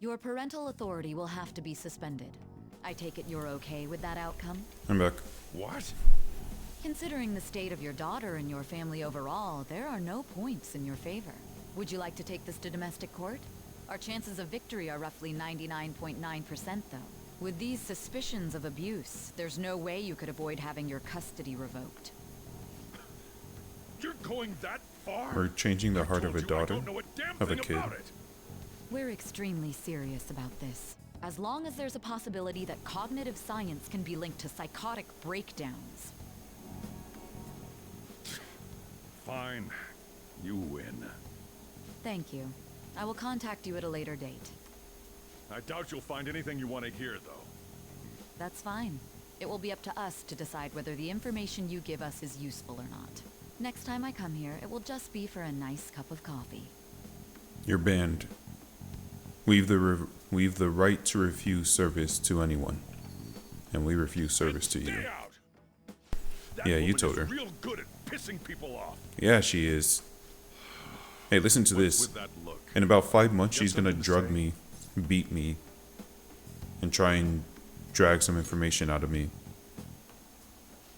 Your parental authority will have to be suspended. I take it you're okay with that outcome? I'm back. What? Considering the state of your daughter and your family overall, there are no points in your favor. Would you like to take this to domestic court? Our chances of victory are roughly 99.9% though. With these suspicions of abuse, there's no way you could avoid having your custody revoked. You're going that far? We're changing the heart of a daughter, I don't know a damn of a thing kid. about it. We're extremely serious about this. As long as there's a possibility that cognitive science can be linked to psychotic breakdowns. Fine. You win. Thank you. I will contact you at a later date. I doubt you'll find anything you want to hear, though. That's fine. It will be up to us to decide whether the information you give us is useful or not. Next time I come here, it will just be for a nice cup of coffee. You're banned. We've the right to refuse service to anyone. And we refuse service to you. Yeah, you told her. Real good at pissing people off. Yeah, she is. Hey, listen to this. With that look? In about 5 months, she's gonna drug me, beat me, and try and drag some information out of me.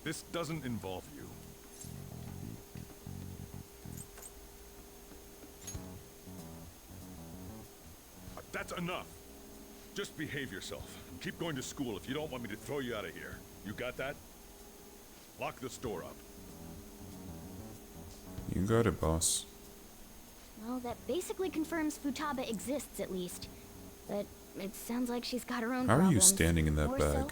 This doesn't involve you. That's enough. Just behave yourself. And keep going to school if you don't want me to throw you out of here. You got that? Lock the store up. You got it, boss. Well, that basically confirms Futaba exists, at least. But it sounds like she's got her own How problems. are you standing in that Or bag? so.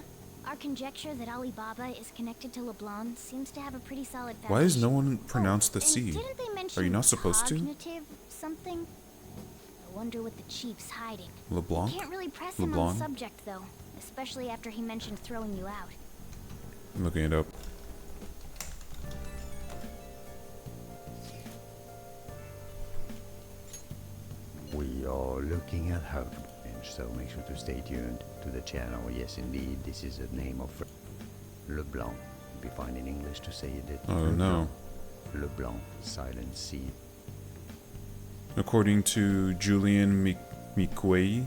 Our conjecture that Alibaba is connected to LeBlanc seems to have a pretty solid foundation. Why does no one pronounce the And C? didn't they mention Are you not supposed to? cognitive something? I wonder what the chief's hiding. LeBlanc? Can't really press him on LeBlanc? the subject, though. Especially after he mentioned throwing you out. I'm looking it up. We are looking at how to change, so make sure to stay tuned to the channel. Yes, indeed, this is the name of LeBlanc. Be fine in English to say it. Oh no. LeBlanc, silent C. According to Julian Miquel,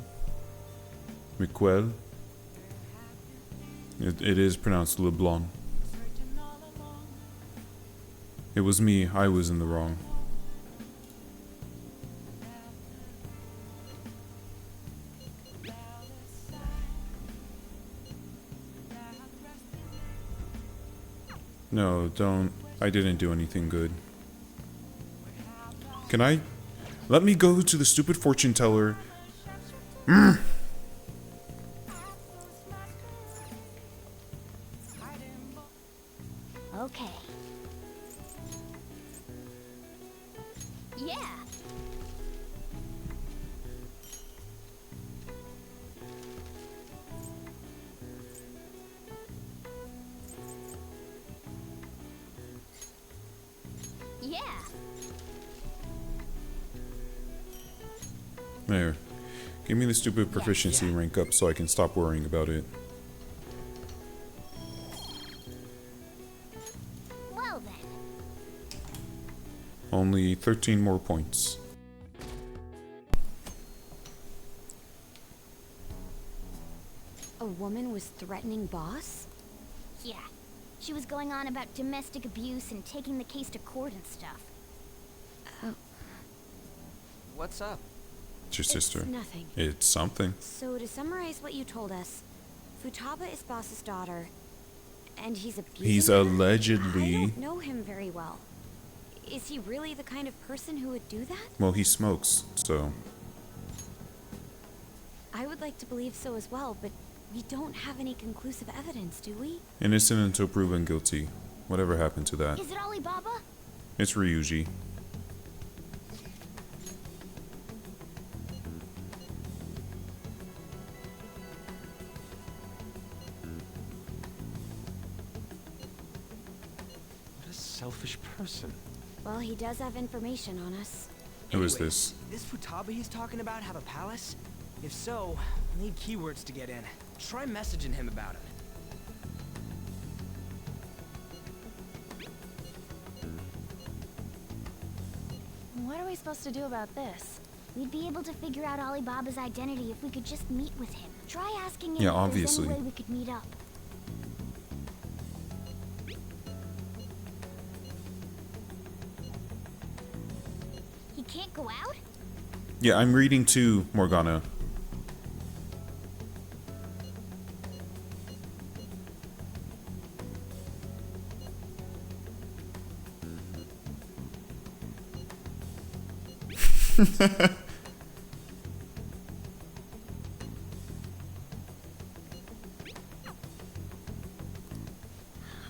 it is pronounced LeBlanc. It was me. I was in the wrong. No, don't. I didn't do anything good. Can I? Let me go to the stupid fortune teller. Okay. Yeah. Yeah. There. Give me the stupid proficiency rank up so I can stop worrying about it. Well then. Only 13 more points. A woman was threatening Boss? Yeah. She was going on about domestic abuse and taking the case to court and stuff. What's up? It's your sister. nothing. It's something. So to summarize what you told us, Futaba is Boss's daughter, and he's abusing He's her? allegedly. I don't know him very well. Is he really the kind of person who would do that? Well, he smokes, so. I would like to believe so as well, but we don't have any conclusive evidence, do we? Innocent until proven guilty. Whatever happened to that? Is it Alibaba? It's Ryuji. What a selfish person. Well, he does have information on us. Who is this? This Futaba he's talking about have a palace? If so, I need keywords to get in. Try messaging him about it. What are we supposed to do about this? We'd be able to figure out Alibaba's identity if we could just meet with him. Try asking him Yeah, if obviously. there's any way we could meet up. He can't go out? Yeah, I'm reading too, Morgana.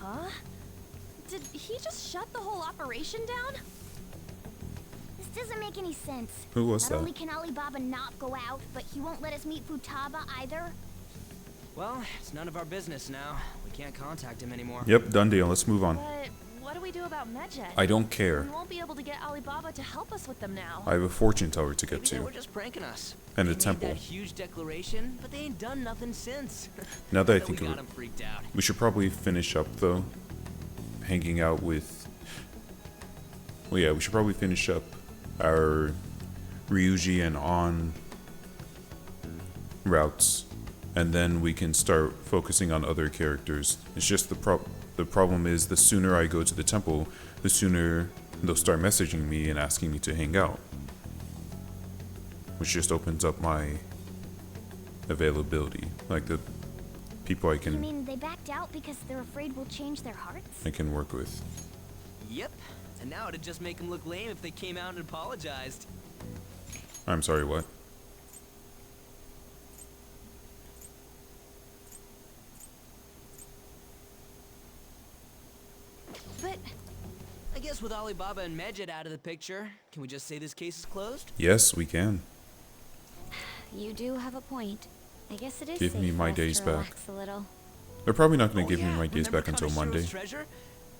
Huh? Did he just shut the whole operation down? This doesn't make any sense. Who was Not that? only can Alibaba not go out, but he won't let us meet Futaba either. Well, it's none of our business now. We can't contact him anymore. Yep, done deal. Let's move on. But what do we do about Medjed? I don't care. We won't be able to get Alibaba to help us with them now. I have a fortune teller to get Maybe they to. were just pranking us. And They a made temple. that huge declaration, but they ain't done nothing since. Now that I Bet think we of got it, 'em freaked out. we should probably finish up though. Hanging out with. Well, yeah, we should probably finish up our Ryuji and On routes, and then we can start focusing on other characters. It's just the problem is the sooner I go to the temple, the sooner they'll start messaging me and asking me to hang out, which just opens up my availability, like the people I You can mean they backed out because they're afraid we'll change their hearts? work with. Yep. And now it'd just make them look lame if they came out and apologized. I'm sorry, what? But I guess with Alibaba and Medjed out of the picture, can we just say this case is closed? Yes, we can. You do have a point. I guess it is Give safe me for my us days to back. relax a little. They're probably not going Oh, to give me yeah. my days Remember back until Kaneshiro's Monday. Treasure?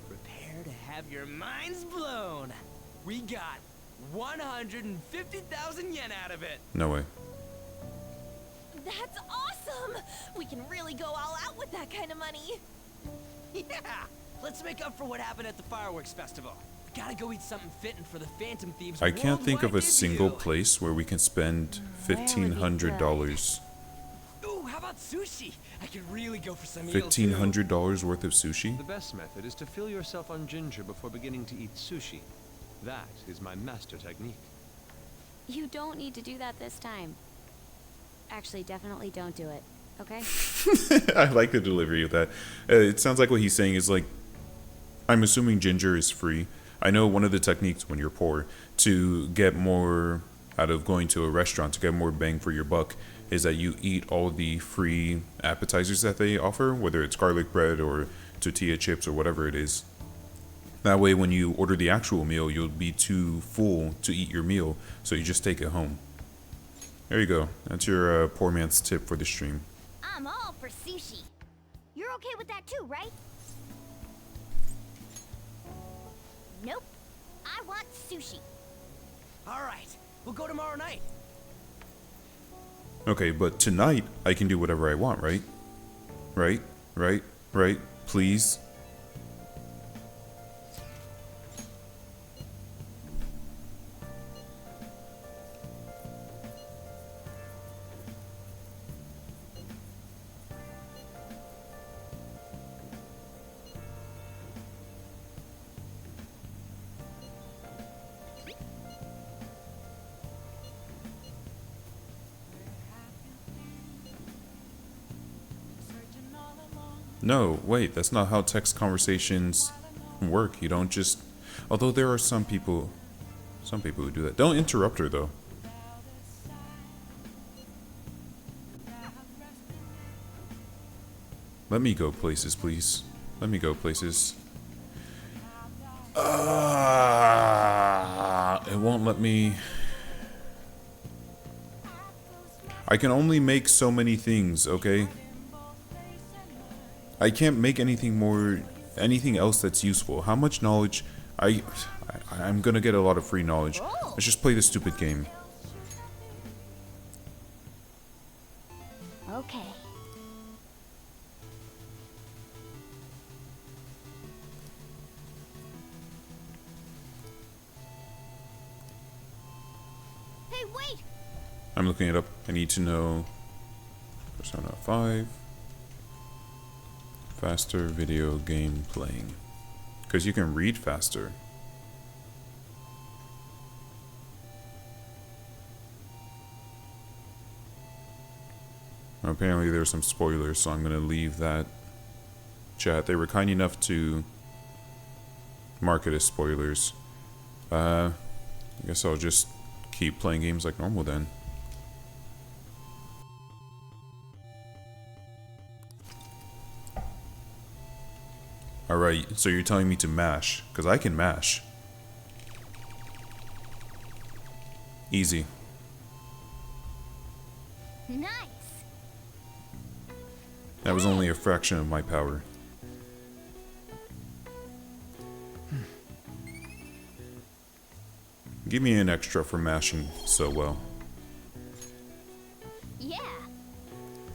Prepare to have your minds blown. We got 150,000 yen out of it. No way. that's awesome! We can really go all out with that kind of money. Yeah! Let's make up for what happened at the fireworks festival. We gotta go eat something fitting for the Phantom Thieves. I can't think of a worldwide single debut. place where we can spend $1,500. Ooh, how about sushi? I could really go for some meals too. $1,500 worth of sushi? The best method is to fill yourself on ginger before beginning to eat sushi. That is my master technique. You don't need to do that this time. Actually, definitely don't do it, okay? I like the delivery of that. It sounds like what he's saying is like, I'm assuming ginger is free. I know one of the techniques when you're poor to get more out of going to a restaurant, to get more bang for your buck, is that you eat all the free appetizers that they offer, whether it's garlic bread or tortilla chips or whatever it is. That way when you order the actual meal, you'll be too full to eat your meal, so you just take it home. There you go. That's your poor man's tip for the stream. I'm all for sushi. You're okay with that too, right? Nope. I want sushi. All right, we'll go tomorrow night. Okay, but tonight I can do whatever I want, right? Right? Please? No, wait, that's not how text conversations work. You don't just... Although there are some people who do that. Don't interrupt her, though. Let me go places, please. Let me go places. It won't let me... I can only make so many things, okay? I can't make anything else that's useful. How much knowledge? I'm gonna get a lot of free knowledge. Let's just play this stupid game. Okay. Hey, wait! I'm looking it up. I need to know Persona 5 faster video game playing, because you can read faster. Apparently there's some spoilers, so I'm gonna leave that chat. They were kind enough to mark it as spoilers. I guess I'll just keep playing games like normal then. Alright, so you're telling me to mash, because I can mash. Easy. Nice! That was only a fraction of my power. Give me an extra for mashing so well. Yeah!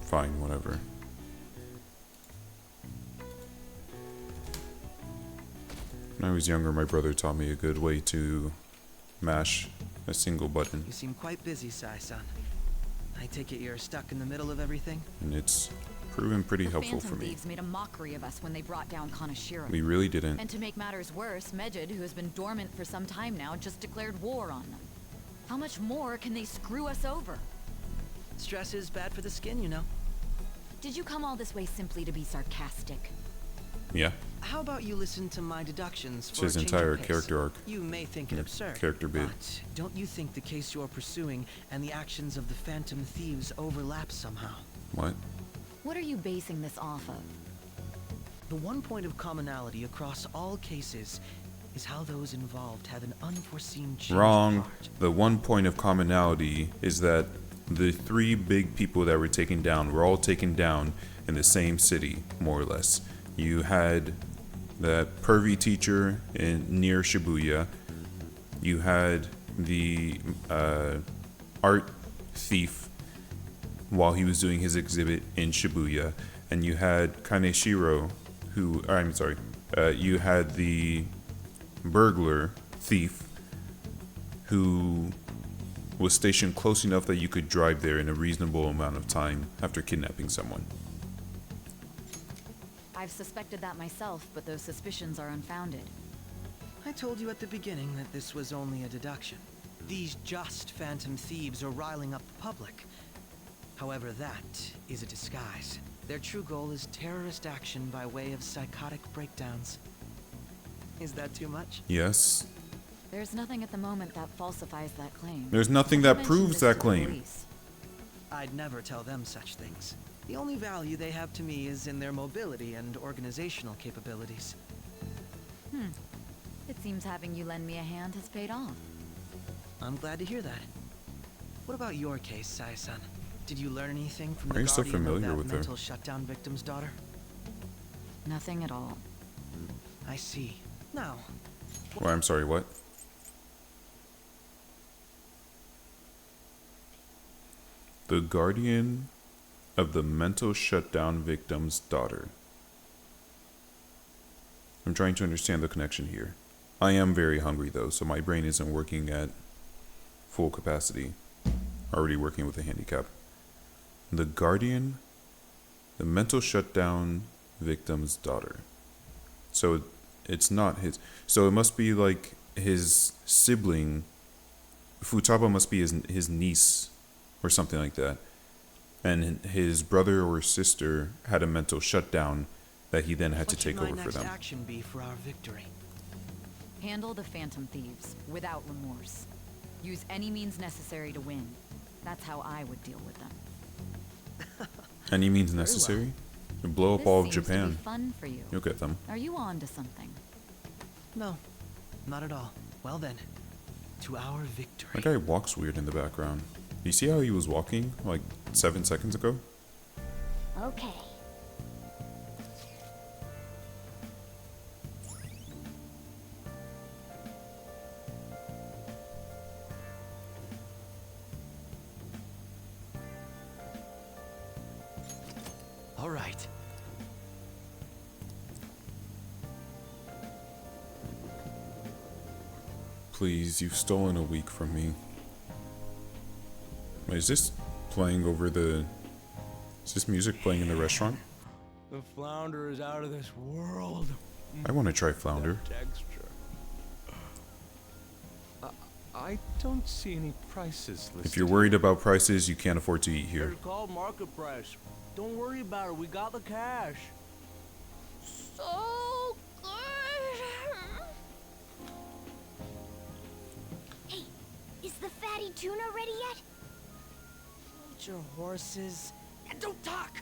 Fine, whatever. When I was younger, my brother taught me a good way to mash a single button. You seem quite busy, Sai-san. I take it you're stuck in the middle of everything? And it's proven pretty helpful Phantom for me. Thieves made a mockery of us when they brought down Kanashiro. We really didn't. And to make matters worse, Medjed, who has been dormant for some time now, just declared war on them. How much more can they screw us over? Stress is bad for the skin, you know. Did you come all this way simply to be sarcastic? Yeah. How about you listen to my deductions It's for his a change entire of pace? character arc. You may think it absurd, Character bit. but don't you think the case you're pursuing and the actions of the Phantom Thieves overlap somehow? What? What are you basing this off of? The one point of commonality across all cases is how those involved have an unforeseen change of Wrong. heart. The one point of commonality is that the three big people that were taken down were all taken down in the same city, more or less. You had that pervy teacher near Shibuya. You had the art thief while he was doing his exhibit in Shibuya, and you had Kaneshiro, you had the burglar thief who was stationed close enough that you could drive there in a reasonable amount of time after kidnapping someone. I've suspected that myself, but those suspicions are unfounded. I told you at the beginning that this was only a deduction. These just Phantom Thieves are riling up the public. However, that is a disguise. Their true goal is terrorist action by way of psychotic breakdowns. Is that too much? Yes. There's nothing at the moment that falsifies that claim. There's nothing Have that you proves mentioned that this to the claim. police? I'd never tell them such things. The only value they have to me is in their mobility and organizational capabilities. It seems having you lend me a hand has paid off. I'm glad to hear that. What about your case, Sai-san? Did you learn anything from Why the are you so guardian familiar of that with her? mental shutdown victim's daughter? Nothing at all. I see. Now, Well, I'm sorry, what? The guardian of the mental shutdown victim's daughter. I'm trying to understand the connection here. I am very hungry though, so my brain isn't working at full capacity. Already working with a handicap. The guardian, the mental shutdown victim's daughter. So it's not his. So it must be like his sibling. Futaba must be his niece or something like that. And his brother or sister had a mental shutdown that he then had to take over for them. what should my next action be for our victory? Handle the Phantom Thieves without remorse. Use any means necessary to win. That's how I would deal with them. Any means necessary? You blow up This all of seems to be Japan. fun for you. You'll get them. Are you on to something? No, not at all. Well then, to our victory. That guy walks weird in the background. You see how he was walking like 7 seconds ago? Okay. All right. Please, you've stolen a week from me. Wait, is this playing over the... Is this music playing in the restaurant? The flounder is out of this world. I want to try flounder. The texture. I don't see any prices listed. If you're worried about prices, you can't afford to eat here. It's called market price. Don't worry about it. We got the cash. So good. Hey, is the fatty tuna ready yet? Hold your horses and don't talk.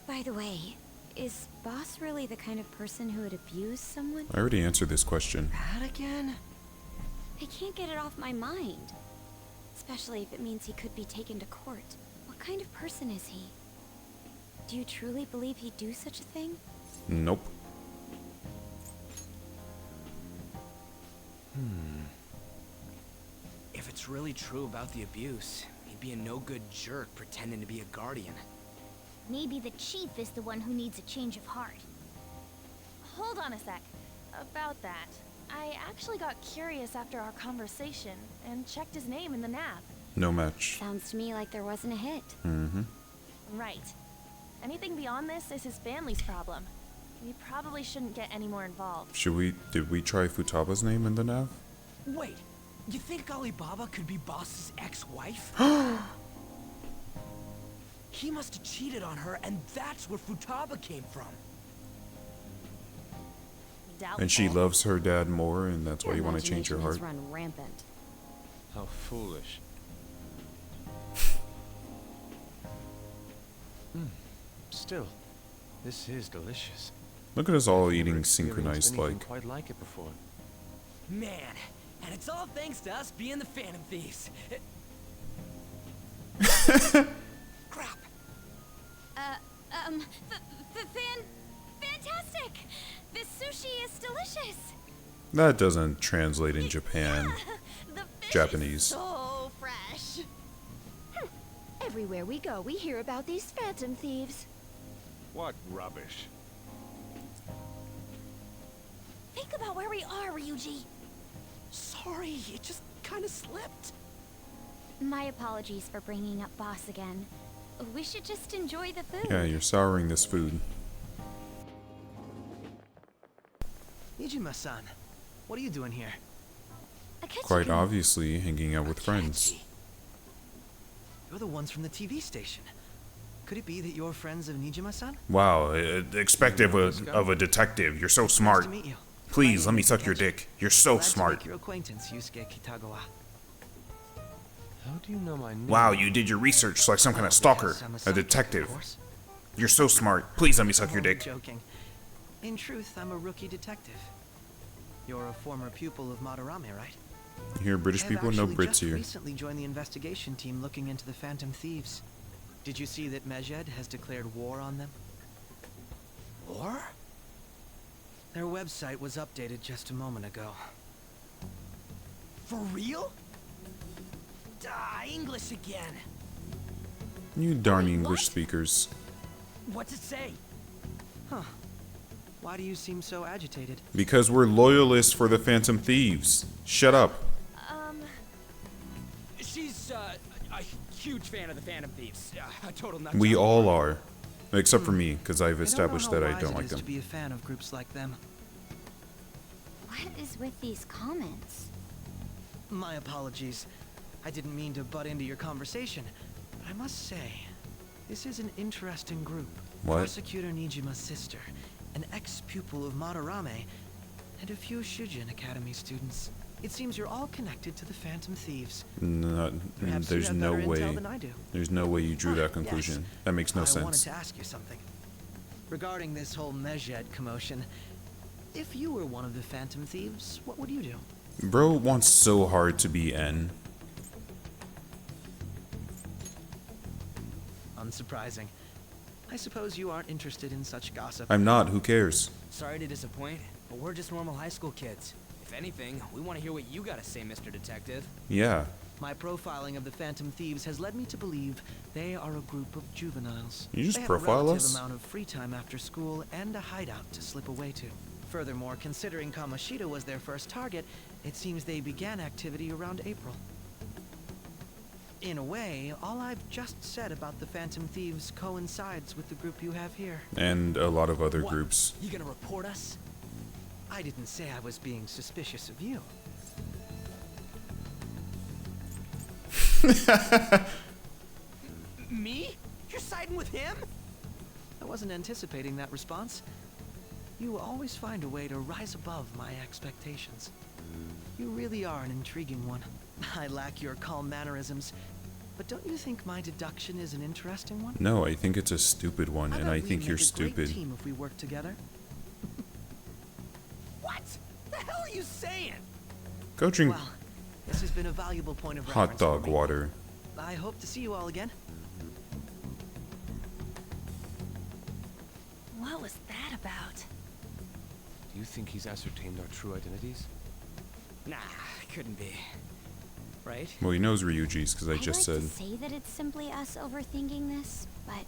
By the way, is Boss really the kind of person who would abuse someone? I already answered this question. That again? I can't get it off my mind. Especially if it means he could be taken to court. What kind of person is he? Do you truly believe he'd do such a thing? Nope. If it's really true about the abuse, he'd be a no-good jerk pretending to be a guardian. Maybe the chief is the one who needs a change of heart. Hold on a sec. About that, I actually got curious after our conversation and checked his name in the nav. No match. Sounds to me like there wasn't a hit. Mm-hmm. Right. Anything beyond this is his family's problem. We probably shouldn't get any more involved. Did we try Futaba's name in the nav? Wait, you think Alibaba could be Boss's ex-wife? He must have cheated on her, and that's where Futaba came from. And she loves her dad more, and that's why you want to change your heart. Run rampant. How foolish. Still, this is delicious. Look at us all eating Never experienced synchronized anything like. quite like it before. Man, and it's all thanks to us being the Phantom Thieves. Crap. Fantastic! This sushi is delicious! That doesn't translate in Japan. The fish Japanese. is so fresh. Everywhere we go, we hear about these phantom thieves. What rubbish. Think about where we are, Ryuji. Sorry, it just kind of slipped. My apologies for bringing up Boss again. We should just enjoy the food. Yeah, you're souring this food. Nijima-san, what are you doing here? Quite obviously, hanging out with friends. You're the ones from the TV station. Could it be that you're friends of Nijima-san? Wow, expected of a detective. You're so smart. Nice to meet you. Please, let me suck your dick. You're so Glad to smart. make your acquaintance, Yusuke Kitagawa. How do you know my name? Wow, you did your research like some kind of stalker. A detective. You're so smart. Please let me suck your dick. Joking. In truth, I'm a rookie detective. You're a former pupil of Madarame, right? You hear British people? No Brits just here. recently joined the investigation team looking into the Phantom Thieves. Did you see that Medjed has declared war on them? War? Their website was updated just a moment ago. For real? English again. You darn English speakers. What's it say? Huh. Why do you seem so agitated? Because we're loyalists for the Phantom Thieves. Shut up. She's a huge fan of the Phantom Thieves. A total nut We job. all are. Except for me, because I've established that I don't like To them. be a fan of groups like them. What is with these comments? My apologies. I didn't mean to butt into your conversation, but I must say, this is an interesting group. What? Prosecutor Nijima's sister, an ex-pupil of Madarame, and a few Shujin Academy students. It seems you're all connected to the Phantom Thieves. Perhaps you There's have no better way. intel than I do. There's no way you drew that conclusion. Yes. That makes no I wanted sense. to ask you something. Regarding this whole Medjed commotion, if you were one of the Phantom Thieves, what would you do? Bro wants so hard to be N. Unsurprising. I suppose you aren't interested in such gossip. I'm not. Who cares? Sorry to disappoint, but we're just normal high school kids. If anything, we want to hear what you gotta say, Mr. Detective. Yeah. My profiling of the Phantom Thieves has led me to believe they are a group of juveniles. You just they have profile a relative us? amount of free time after school and a hideout to slip away to. Furthermore, considering Kamoshida was their first target, it seems they began activity around April. In a way, all I've just said about the Phantom Thieves coincides with the group you have here. And a lot of other What? groups. You gonna report us? I didn't say I was being suspicious of you. Me? You're siding with him? I wasn't anticipating that response. You always find a way to rise above my expectations. You really are an intriguing one. I lack your calm mannerisms, but don't you think my deduction is an interesting one? No, I think it's a stupid one, and I bet think we'd you're make a great stupid. team if we work together. What the hell are you saying? Go drink Well, this has been a valuable point of hot reference dog for me. water. I hope to see you all again. What was that about? Do you think he's ascertained our true identities? Nah, couldn't be. Right? Well, he knows Ryuji's because I I'd just like said. to say that it's simply us overthinking this, but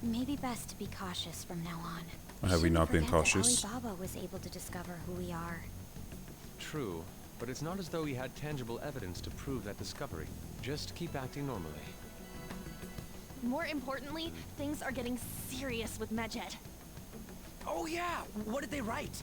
maybe best to be cautious from now on. Have we not been Shouldn't forget cautious? that Alibaba was able to discover who we are. True, but it's not as though he had tangible evidence to prove that discovery. Just keep acting normally. More importantly, things are getting serious with Medjed. Oh yeah, what did they write?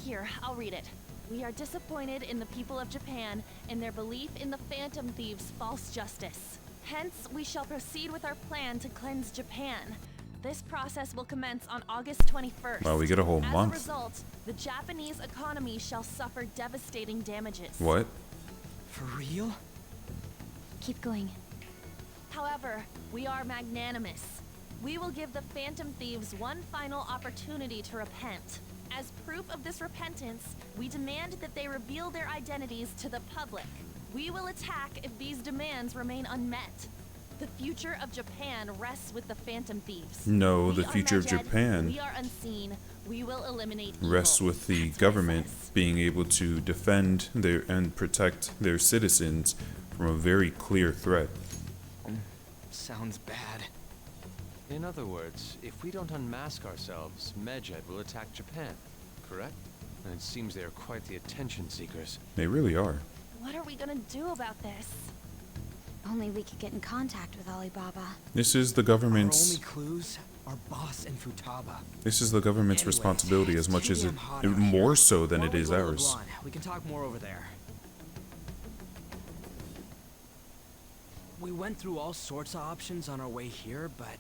Here, I'll read it. We are disappointed in the people of Japan in their belief in the Phantom Thieves' false justice. Hence, we shall proceed with our plan to cleanse Japan. This process will commence on August 21st. Wow, we get a whole month. As a result, the Japanese economy shall suffer devastating damages. What? For real? Keep going. However, we are magnanimous. We will give the Phantom Thieves one final opportunity to repent. As proof of this repentance, we demand that they reveal their identities to the public. We will attack if these demands remain unmet. The future of Japan rests with the Phantom Thieves. No, We the are future of Medjed, Japan we are unseen. We will eliminate evil. rests with the government being able to defend their and protect their citizens from a very clear threat. Sounds bad. In other words, if we don't unmask ourselves, Medjed will attack Japan, correct? And it seems they are quite the attention seekers. They really are. What are we gonna do about this? Only we could get in contact with Alibaba. This is the Our government's. only clues are Boss and Futaba. This is the government's Anyways, responsibility as it's much too as damn it, hot out more here. so than Why it don't we is roll a ours. blunt? We can talk more over there. We went through all sorts of options on our way here, but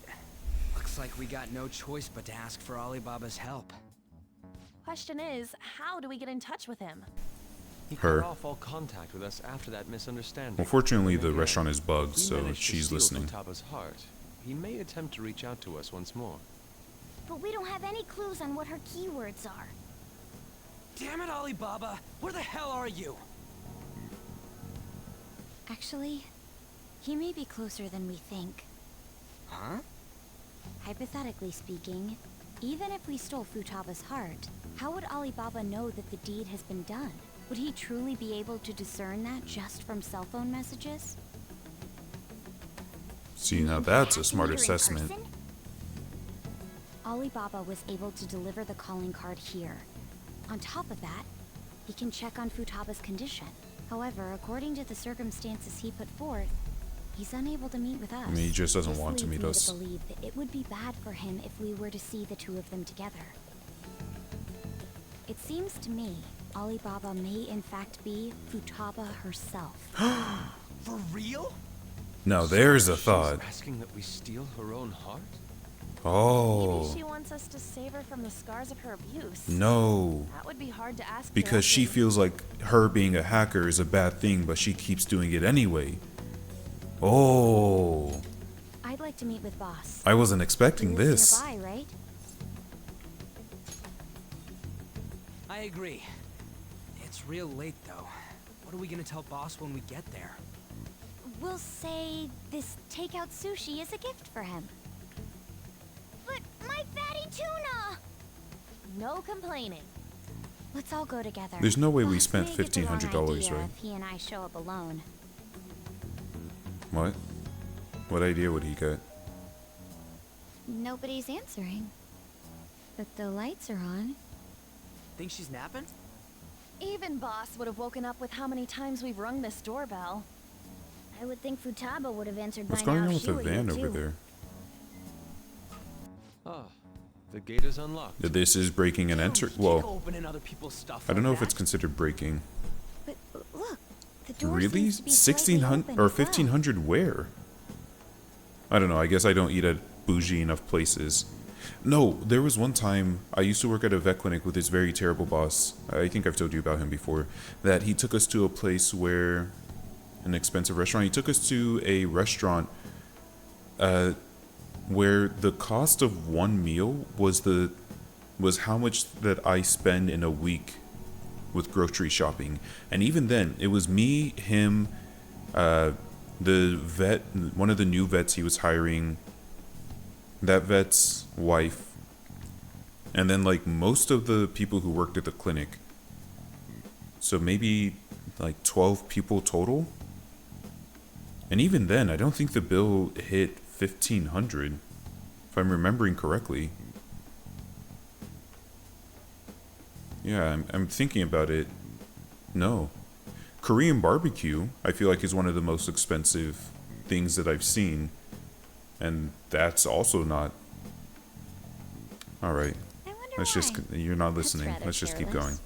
looks like we got no choice but to ask for Alibaba's help. Question is, how do we get in touch with him? He Her. cut off all contact with us after that misunderstanding. Unfortunately, But the again, restaurant is bugged, if we so manage to she's steal listening. Futaba's heart, he may attempt to reach out to us once more. But we don't have any clues on what her keywords are. Damn it, Alibaba! Where the hell are you? Actually, he may be closer than we think. Huh? Hypothetically speaking, even if we stole Futaba's heart, how would Alibaba know that the deed has been done? Would he truly be able to discern that just from cell phone messages? See, now that's a smart Meter in assessment. person? Alibaba was able to deliver the calling card here. On top of that, he can check on Futaba's condition. However, according to the circumstances he put forth, he's unable to meet with us. I mean, he just doesn't This want to leads meet me us. To believe that it would be bad for him if we were to see the two of them together. It seems to me Alibaba may in fact be Futaba herself. For real? Now there's a She's thought. asking that we steal her own heart? Oh. Maybe she wants us to save her from the scars of her abuse. No. That would be hard to ask Because she directly. feels like her being a hacker is a bad thing, but she keeps doing it anyway. Oh. I'd like to meet with Boss. I wasn't He expecting lives this. nearby, right? I agree. It's real late, though. What are we gonna tell Boss when we get there? We'll say this takeout sushi is a gift for him. But my fatty tuna! No complaining. Let's all go together. There's no way we Boss spent may get the wrong $1,500, idea right? If he and I show up alone. What? What idea would he get? Nobody's answering. But the lights are on. Think she's napping? Even Boss would have woken up with how many times we've rung this doorbell. I would think Futaba would have answered What's by going now on if with she the were van here, over too. there? Ah, the gate is unlocked. This is breaking and enter. Keep Well, opening other people's stuff I don't know like if it's that. considered breaking. But look, the door Really? seems to be slightly 1600 open or as well. 1500 where? I don't know. I guess I don't eat at bougie enough places. No, there was one time I used to work at a vet clinic with this very terrible boss. I think I've told you about him before. That he took us to a place where, an expensive restaurant. He took us to a restaurant where the cost of one meal was how much that I spend in a week with grocery shopping. And even then, it was me, him, the vet, one of the new vets he was hiring, that vet's wife, and then like most of the people who worked at the clinic. So maybe like 12 people total. And even then, I don't think the bill hit 1500, if I'm remembering correctly. Yeah, I'm thinking about it. No. Korean barbecue, I feel like, is one of the most expensive things that I've seen. And that's also not. Alright. Let's just. You're not listening. Let's just keep going.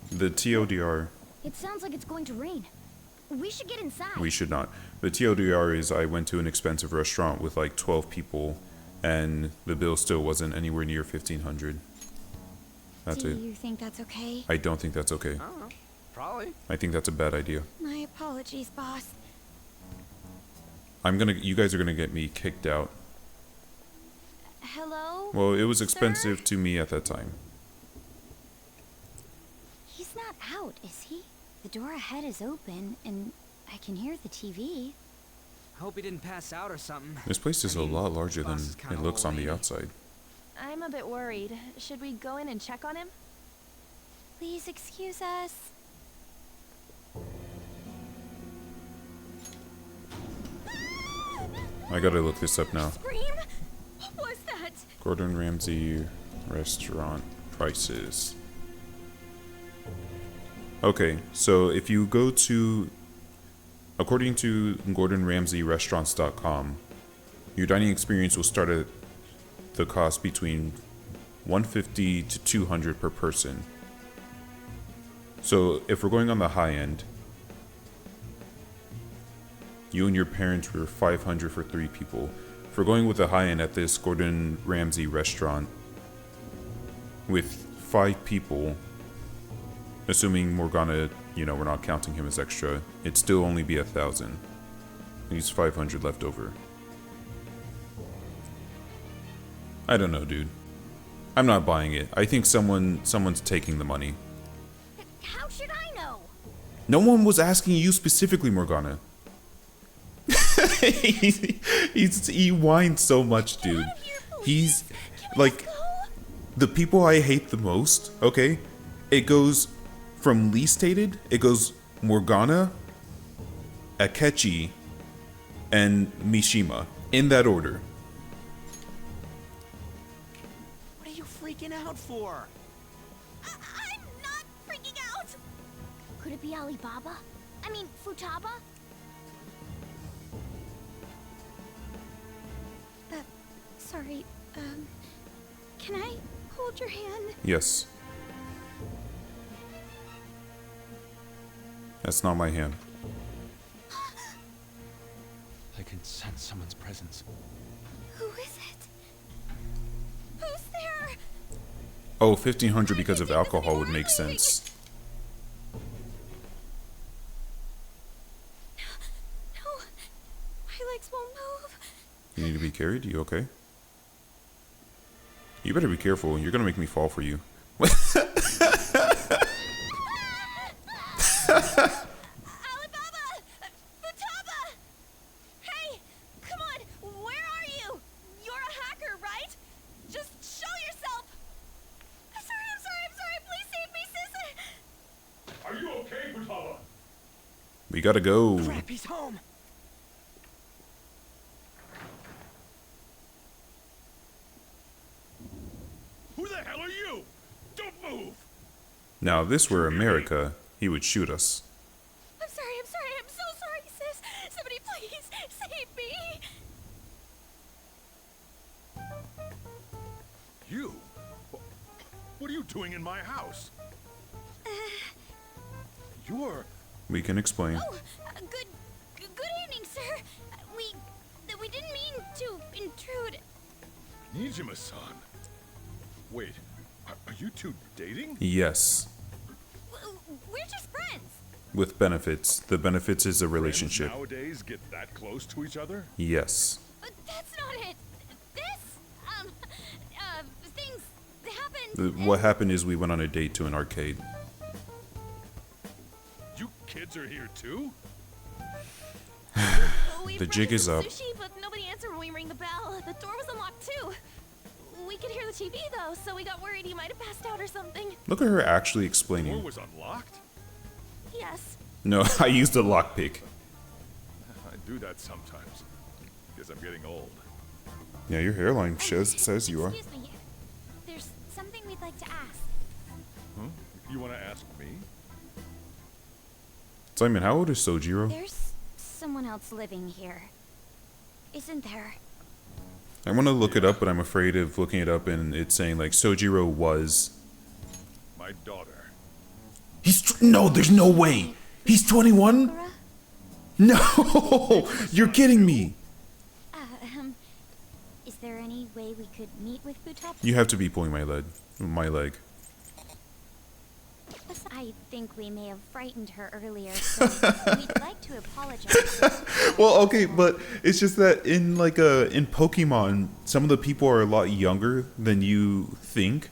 The TODR. It sounds like it's going to rain. We should get inside. We should not. The TODR is I went to an expensive restaurant with like 12 people, and the bill still wasn't anywhere near 1500. That's Do it. you think that's okay? I don't think that's okay. I don't know. Probably. I think that's a bad idea. My apologies, boss. You guys are gonna get me kicked out. Hello? Well, it was expensive to me at that time. He's not out, is he? The door ahead is open, and I can hear the TV. Hope he didn't pass out or something. This place is a lot larger than boss is kinda it looks on the old-lady. outside. I'm a bit worried. Should we go in and check on him? Please excuse us. I gotta look this up now. Scream? What was that? Gordon Ramsay restaurant prices. Okay, so if you go to, according to GordonRamsayRestaurants.com, your dining experience will start at the cost between $150 to $200 per person. So if we're going on the high end, you and your parents were $500 for 3 people. If we're going with the high end at this Gordon Ramsay restaurant with 5 people, assuming Morgana, we're not counting him as extra, it'd still only be 1,000. He's 500 left over. I don't know, dude. I'm not buying it. I think someone's taking the money. How should I know? No one was asking you specifically, Morgana. he whines so much, dude. He's like the people I hate the most. Okay, it goes from least hated. It goes Morgana, Akechi, and Mishima in that order. What are you freaking out for? I'm not freaking out! Could it be Alibaba? I mean, Futaba? Sorry, can I hold your hand? Yes. That's not my hand. I can sense someone's presence. Who is it? Who's there? Oh, 1,500 because of alcohol would make sense. No, my legs won't move. You need to be carried? You okay? You better be careful. You're gonna make me fall for you. We gotta go. Crap, he's home. Who the hell are you? Don't move! Now, if this were America, he would shoot us. I'm sorry, house? You're... We can explain. Oh, good evening, sir. We didn't mean to intrude. Nijima-san. Wait, are you two dating? Yes. We're just friends. With benefits. The benefits is a relationship. Friends nowadays get that close to each other? Yes. But that's not it. Things happened. What happened is we went on a date to an arcade. You kids are here too? The jig is up. Sushi, but nobody answered when we rang the bell. The door was unlocked too. We could hear the TV though, so we got worried he might have passed out or something. Look at her actually The door explaining. was unlocked? Yes. No, I used a lockpick. I do that sometimes. Guess I'm getting old. Yeah, your hairline says you are. Excuse me. There's something we'd like to ask. Huh? You want to ask me? Simon, how old is Sojiro? There's someone else living here, isn't there? I want to look it up, but I'm afraid of looking it up and it's saying like Sojiro was. My daughter. No, there's no way. He's 21? No, you're kidding me. Is there any way we could meet with Futaba? You have to be pulling my leg. I think we may have frightened her earlier, so we'd like to apologize. Well, okay, but it's just that in in Pokemon, some of the people are a lot younger than you think.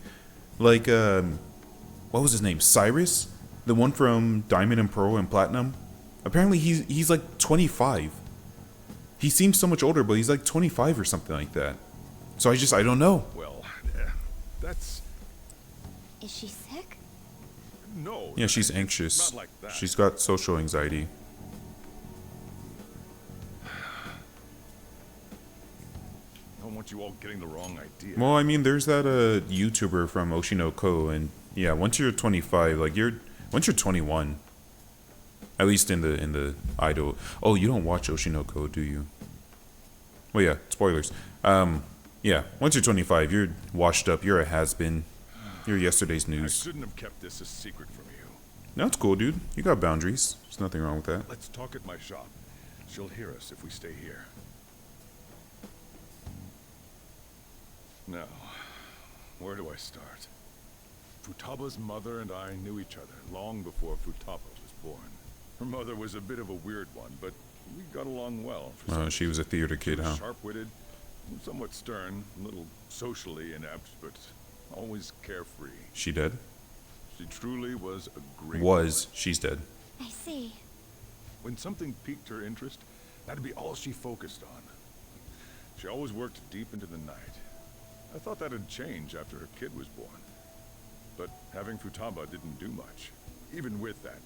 Like what was his name? Cyrus, the one from Diamond and Pearl and Platinum. Apparently he's like 25. He seems so much older, but he's like 25 or something like that. So I don't know. Well, that's... Is she sick? No. Yeah, she's anxious. Not like that. She's got social anxiety. I don't want you all getting the wrong idea. Well, I mean, there's that YouTuber from Oshinoko, and yeah, once you're 25, like once you're 21, at least in the idol. Oh, you don't watch Oshinoko, do you? Well, yeah, spoilers. Yeah, once you're 25, you're washed up. You're a has-been. You're yesterday's I news. shouldn't have kept this a secret from you. No, it's cool, dude. You got boundaries. There's nothing wrong with that. Let's talk at my shop. She'll hear us if we stay here. Now, where do I start? Futaba's mother and I knew each other long before Futaba was born. Her mother was a bit of a weird one, but we got along well. She was a theater kid, huh? Sharp-witted, somewhat stern, a little socially inept, but always carefree. She dead? She truly was a great She's dead. I see. When something piqued her interest, that'd be all she focused on. She always worked deep into the night. I thought that'd change after her kid was born. But having Futaba didn't do much. Even with that,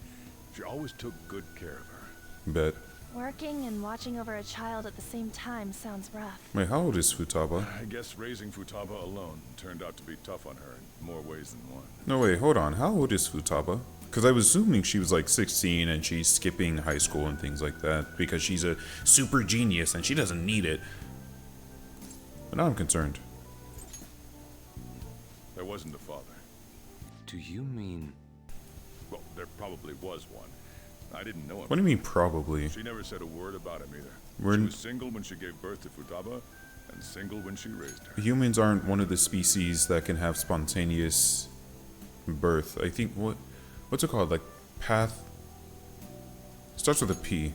she always took good care of her. Bet. Working and watching over a child at the same time sounds rough. Wait, how old is Futaba? I guess raising Futaba alone turned out to be tough on her in more ways than one. No, wait, hold on. How old is Futaba? Because I was assuming she was like 16 and she's skipping high school and things like that because she's a super genius and she doesn't need it. But now I'm concerned. There wasn't a father. Do you mean... Well, there probably was one. I didn't know him. What do you mean probably? She never said a word about him either. We're She was single when she gave birth to Futaba, and single when she raised her. Humans aren't one of the species that can have spontaneous birth. I think, what's it called? Like, path? Starts with a P.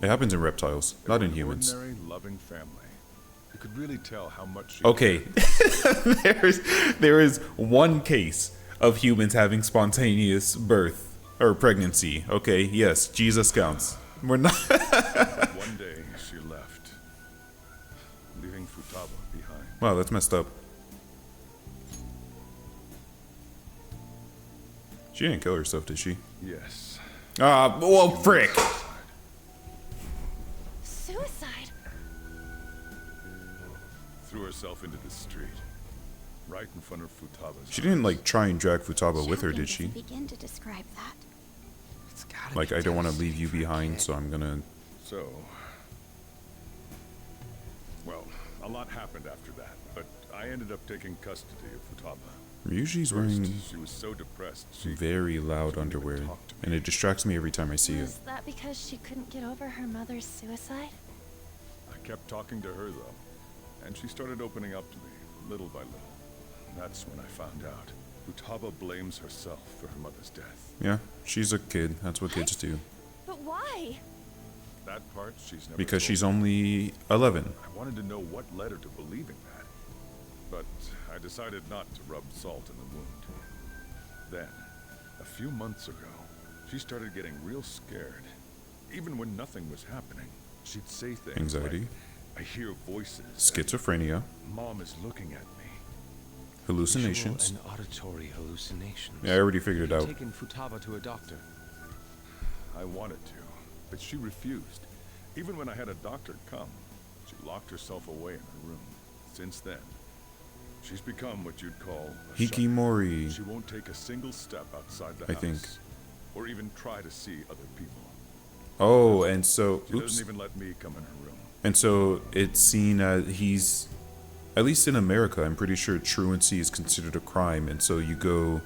It happens in reptiles, not in humans. Ordinary, loving family. You could really tell how much she... Okay, there is one case of humans having spontaneous birth or pregnancy. Okay, yes, Jesus counts. We're not. One day she left, leaving Futaba behind. Wow, that's messed up. She didn't kill herself, did she? Yes. Well, frick. Suicide? Threw herself into the street, right in front of Futaba's. She didn't like try and drag Futaba with her, did she? Begin to describe that. Like, I don't want to leave you behind, so I'm gonna... So... Well, a lot happened after that, but I ended up taking custody of Futaba. Ryuji's First, wearing she was so depressed. She very loud underwear, and it distracts me every time I see it. Was that because she couldn't get over her mother's suicide? I kept talking to her though, and she started opening up to me, little by little. That's when I found out. Futaba blames herself for her mother's death. Yeah, she's a kid. That's what kids do. But why? That part she's never Because told she's me. only 11. I wanted to know what led her to believing that. But I decided not to rub salt in the wound. Then, a few months ago, she started getting real scared. Even when nothing was happening, she'd say things Anxiety. like, I hear voices. Schizophrenia. Mom is looking at me. Hallucinations. Visual and auditory hallucinations. Yeah, I already figured it Have out. you taken Futaba to a doctor? I wanted to, but she refused. Even when I had a doctor come, she locked herself away in her room. Since then, she's become what you'd call a Hikimori. shut-in. She won't take a single step outside the I house. think. Or even try to see other people. Oh, and so She doesn't even let me come in her room. And so it's seen as he's, at least in America, I'm pretty sure truancy is considered a crime, and so you go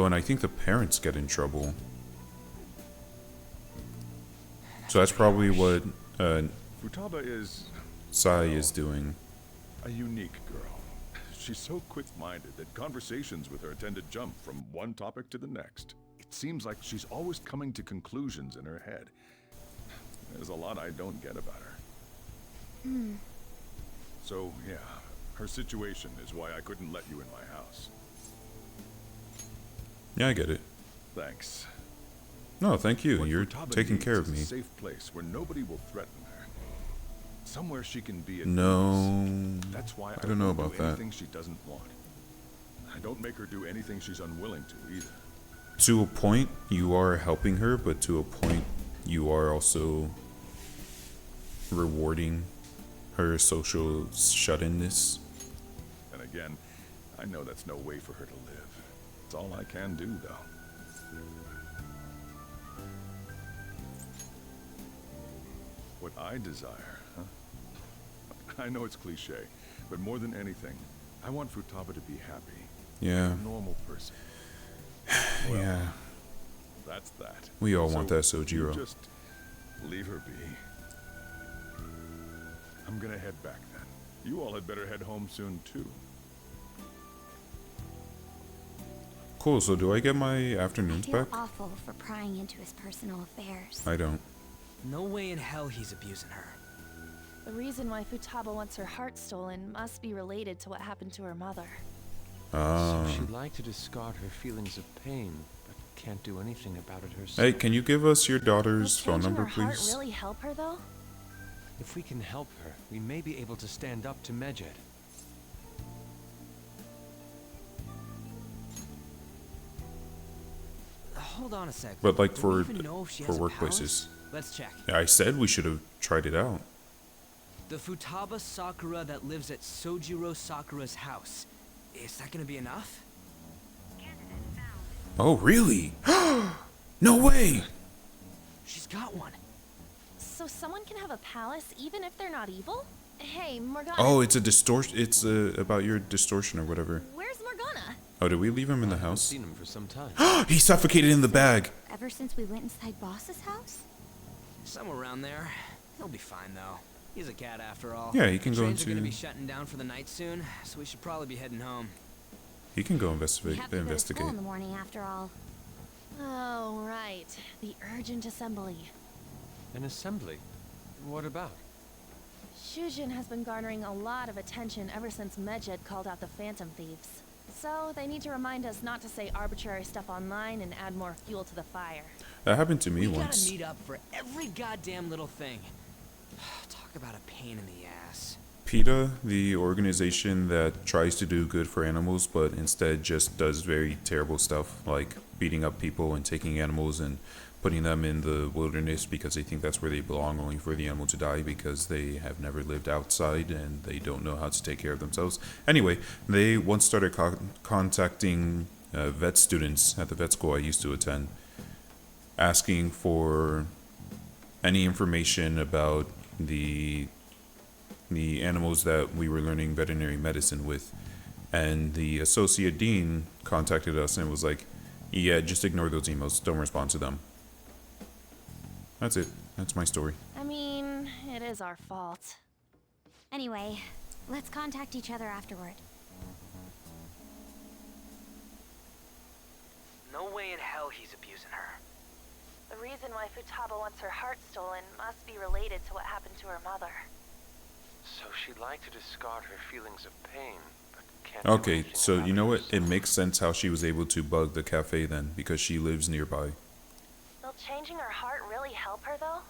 and I think the parents get in trouble. So that's probably what Futaba is Sai is doing. a unique girl. She's so quick-minded that conversations with her tend to jump from one topic to the next. It seems like she's always coming to conclusions in her head. There's a lot I don't get about her. So, yeah, her situation is why I couldn't let you in my house. Yeah, I get it. Thanks. No, thank you. What You're Futaba taking needs care of is me. a safe place where nobody will threaten her. Somewhere she can be at No, peace. That's why I don't know won't about do that. anything she doesn't want. I don't make her do anything she's unwilling to either. To a point, you are helping her, but to a point, you are also rewarding her social shut-inness. And again, I know that's no way for her to live. It's all I can do, though. What I desire, huh? I know it's cliche, but more than anything, I want Futaba to be happy. Yeah. A normal person. Well, Yeah. that's that. We all want that, you Sojiro. Just leave her be. I'm gonna head back then. You all had better head home soon, too. Cool, so do I get my I afternoons feel back? awful for prying into his personal affairs. I don't. No way in hell he's abusing her. The reason why Futaba wants her heart stolen must be related to what happened to her mother. So she'd like to discard her feelings of pain, but can't do anything about it herself. Hey, can you give us your daughter's phone Changing number, her heart please? really help her though? If we can help her, we may be able to stand up to Medjed. Hold on a sec. But like Do we for even know if she has a workplaces. palace? Let's check. Yeah, I said we should have tried it out. The Futaba Sakura that lives at Sojiro Sakura's house. Is that gonna be enough? Oh, really? No way! She's got one. So someone can have a palace even if they're not evil? Hey, Morgana. Oh, it's a distortion. It's about your distortion or whatever. Where's Morgana? Oh, did we leave him in the house? Seen him for some time. He suffocated in the bag. Ever since we went inside Boss's house? Somewhere around there. He'll be fine though. He's a cat after all. Yeah, he can go Trains are into- gonna be shutting down for the night soon, so we should probably be heading home. He can go We investigate. have to go to Investigate. school in the morning after all. Oh, right. The urgent assembly. An assembly? What about? Shujin has been garnering a lot of attention ever since Medjed called out the Phantom Thieves. So they need to remind us not to say arbitrary stuff online and add more fuel to the fire. That happened to me We once. gotta meet up for every goddamn little thing. Talk about a pain in the ass. PETA, the organization that tries to do good for animals, but instead just does very terrible stuff like beating up people and taking animals and putting them in the wilderness because they think that's where they belong, only for the animal to die because they have never lived outside and they don't know how to take care of themselves. Anyway, they once started contacting vet students at the vet school I used to attend, asking for any information about the the animals that we were learning veterinary medicine with. And the associate dean contacted us and was like, yeah, just ignore those emails. Don't respond to them. That's it. That's my story. I mean, it is our fault. Anyway, let's contact each other afterward. No way in hell he's abusing her. The reason why Futaba wants her heart stolen must be related to what happened to her mother. So she'd like to discard her feelings of pain, but can't. Okay, so you know what? It makes sense how she was able to bug the cafe then, because she lives nearby. Will changing her heart really help her, though?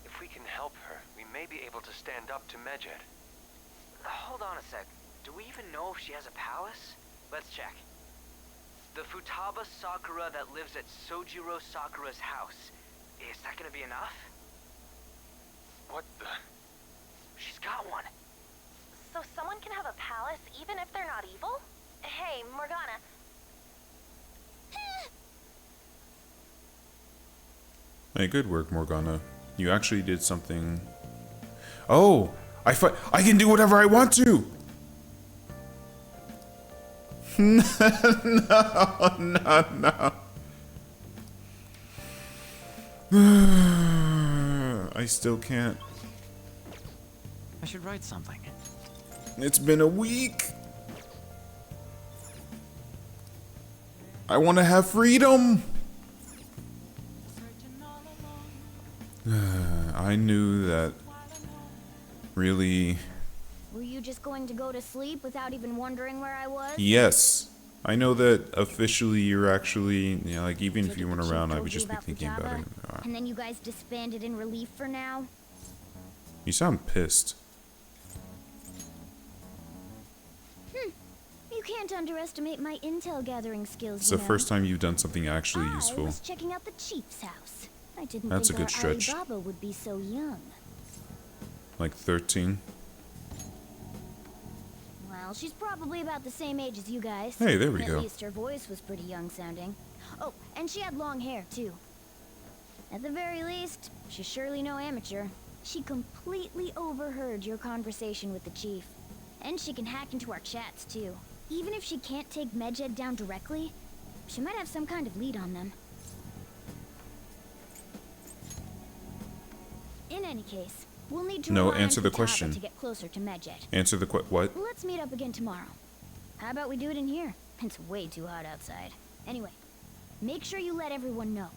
If we can help her, we may be able to stand up to Medjed. Hold on a sec. Do we even know if she has a palace? Let's check. The Futaba Sakura that lives at Sojiro Sakura's house. Is that gonna be enough? What the? She's got one. So someone can have a palace even if they're not evil? Hey, Morgana. Hey, good work, Morgana. You actually did something. Oh, I can do whatever I want to. No. I still can't. I should write something. It's been a week. I want to have freedom. I knew that really. Were you just going to go to sleep without even wondering where I was? Yes. I know that officially you're actually, you know, like even if you weren't around, I would just be thinking about it. And then you guys disbanded in relief for now? You sound pissed. You can't underestimate my intel gathering skills. It's the first time you've done something actually I useful. was checking out the chief's house. I didn't That's think a good stretch. Alibaba would be so young. Like 13. Well, she's probably about the same age as you guys. Hey, there we go. At least her voice was pretty young sounding. Oh, and she had long hair, too. At the very least, she's surely no amateur. She completely overheard your conversation with the chief. And she can hack into our chats, too. Even if she can't take Medjed down directly, she might have some kind of lead on them. In any case, we'll need to rely answer on the Futaba question. to get closer to Medjed. Answer the what? Let's meet up again tomorrow. How about we do it in here? It's way too hot outside. Anyway, make sure you let everyone know.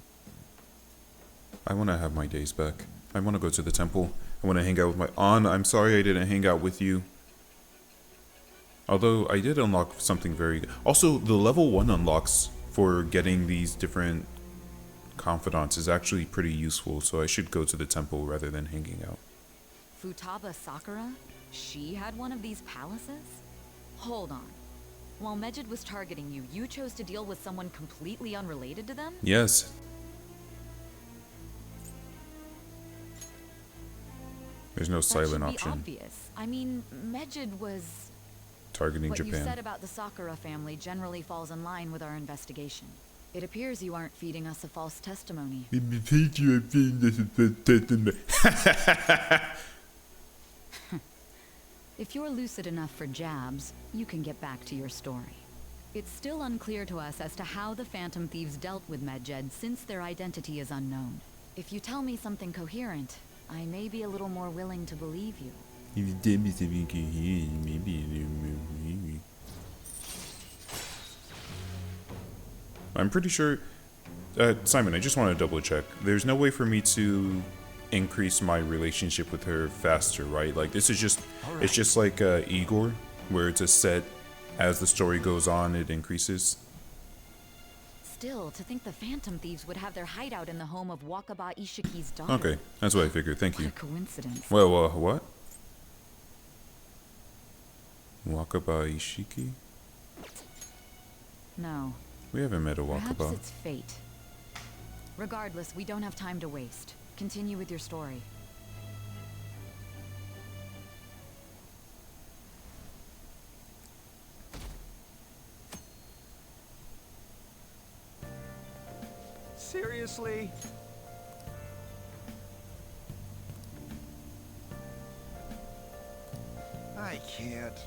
I want to have my days back. I want to go to the temple. I want to hang out with my aunt. I'm sorry I didn't hang out with you. Although I did unlock something very good. Also, the level 1 unlocks for getting these different confidants is actually pretty useful, so I should go to the temple rather than hanging out. Futaba Sakura? She had one of these palaces? Hold on. While Medjed was targeting you, you chose to deal with someone completely unrelated to them? Yes. There's no silent That should option. be obvious. I mean, Medjed was... Targeting What you said Japan. about the Sakura family generally falls in line with our investigation. It appears you aren't feeding us a false testimony. If you're lucid enough for jabs, you can get back to your story. It's still unclear to us as to how the Phantom Thieves dealt with Medjed since their identity is unknown. If you tell me something coherent, I may be a little more willing to believe you. I'm pretty sure... Simon, I just want to double check. There's no way for me to increase my relationship with her faster, right? Like, this is just... Alright. It's just like Igor, where it's a set... As the story goes on, it increases. Still, to think the Phantom Thieves would have their hideout in the home of Wakaba Ishiki's daughter. Okay, that's what I figured. Thank you. What a coincidence. Well, what? Wakaba Ishiki? No. We haven't met a Perhaps Wakaba. it's fate. Regardless, we don't have time to waste. Continue with your story. Seriously? I can't.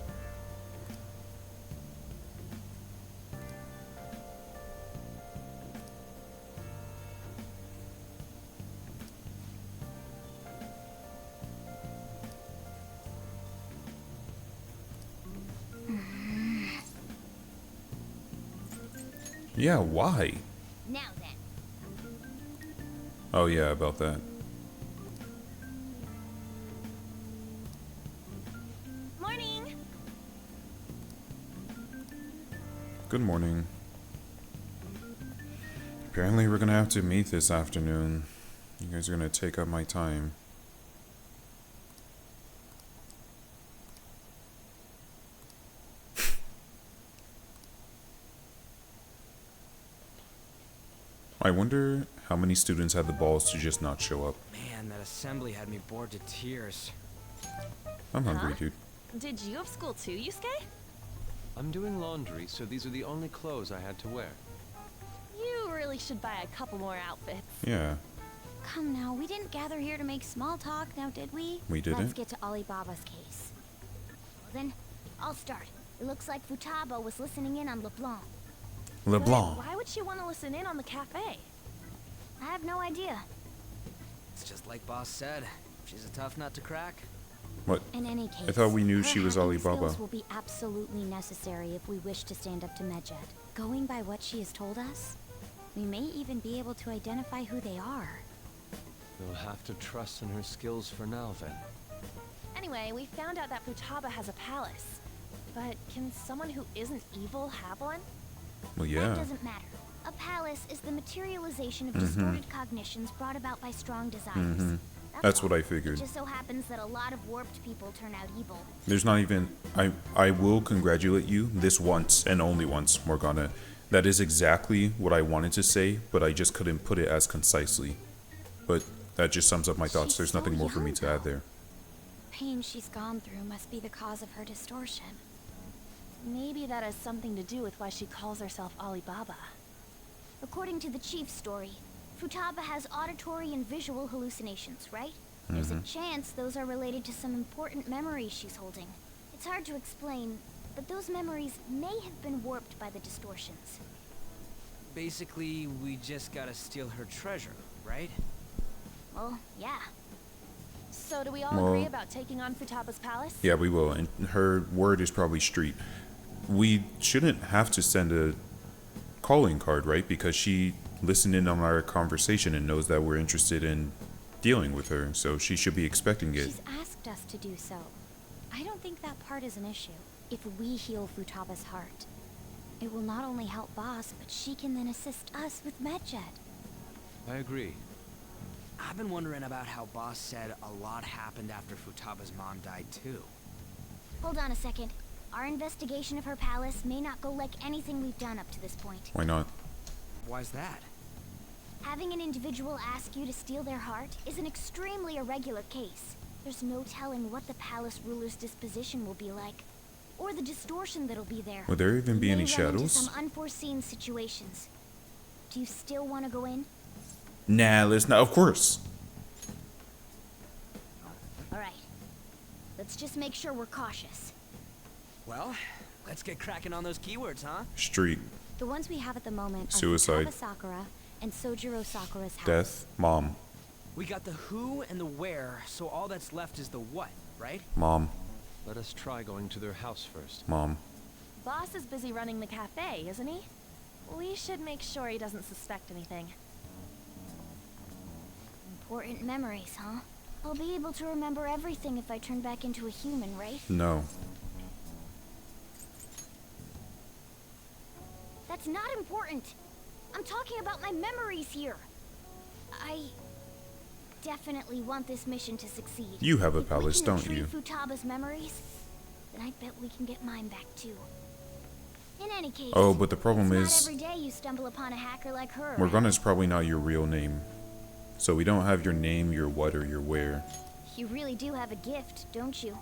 Yeah, why? Now then. Oh yeah, about that. Morning. Good morning. Apparently we're gonna have to meet this afternoon. You guys are gonna take up my time. I wonder how many students had the balls to just not show up. Man, that assembly had me bored to tears. I'm hungry, Huh? dude. Did you have school too, Yusuke? I'm doing laundry, so these are the only clothes I had to wear. You really should buy a couple more outfits. Yeah. Come now, we didn't gather here to make small talk, now did we? We didn't. Let's get to Alibaba's case. Well then, I'll start. It looks like Futaba was listening in on LeBlanc. LeBlanc. Why would she want to listen in on the cafe? I have no idea. It's just like Boss said. She's a tough nut to crack. What? In any case, I thought we knew her she was hacking Alibaba. skills will be absolutely necessary if we wish to stand up to Medjed. Going by what she has told us, we may even be able to identify who they are. We'll have to trust in her skills for now, then. Anyway, we found out that Futaba has a palace. But can someone who isn't evil have one? Well, yeah. That doesn't matter. A palace is the materialization of Mhm. distorted cognitions brought about by strong desires. Mm-hmm. That's what I figured. It just so happens that a lot of warped people turn out evil. There's not even... I will congratulate you this once and only once, Morgana. That is exactly what I wanted to say, but I just couldn't put it as concisely. But that just sums up my thoughts. There's nothing more for me to add there. Pain she's gone through must be the cause of her distortion. Maybe that has something to do with why she calls herself Alibaba. According to the chief's story, Futaba has auditory and visual hallucinations, right? There's a chance those are related to some important memories she's holding. It's hard to explain, but those memories may have been warped by the distortions. Basically, we just gotta steal her treasure, right? Well, yeah. So do we all Well- agree about taking on Futaba's palace? Yeah, we will. And her word is probably street. We shouldn't have to send a calling card, right? Because she listened in on our conversation and knows that we're interested in dealing with her. So she should be expecting it. She's asked us to do so. I don't think that part is an issue. If we heal Futaba's heart, it will not only help Boss, but she can then assist us with Medjed. I agree. I've been wondering about how Boss said a lot happened after Futaba's mom died too. Hold on a second. Our investigation of her palace may not go like anything we've done up to this point. Why not? Why's that? Having an individual ask you to steal their heart is an extremely irregular case. There's no telling what the palace ruler's disposition will be like, or the distortion that'll be there. Will there even be We any may run into shadows? some unforeseen situations. Do you still want to go in? Nah, let's not. Of course. All right. Let's just make sure we're cautious. Well, let's get cracking on those keywords, huh? Street. The ones we have at the moment are Suicide. Futaba Sakura and Sojiro Sakura's house. Death. Mom. We got the who and the where, so all that's left is the what, right? Mom. Let us try going to their house first. Mom. Boss is busy running the cafe, isn't he? We should make sure he doesn't suspect anything. Important memories, huh? I'll be able to remember everything if I turn back into a human, right? No. That's not important. I'm talking about my memories here. I definitely want this mission to succeed. You have a If we palace, can don't you? retrieve Futaba's memories, then I bet we can get mine back too. In any case, Oh, but the problem it's is, not every day you stumble upon a hacker like her. Morgana's probably not your real name. So we don't have your name, your what, or your where. You really do have a gift, don't you?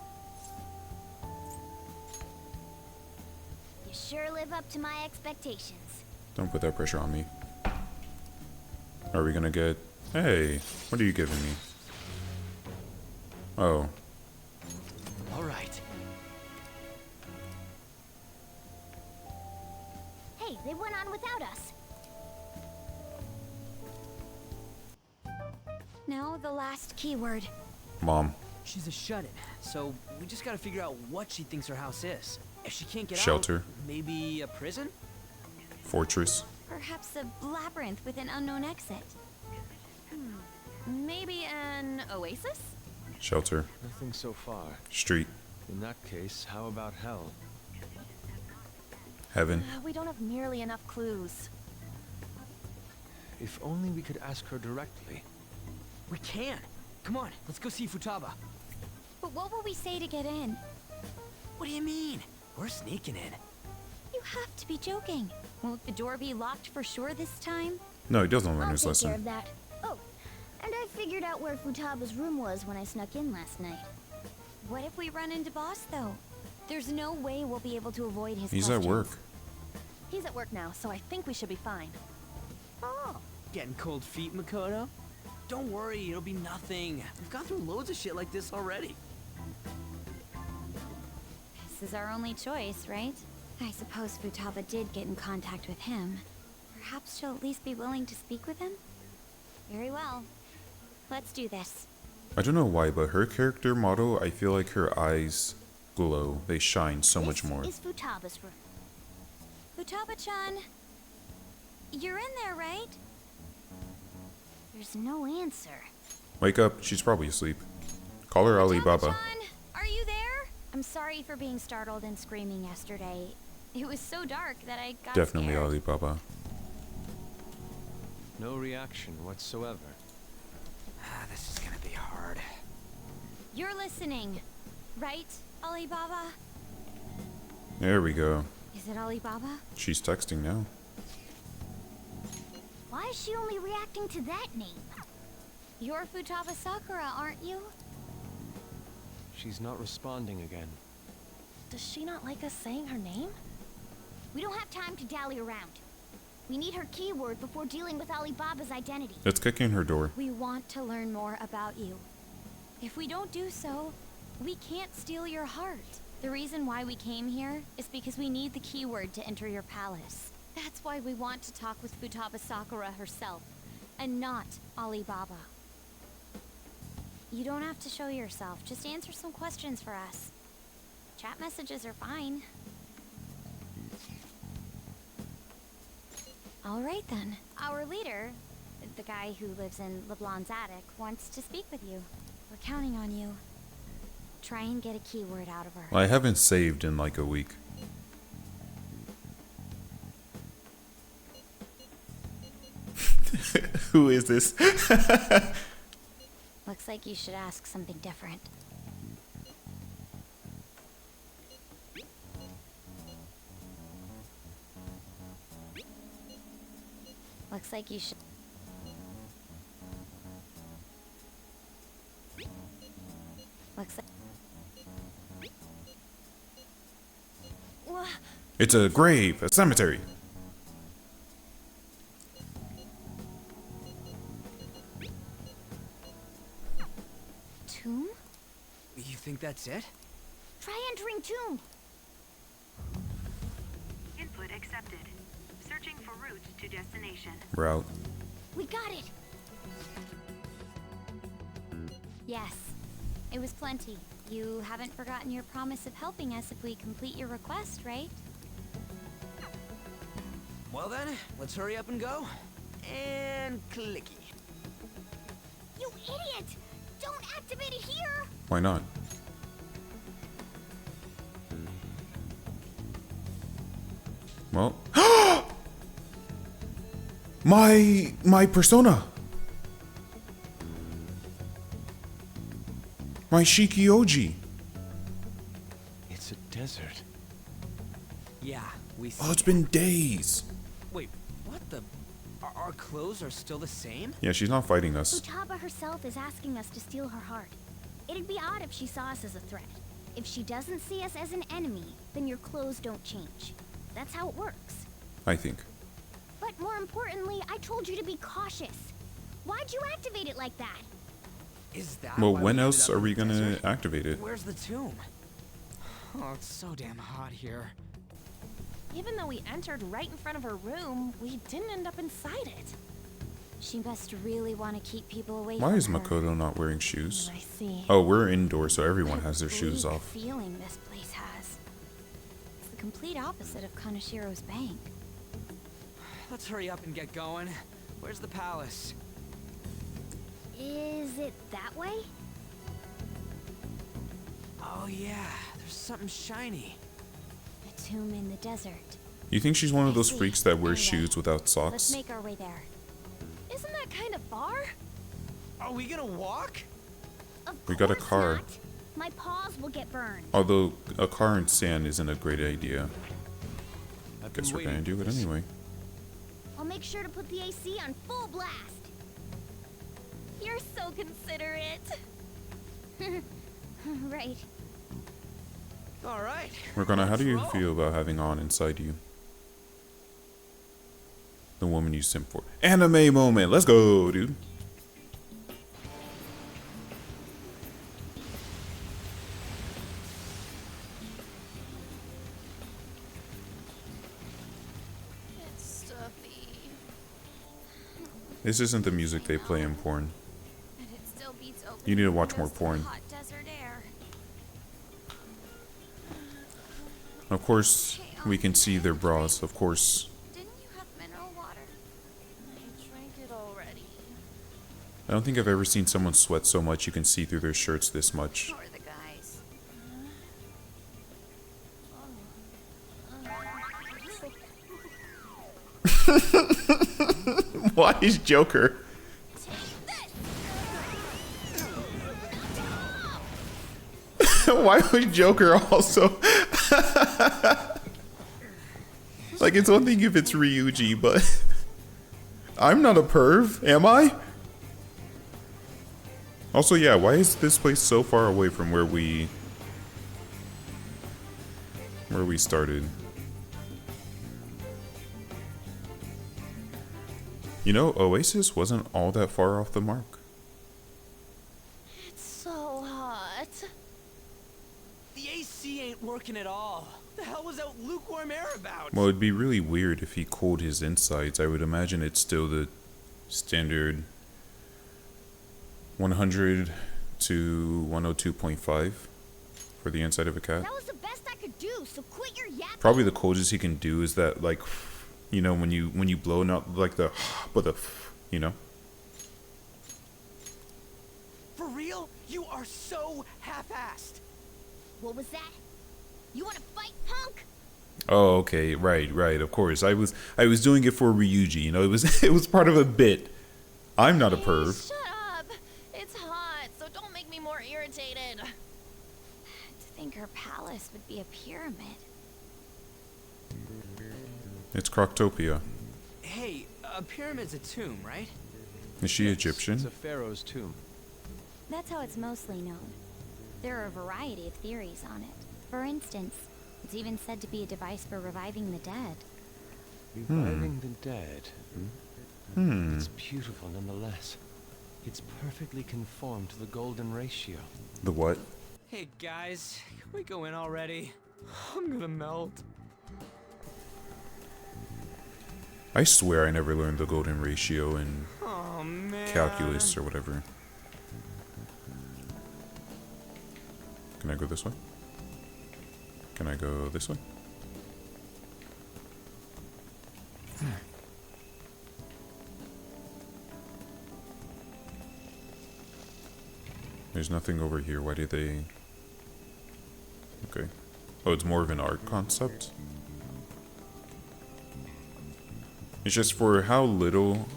You sure live up to my expectations. Don't put that pressure on me. Are we gonna get... Hey, what are you giving me? Oh. All right. Hey, they went on without us. Now the last keyword. Mom. She's a shut-in, so we just gotta figure out what she thinks her house is. If she can't get Shelter. out, maybe a prison? Fortress. Perhaps a labyrinth with an unknown exit. Maybe an oasis? Shelter. Nothing so far. Street. In that case, how about hell? Heaven. We don't have nearly enough clues. If only we could ask her directly. We can! Come on, let's go see Futaba. But what will we say to get in? What do you mean? We're sneaking in. You have to be joking. Won't the door be locked for sure this time? No, he doesn't learn I'll his take care lesson. of that. Oh, and I figured out where Futaba's room was when I snuck in last night. What if we run into Boss, though? There's no way we'll be able to avoid his He's at questions. work. He's at work now, so I think we should be fine. Oh, getting cold feet, Makoto? Don't worry, it'll be nothing. We've gone through loads of shit like this already. This is our only choice, right? I suppose Futaba did get in contact with him. Perhaps she'll at least be willing to speak with him? Very well. Let's do this. I don't know why, but her character model, I feel like her eyes glow. They shine so much more. This is Futaba's room. Futaba-chan, you're in there, right? There's no answer. Wake up. She's probably asleep. Call her Alibaba. Futaba-chan, are you there? I'm sorry for being startled and screaming yesterday. It was so dark that I got Definitely scared. Alibaba. No reaction whatsoever. This is gonna be hard. You're listening, right, Alibaba? There we go. Is it Alibaba? She's texting now. Why is she only reacting to that name? You're Futaba Sakura, aren't you? She's not responding again. Does she not like us saying her name? We don't have time to dally around. We need her keyword before dealing with Alibaba's identity. Let's kick in her door. We want to learn more about you. If we don't do so, we can't steal your heart. The reason why we came here is because we need the keyword to enter your palace. That's why we want to talk with Futaba Sakura herself, and not Alibaba. You don't have to show yourself, just answer some questions for us. Chat messages are fine. All right then. Our leader, the guy who lives in LeBlanc's attic, wants to speak with you. We're counting on you. Try and get a keyword out of her. I haven't saved in like a week. Who is this? Looks like you should ask something different. Looks like you should... Looks like... It's a grave, a cemetery. Tomb? You think that's it? Try entering tomb. Input accepted. Searching for route to destination. Route. We got it. Yes. It was plenty. You haven't forgotten your promise of helping us if we complete your request, right? Well then, let's hurry up and go. And clicky. You idiot! Don't activate it here! Why not? Well, my persona, my Shikioji. It's a desert. Yeah, we see. Oh, it's been days. Wait, what the? Our clothes are still the same? Yeah, she's not fighting us. Futaba herself is asking us to steal her heart. It'd be odd if she saw us as a threat. If she doesn't see us as an enemy, then your clothes don't change. That's how it works. I think. But more importantly, I told you to be cautious. Why'd you activate it like that? Is that Well, why when we else ended up are we in the gonna desert? activate it? Where's the tomb? Oh, it's so damn hot here. Even though we entered right in front of her room, we didn't end up inside it. She must really want to keep people away Why from is her. Makoto not wearing shoes? I see. Oh, we're indoors, so everyone has their shoes Bleak off. feeling this place has. It's the complete opposite of Kanashiro's bank. Let's hurry up and get going. Where's the palace? Is it that way? Oh yeah, there's something shiny. A tomb in the desert. You think she's one of those I see. freaks that wears Anyway, shoes without Let's socks? make our way there. Isn't that kind of far? Are we gonna walk? We got a car. Not. My paws will get burned. Although a car in sand isn't a great idea. I've been Guess we're gonna waiting do for it this. anyway. I'll make sure to put the AC on full blast. You're so considerate. Right. All right. Morgana, how do you Let's roll. feel about having on inside you the woman you simp for? Anime moment. Let's go, dude. It's stuffy. This isn't the music they play in porn. And it still beats open You need to watch more windows porn. hot desert air. Of course, we can see their bras. Of course. Didn't you have mineral water? I drank it already. I don't think I've ever seen someone sweat so much you can see through their shirts this much. Or the guys. Why is Joker? Why was Joker also? Like, it's one thing if it's Ryuji, but I'm not a perv, am I? Also, yeah, why is this place so far away from where we started? You know, Oasis wasn't all that far off the mark. It's so hot. The AC ain't working at all. The hell was that lukewarm air about? Well, it'd be really weird if he cooled his insides. I would imagine it's still the standard 100 to 102.5 for the inside of a cat. That was the best I could do, so quit your yapping. Probably the coldest he can do is that, like, you know, when you blow, not like the, but the, you know. For real? You are so half-assed. What was that? You want to fight, punk? Oh, okay, right, of course. I was doing it for Ryuji, you know. It was part of a bit. I'm not a perv. Shut up. It's hot, so don't make me more irritated. To think her palace would be a pyramid. It's Croctopia. Hey, a pyramid's a tomb, right? Is she Egyptian? It's a pharaoh's tomb. That's how it's mostly known. There are a variety of theories on it. For instance, it's even said to be a device for reviving the dead. Reviving the dead. It's beautiful nonetheless. It's perfectly conformed to the golden ratio. The what? Hey guys, can we go in already? I'm gonna melt. I swear I never learned the golden ratio in Oh man. calculus or whatever. Can I go this way? Can I go this way? There's nothing over here. Why did they... Okay. Oh, it's more of an art concept? It's just for how little...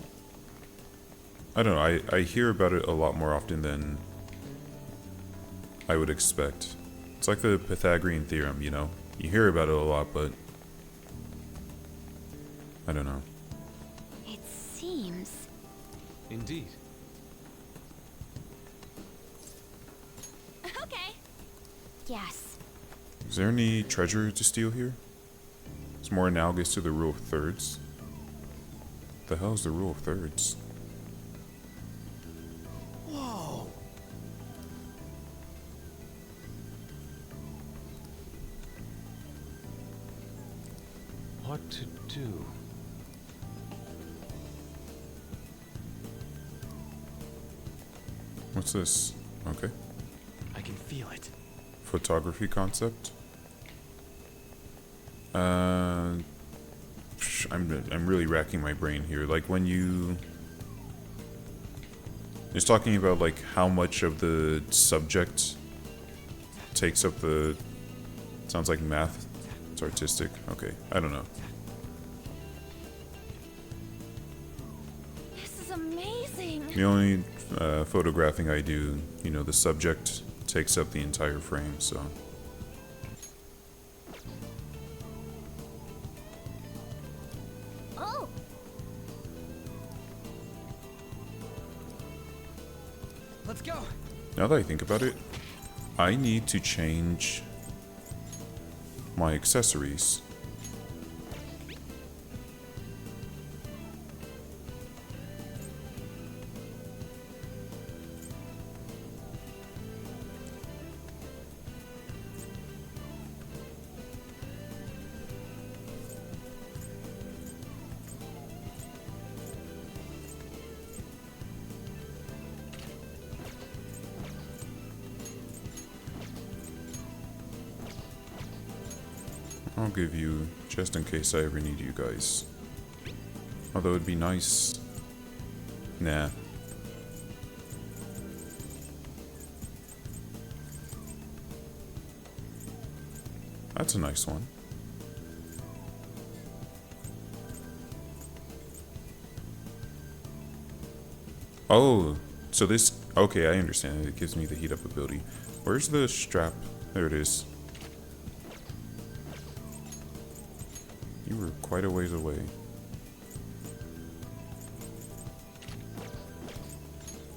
I don't know, I hear about it a lot more often than I would expect. It's like the Pythagorean theorem, you know? You hear about it a lot, but... I don't know. It seems... Indeed. Okay. Yes. Is there any treasure to steal here? It's more analogous to the rule of thirds. What the hell is the rule of thirds? Whoa. What to do? What's this? Okay. I can feel it. Photography concept. I'm really racking my brain here. Like when you, it's talking about like how much of the subject takes up the. Sounds like math. It's artistic. Okay, I don't know. This is amazing. The only photographing I do, you know, the subject takes up the entire frame, so. Oh. Let's go. Now that I think about it, I need to change my accessories. I'll give you, just in case I ever need you guys. Although it'd be nice. Nah. That's a nice one. Oh, so this, okay, I understand. It gives me the heat up ability. Where's the strap? There it is. You were quite a ways away.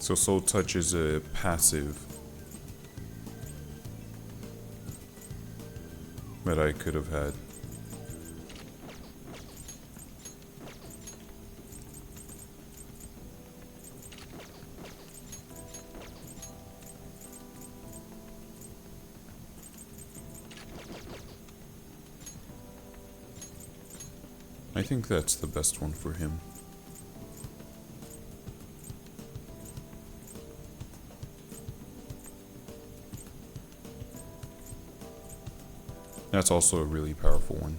So Soul Touch is a passive that I could have had. I think that's the best one for him. That's also a really powerful one.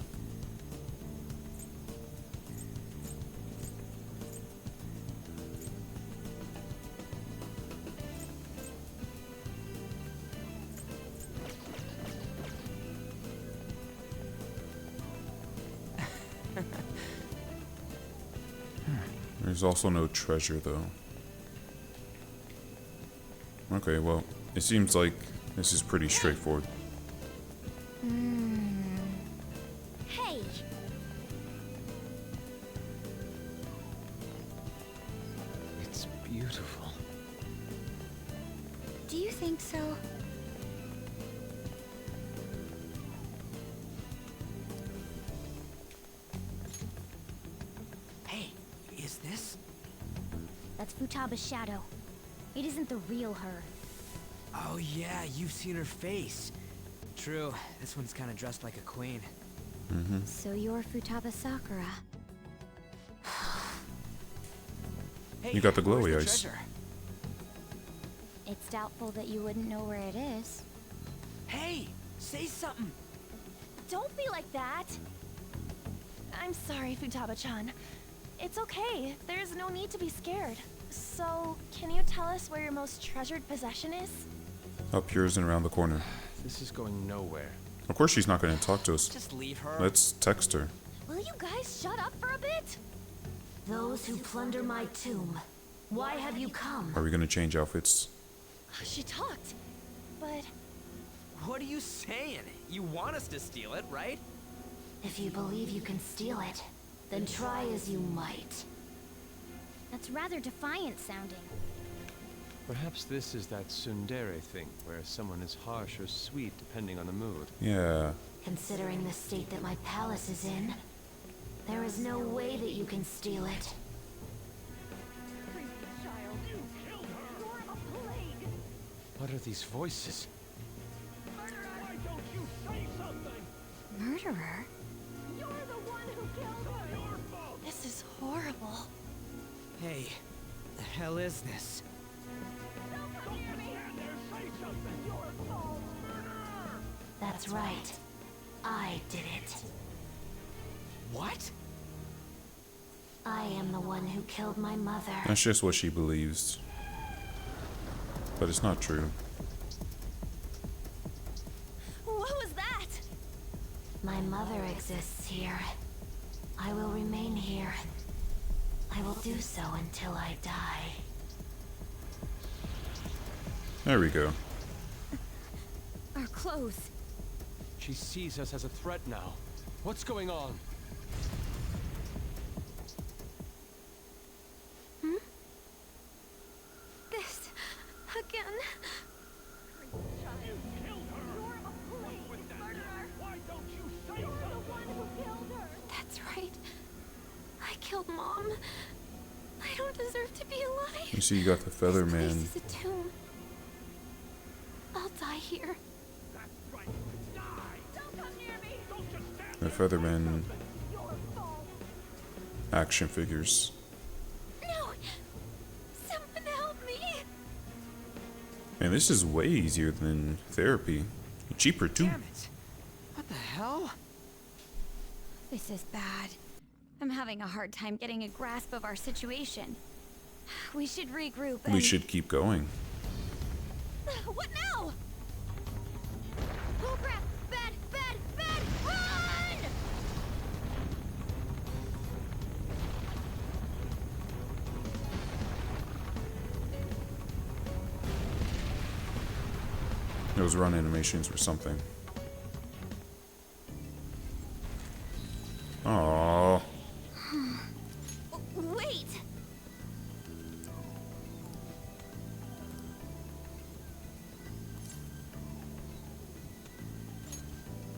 There's also no treasure, though. Okay, well, it seems like this is pretty straightforward. Hey! It's beautiful. Do you think so? Hey, is this? That's Futaba's shadow. It isn't the real her. Oh yeah, you've seen her face. True, this one's kind of dressed like a queen. So you're Futaba Sakura. Hey, You got the glowy where's eyes. treasure? It's doubtful that you wouldn't know where it is. Hey, say something. Don't be like that. I'm sorry, Futaba-chan. It's okay. There's no need to be scared. So, can you tell us where your most treasured possession is? Up yours and around the corner. This is going nowhere. Of course she's not going to talk to us. Just leave her. Let's text her. Will you guys shut up for a bit? Those who plunder my tomb, why have you come? Are we going to change outfits? She talked, but... What are you saying? You want us to steal it, right? If you believe you can steal it, then try as you might. That's rather defiant sounding. Perhaps this is that tsundere thing, where someone is harsh or sweet depending on the mood. Yeah. Considering the state that my palace is in, there is no way that you can steal it. What are these voices? Murderer? You're the one who way the hell is this? That's right. I did it. What? I am the one who killed my mother. That's just what she believes. But it's not true. What was that? My mother exists here. I will remain here. I will do so until I die. There we go. Our clothes. She sees us as a threat now. What's going on? This again. That's right. I killed Mom. I don't deserve to be alive. You see, you got the Feather Man. This is a tomb. I'll die here. The Featherman action figures. No! Someone help me! Man, this is way easier than therapy. Cheaper too. Damn it. What the hell? This is bad. I'm having a hard time getting a grasp of our situation. We should regroup and... We should keep going. What now? Oh crap! Bad! Bad! Bad! Run! Those run animations were something. Aww. Wait!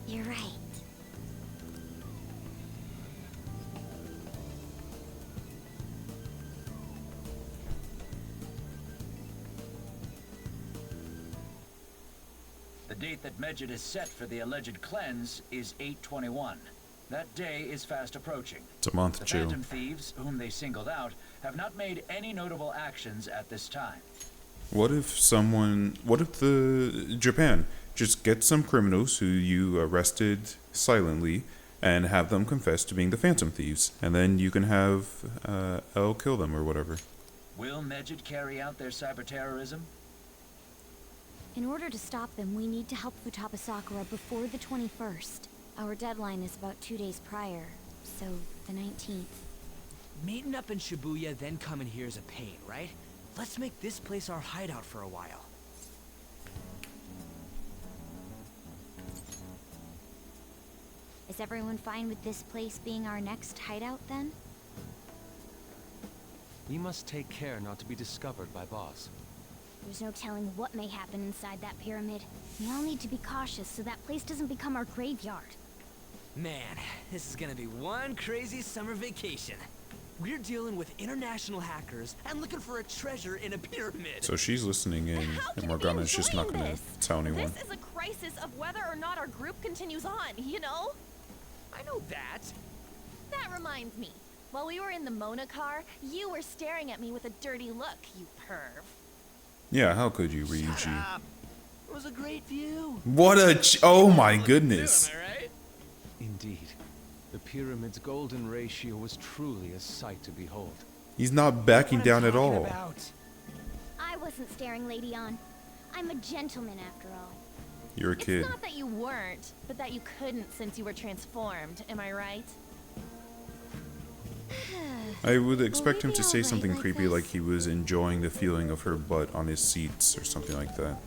You're right. The date that Medjed has set for the alleged cleanse is 8/21. That day is fast approaching. It's a month, The Jill. Phantom Thieves, whom they singled out, have not made any notable actions at this time. What if the Japan just get some criminals who you arrested silently and have them confess to being the Phantom Thieves, and then you can have L kill them or whatever. Will Medjed carry out their cyber terrorism? In order to stop them, we need to help Futaba Sakura before the 21st. Our deadline is about 2 days prior, so the 19th. Meeting up in Shibuya, then coming here is a pain, right? Let's make this place our hideout for a while. Is everyone fine with this place being our next hideout then? We must take care not to be discovered by Boss. There's no telling what may happen inside that pyramid. We all need to be cautious so that place doesn't become our graveyard. Man, this is gonna be one crazy summer vacation. We're dealing with international hackers and looking for a treasure in a pyramid. So she's listening in, and Morgana's just not gonna tell anyone. This is a crisis of whether or not our group continues on, you know? I know that. That reminds me. While we were in the Mona car, you were staring at me with a dirty look, you perv. Yeah, how could you, Ryuji? Shut up. It was a great view. What a oh my goodness. Am I right? Indeed. The pyramid's golden ratio was truly a sight to behold. He's not backing down at all. I wasn't staring Lady on. I'm a gentleman after all. You're a kid. It's not that you weren't, but that you couldn't since you were transformed, am I right? I would expect him to say something creepy like he was enjoying the feeling of her butt on his seats or something like that.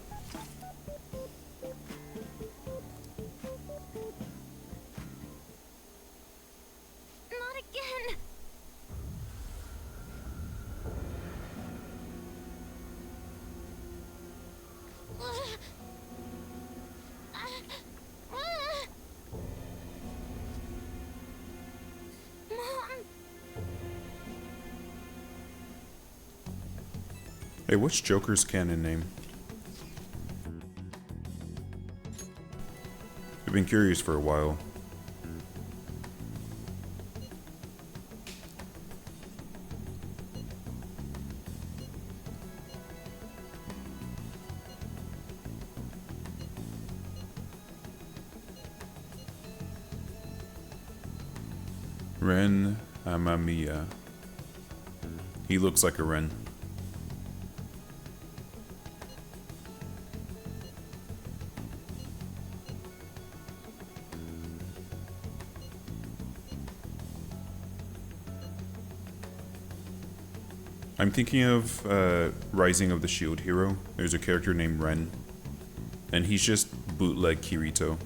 Not again! Hey, what's Joker's canon name? I've been curious for a while. Ren Amamiya. He looks like a Ren. I'm thinking of Rising of the Shield Hero. There's a character named Ren, and he's just bootleg Kirito.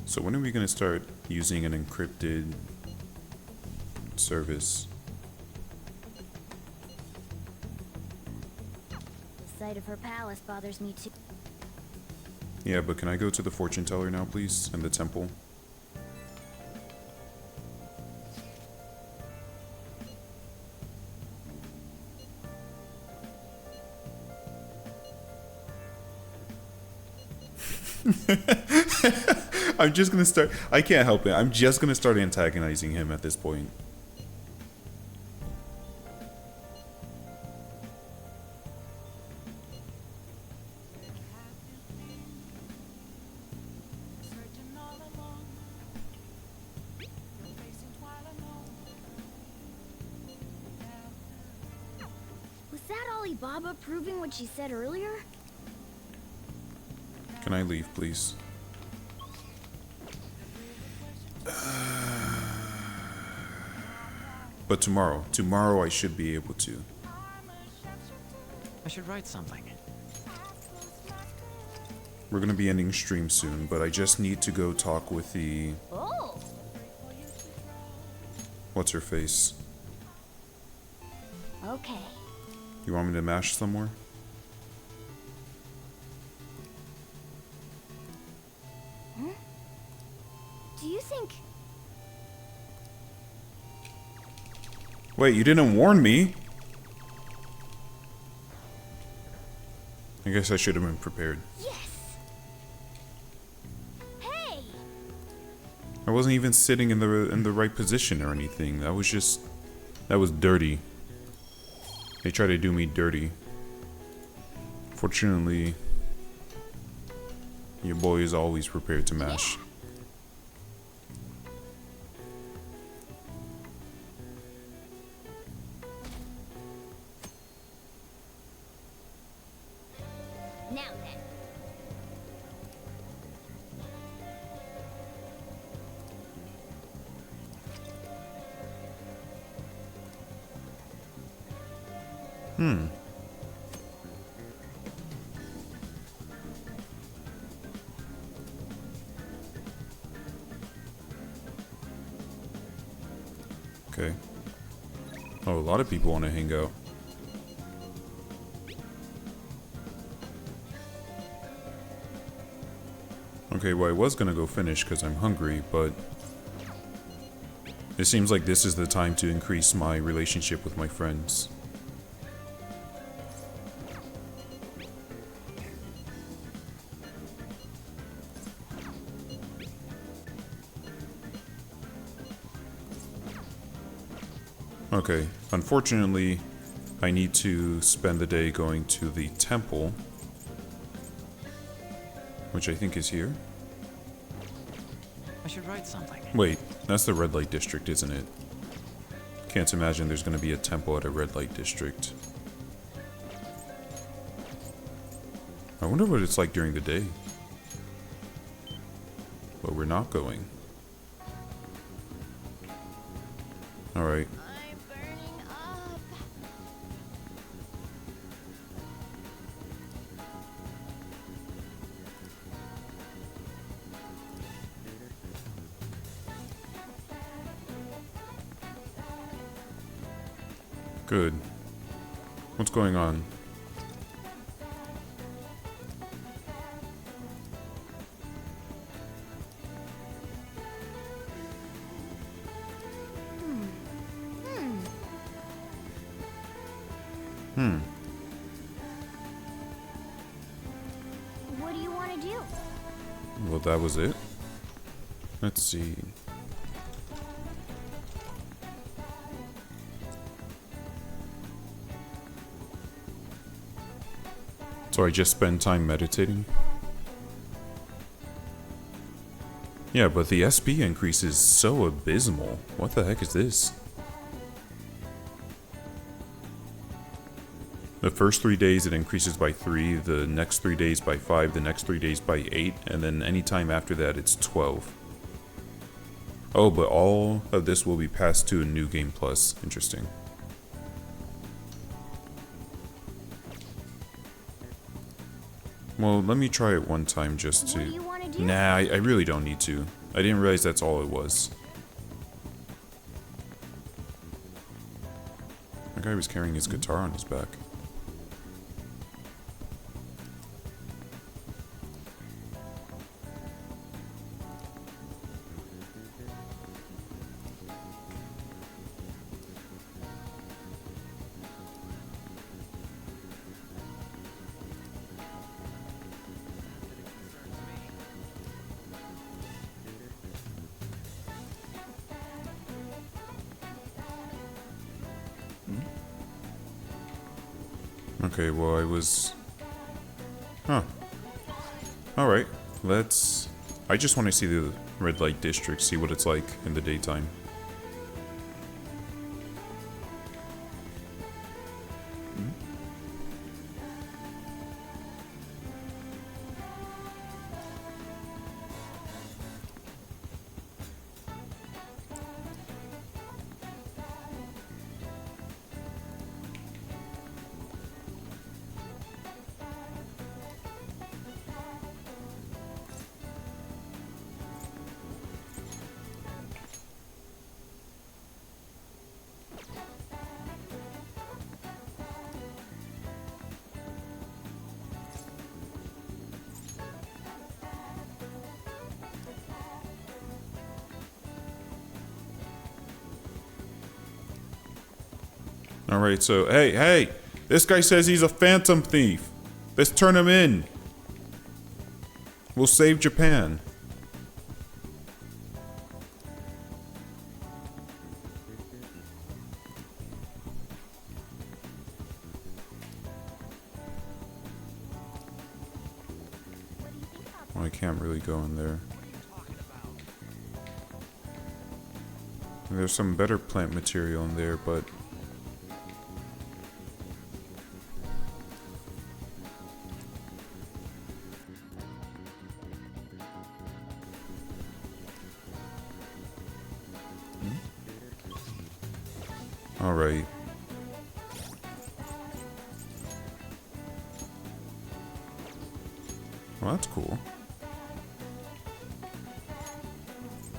So when are we going to start using an encrypted service? The sight of her palace bothers me too. Yeah, but can I go to the fortune teller now, please? And the temple? I'm just gonna start. I can't help it. I'm just gonna start antagonizing him at this point. Was that Alibaba proving what she said earlier? Can I leave, please? But tomorrow I should be able to. I should write something. We're gonna be ending stream soon, but I just need to go talk with the... Oh! What's her face? Okay. You want me to mash some more? Hmm? Do you think... Wait, you didn't warn me? I guess I should have been prepared. Yes! Hey! I wasn't even sitting in the right position or anything. That was dirty. They try to do me dirty. Fortunately, your boy is always prepared to mash. Now then. Hmm. Okay. Oh, a lot of people want to hang out. Okay, well I was gonna go finish because I'm hungry, but it seems like this is the time to increase my relationship with my friends. Okay, unfortunately, I need to spend the day going to the temple, which I think is here. I should write something. Wait, that's the red light district, isn't it? Can't imagine there's going to be a temple at a red light district. I wonder what it's like during the day. But we're not going. Alright. Good. What's going on? Hmm. What do you want to do? Well, that was it. Let's see. So I just spend time meditating? Yeah, but the SP increase is so abysmal. What the heck is this? The first 3 days it increases by 3, the next 3 days by 5, the next 3 days by 8, and then any time after that it's 12. Oh, but all of this will be passed to a new game plus. Interesting. Well, let me try it one time just to... What do you wanna do? Nah, I really don't need to. I didn't realize that's all it was. That guy was carrying his guitar on his back. Okay, well I was... Huh. Alright, let's... I just want to see the red light district, see what it's like in the daytime. Alright, so, hey! This guy says he's a phantom thief! Let's turn him in! We'll save Japan. Well, I can't really go in there. There's some better plant material in there, but... Alright. Well, that's cool.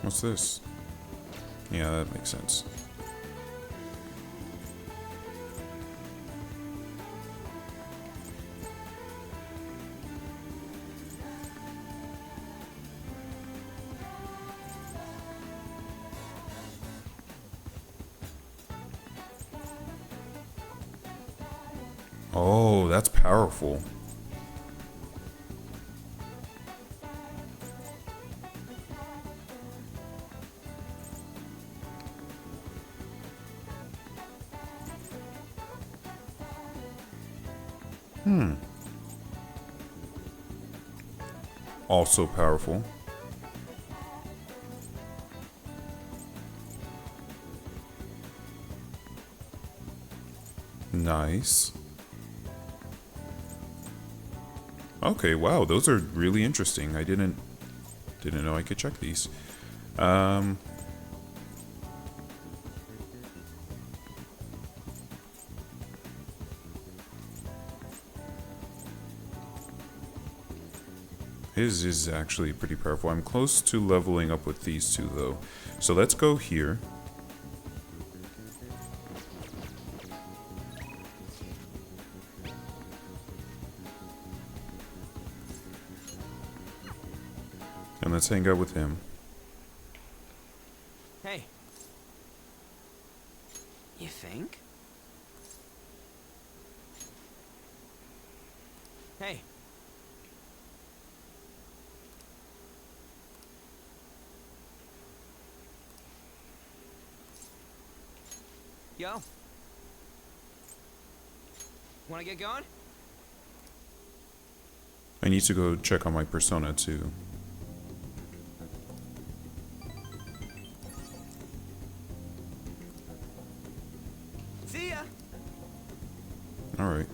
What's this? Yeah, that makes sense. Oh, that's powerful. Also powerful. Nice. Okay, wow, those are really interesting. I didn't know I could check these. His is actually pretty powerful. I'm close to leveling up with these two, though. So let's go here. And let's hang out with him. Hey. You think? Hey. Yo. Wanna get going? I need to go check on my persona too. See ya. All right.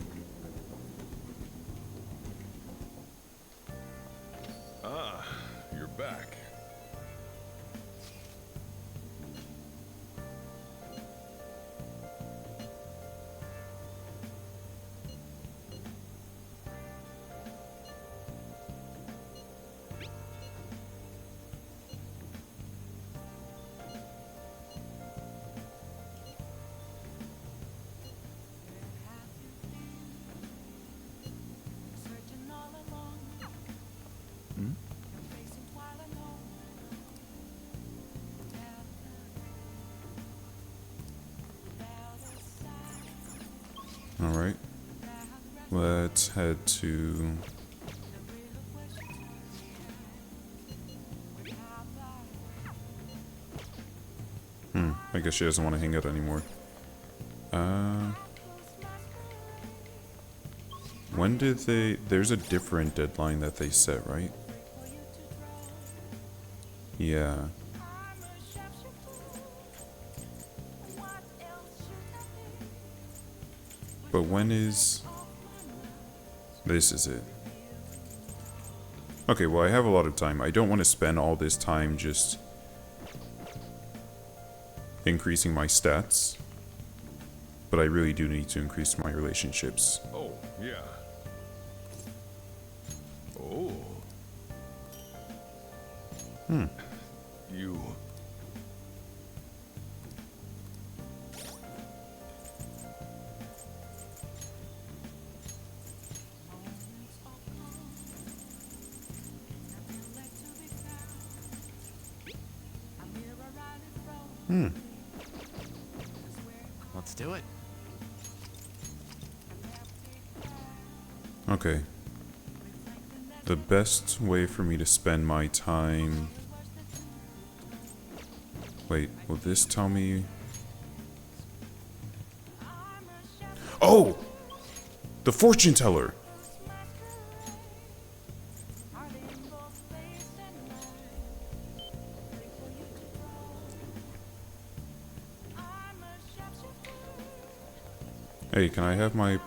Ah, you're back. All right. Let's head to. I guess she doesn't want to hang out anymore. When did they... There's a different deadline that they set, right? Yeah. But when is... This is it. Okay, well, I have a lot of time. I don't want to spend all this time just increasing my stats. But I really do need to increase my relationships. Oh, yeah. Oh. You... Let's do it. Okay. The best way for me to spend my time... Wait, will this tell me... Oh! The fortune teller! Hey, can I have my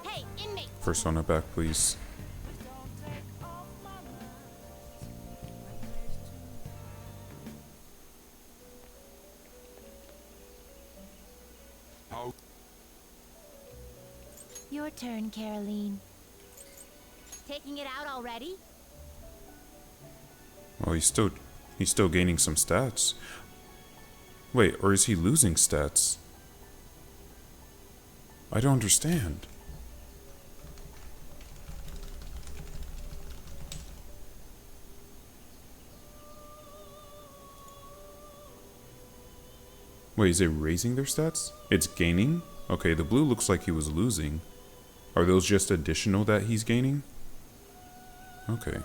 persona back, please? Your turn, Caroline. Taking it out already? Oh, he's still gaining some stats. Wait, or is he losing stats? I don't understand. Wait, is it raising their stats? It's gaining? Okay, the blue looks like he was losing. Are those just additional that he's gaining? Okay.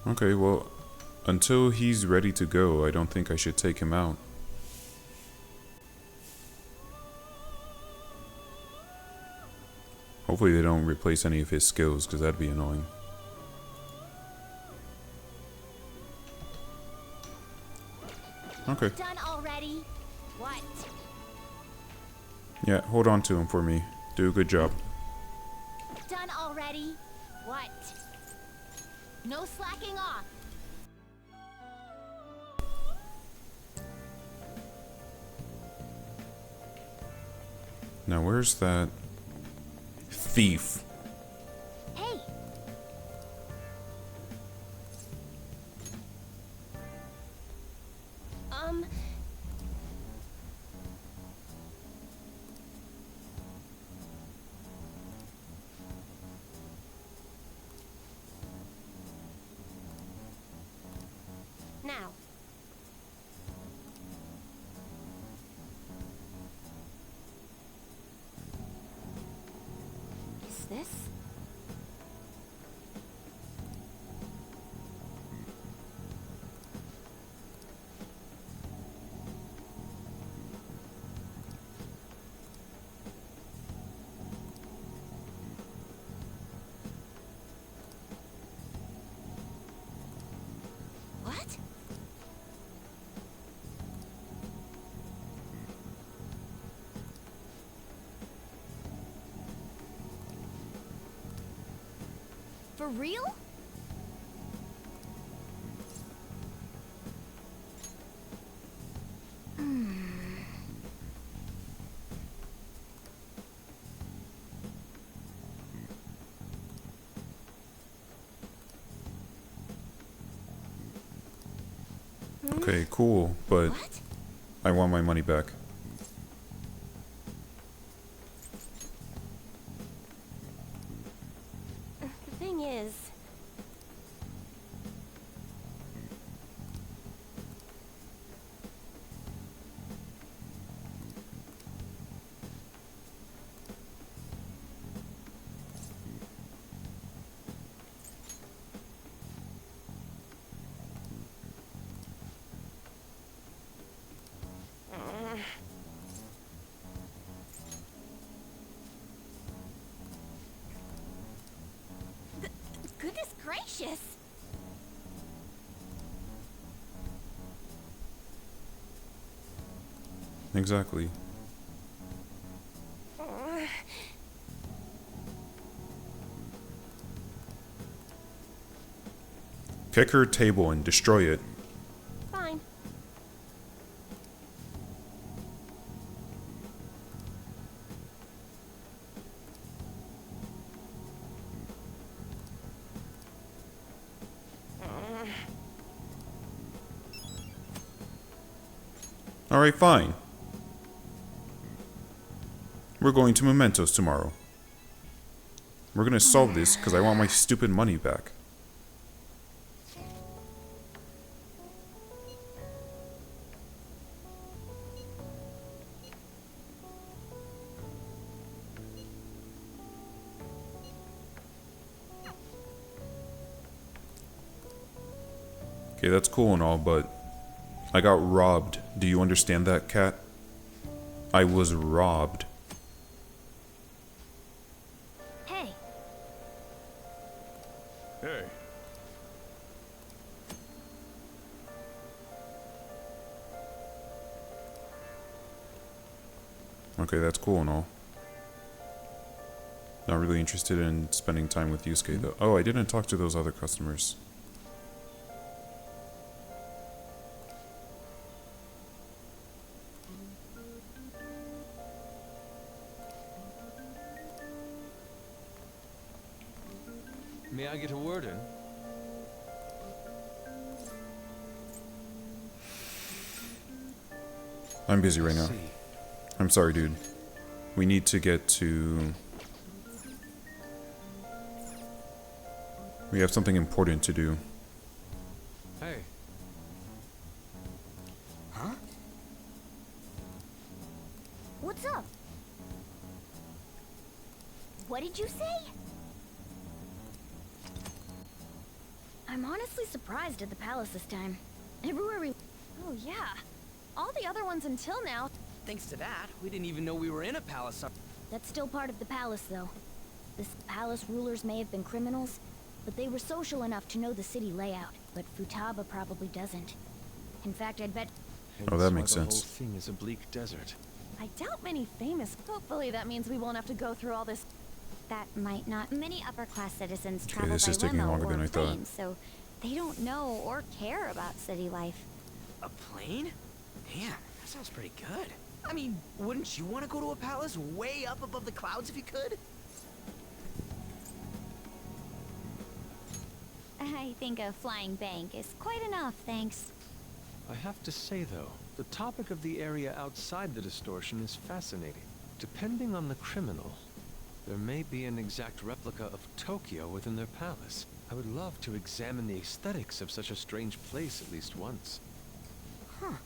Okay, well, until he's ready to go, I don't think I should take him out. Hopefully they don't replace any of his skills, because that'd be annoying. Okay. Done already? What? Yeah, hold on to him for me. Do a good job. Done already? What? No slacking off. Now where's that thief? Hey. Now. Is this? For real? Okay, cool, but I want my money back. The thing is... Goodness gracious! Exactly. Pick her table and destroy it. Fine. Alright, fine. We're going to Mementos tomorrow. We're gonna solve this because I want my stupid money back. Okay, that's cool and all, but I got robbed. Do you understand that, cat? I was robbed. Hey. Hey. Okay, that's cool and all. Not really interested in spending time with Yusuke though. Oh, I didn't talk to those other customers. May I get a word in? I'm busy right I now. see. I'm sorry, dude. We need to get to... We have something important to do. Hey. Huh? What's up? What did you say? I'm honestly surprised at the palace this time. Everywhere we... Oh yeah. All the other ones until now. Thanks to that, we didn't even know we were in a palace. That's still part of the palace, though. The palace rulers may have been criminals, but they were social enough to know the city layout. But Futaba probably doesn't. In fact, I'd bet... Oh, that Hence makes why the sense. whole thing is a bleak desert. I doubt many famous. Hopefully that means we won't have to go through all this. That might not. Many upper-class citizens Okay, travel this by is taking limo longer or than I thought. plane, so they don't know or care about city life. A plane? Man, that sounds pretty good. I mean, wouldn't you want to go to a palace way up above the clouds if you could? I think a flying bank is quite enough, thanks. I have to say, though, the topic of the area outside the distortion is fascinating. Depending on the criminal, there may be an exact replica of Tokyo within their palace. I would love to examine the aesthetics of such a strange place at least once. Huh.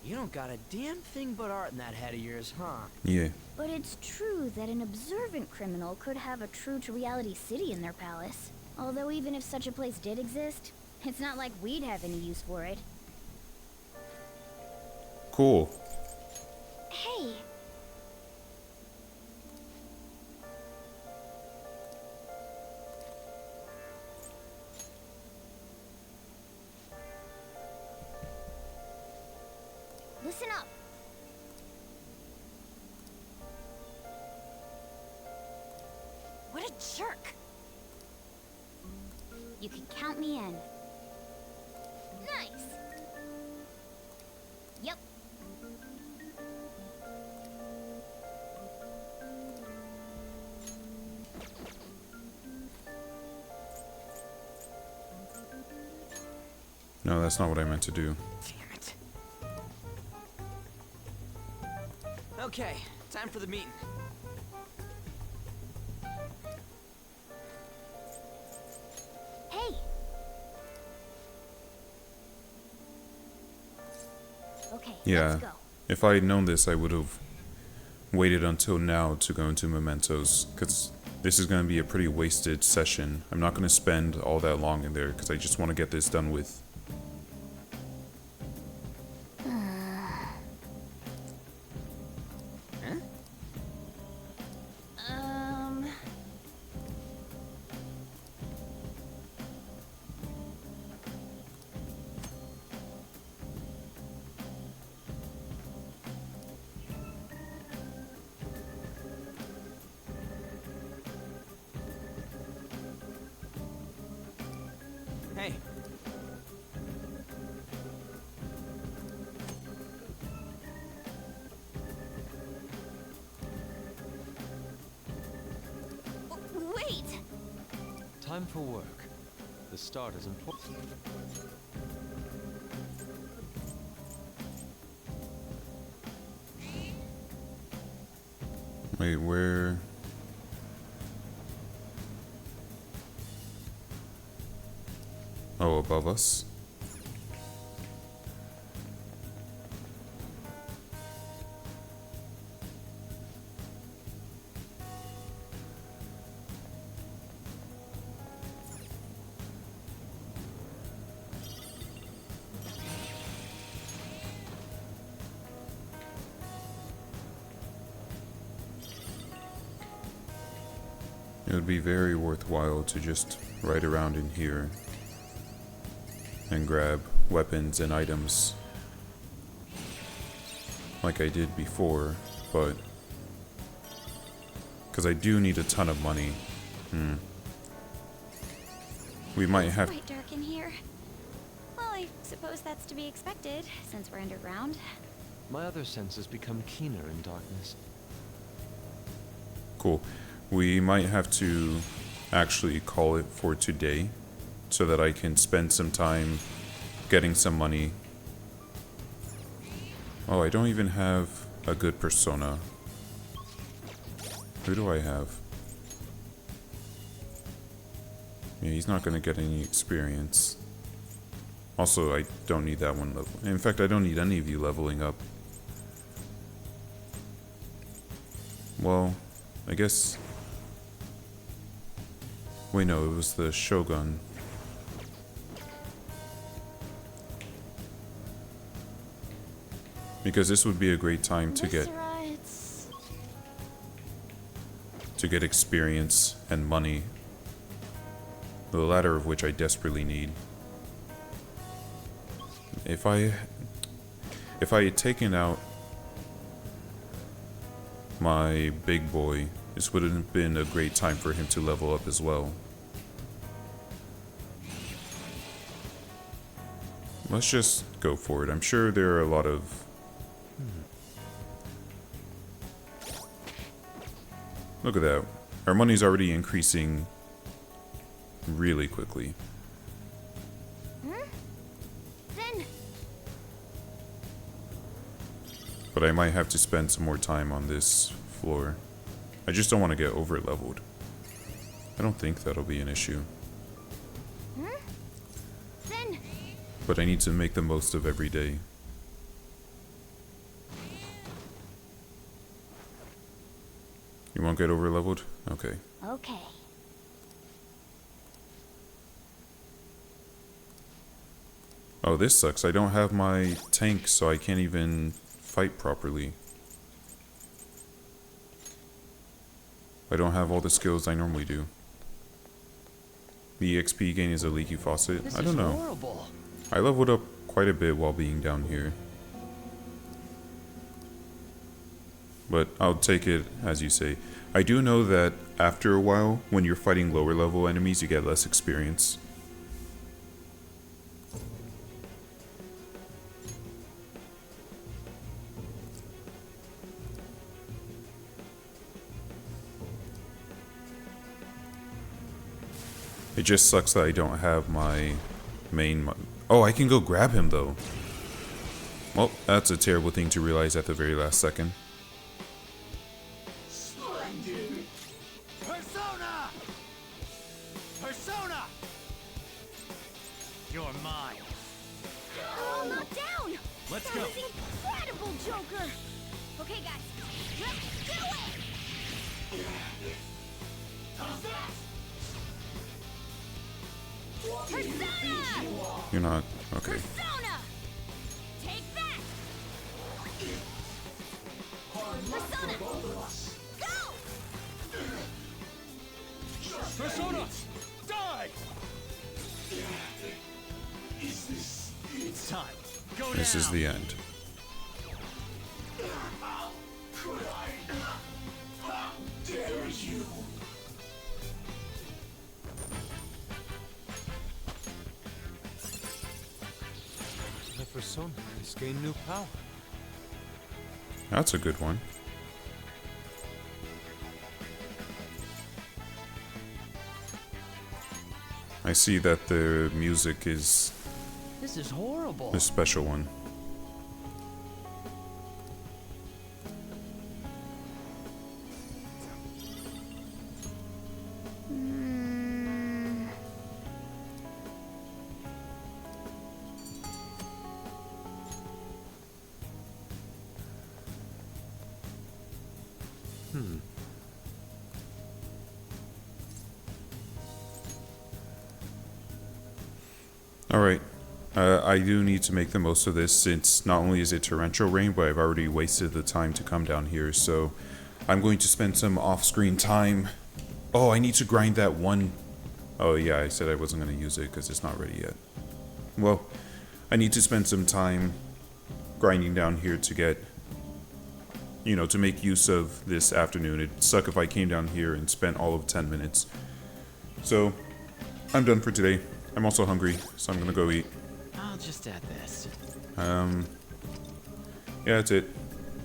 You don't got a damn thing but art in that head of yours, huh? Yeah. But it's true that an observant criminal could have a true-to-reality city in their palace. Although even if such a place did exist, it's not like we'd have any use for it. Cool. Hey! Listen up! What a jerk! You can count me in. Nice. Yep. No, that's not what I meant to do. Damn it. Okay, time for the meeting. Hey. Okay, Yeah, let's go. if I had known this, I would have waited until now to go into mementos, because this is going to be a pretty wasted session. I'm not going to spend all that long in there, because I just want to get this done with. Hey. Wait! Time for work. The start is important. Wait, where? Oh, above us? It would be very worthwhile to just ride around in here and grab weapons and items like I did before, but because I do need a ton of money. We might have. Quite dark in here. Well, I suppose that's to be expected since we're underground. My other senses become keener in darkness. Cool. We might have to actually call it for today so that I can spend some time getting some money. Oh, I don't even have a good persona. Who do I have? Yeah, he's not going to get any experience. Also, I don't need that one level. In fact, I don't need any of you leveling up. Well, I guess... Wait, no, it was the Shogun. Because this would be a great time to get experience and money. The latter of which I desperately need. If I had taken out my big boy, this would have been a great time for him to level up as well. Let's just go for it. I'm sure there are a lot of... Look at that. Our money's already increasing really quickly. Then But I might have to spend some more time on this floor. I just don't want to get over leveled. I don't think that'll be an issue. Then But I need to make the most of every day. You won't get over leveled? Okay. Okay. Oh, this sucks. I don't have my tank, so I can't even fight properly. I don't have all the skills I normally do. The XP gain is a leaky faucet. I don't know. Horrible. I leveled up quite a bit while being down here. But I'll take it as you say. I do know that after a while, when you're fighting lower level enemies, you get less experience. It just sucks that I don't have my main... Oh, I can go grab him, though. Well, that's a terrible thing to realize at the very last second. Splendid! Persona! Persona! You're mine. Oh, not down! Let's that go. was incredible, Joker! Okay, guys, let's do it! How's that? Persona! You're not... Okay. Persona! Take that! Persona! Go! Persona! Die! It's time. Go This is the end. How could I? How dare you? My persona has gained new power. That's a good one. I see that the music is This is horrible. a special one. Alright, I do need to make the most of this since not only is it torrential rain, but I've already wasted the time to come down here, so I'm going to spend some off-screen time. Oh, I need to grind that one. Oh yeah, I said I wasn't going to use it because it's not ready yet. Well, I need to spend some time grinding down here to get, you know, to make use of this afternoon. It'd suck if I came down here and spent all of 10 minutes. So, I'm done for today. I'm also hungry, so I'm gonna go eat. I'll just add this. Yeah, that's it.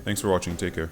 Thanks for watching. Take care.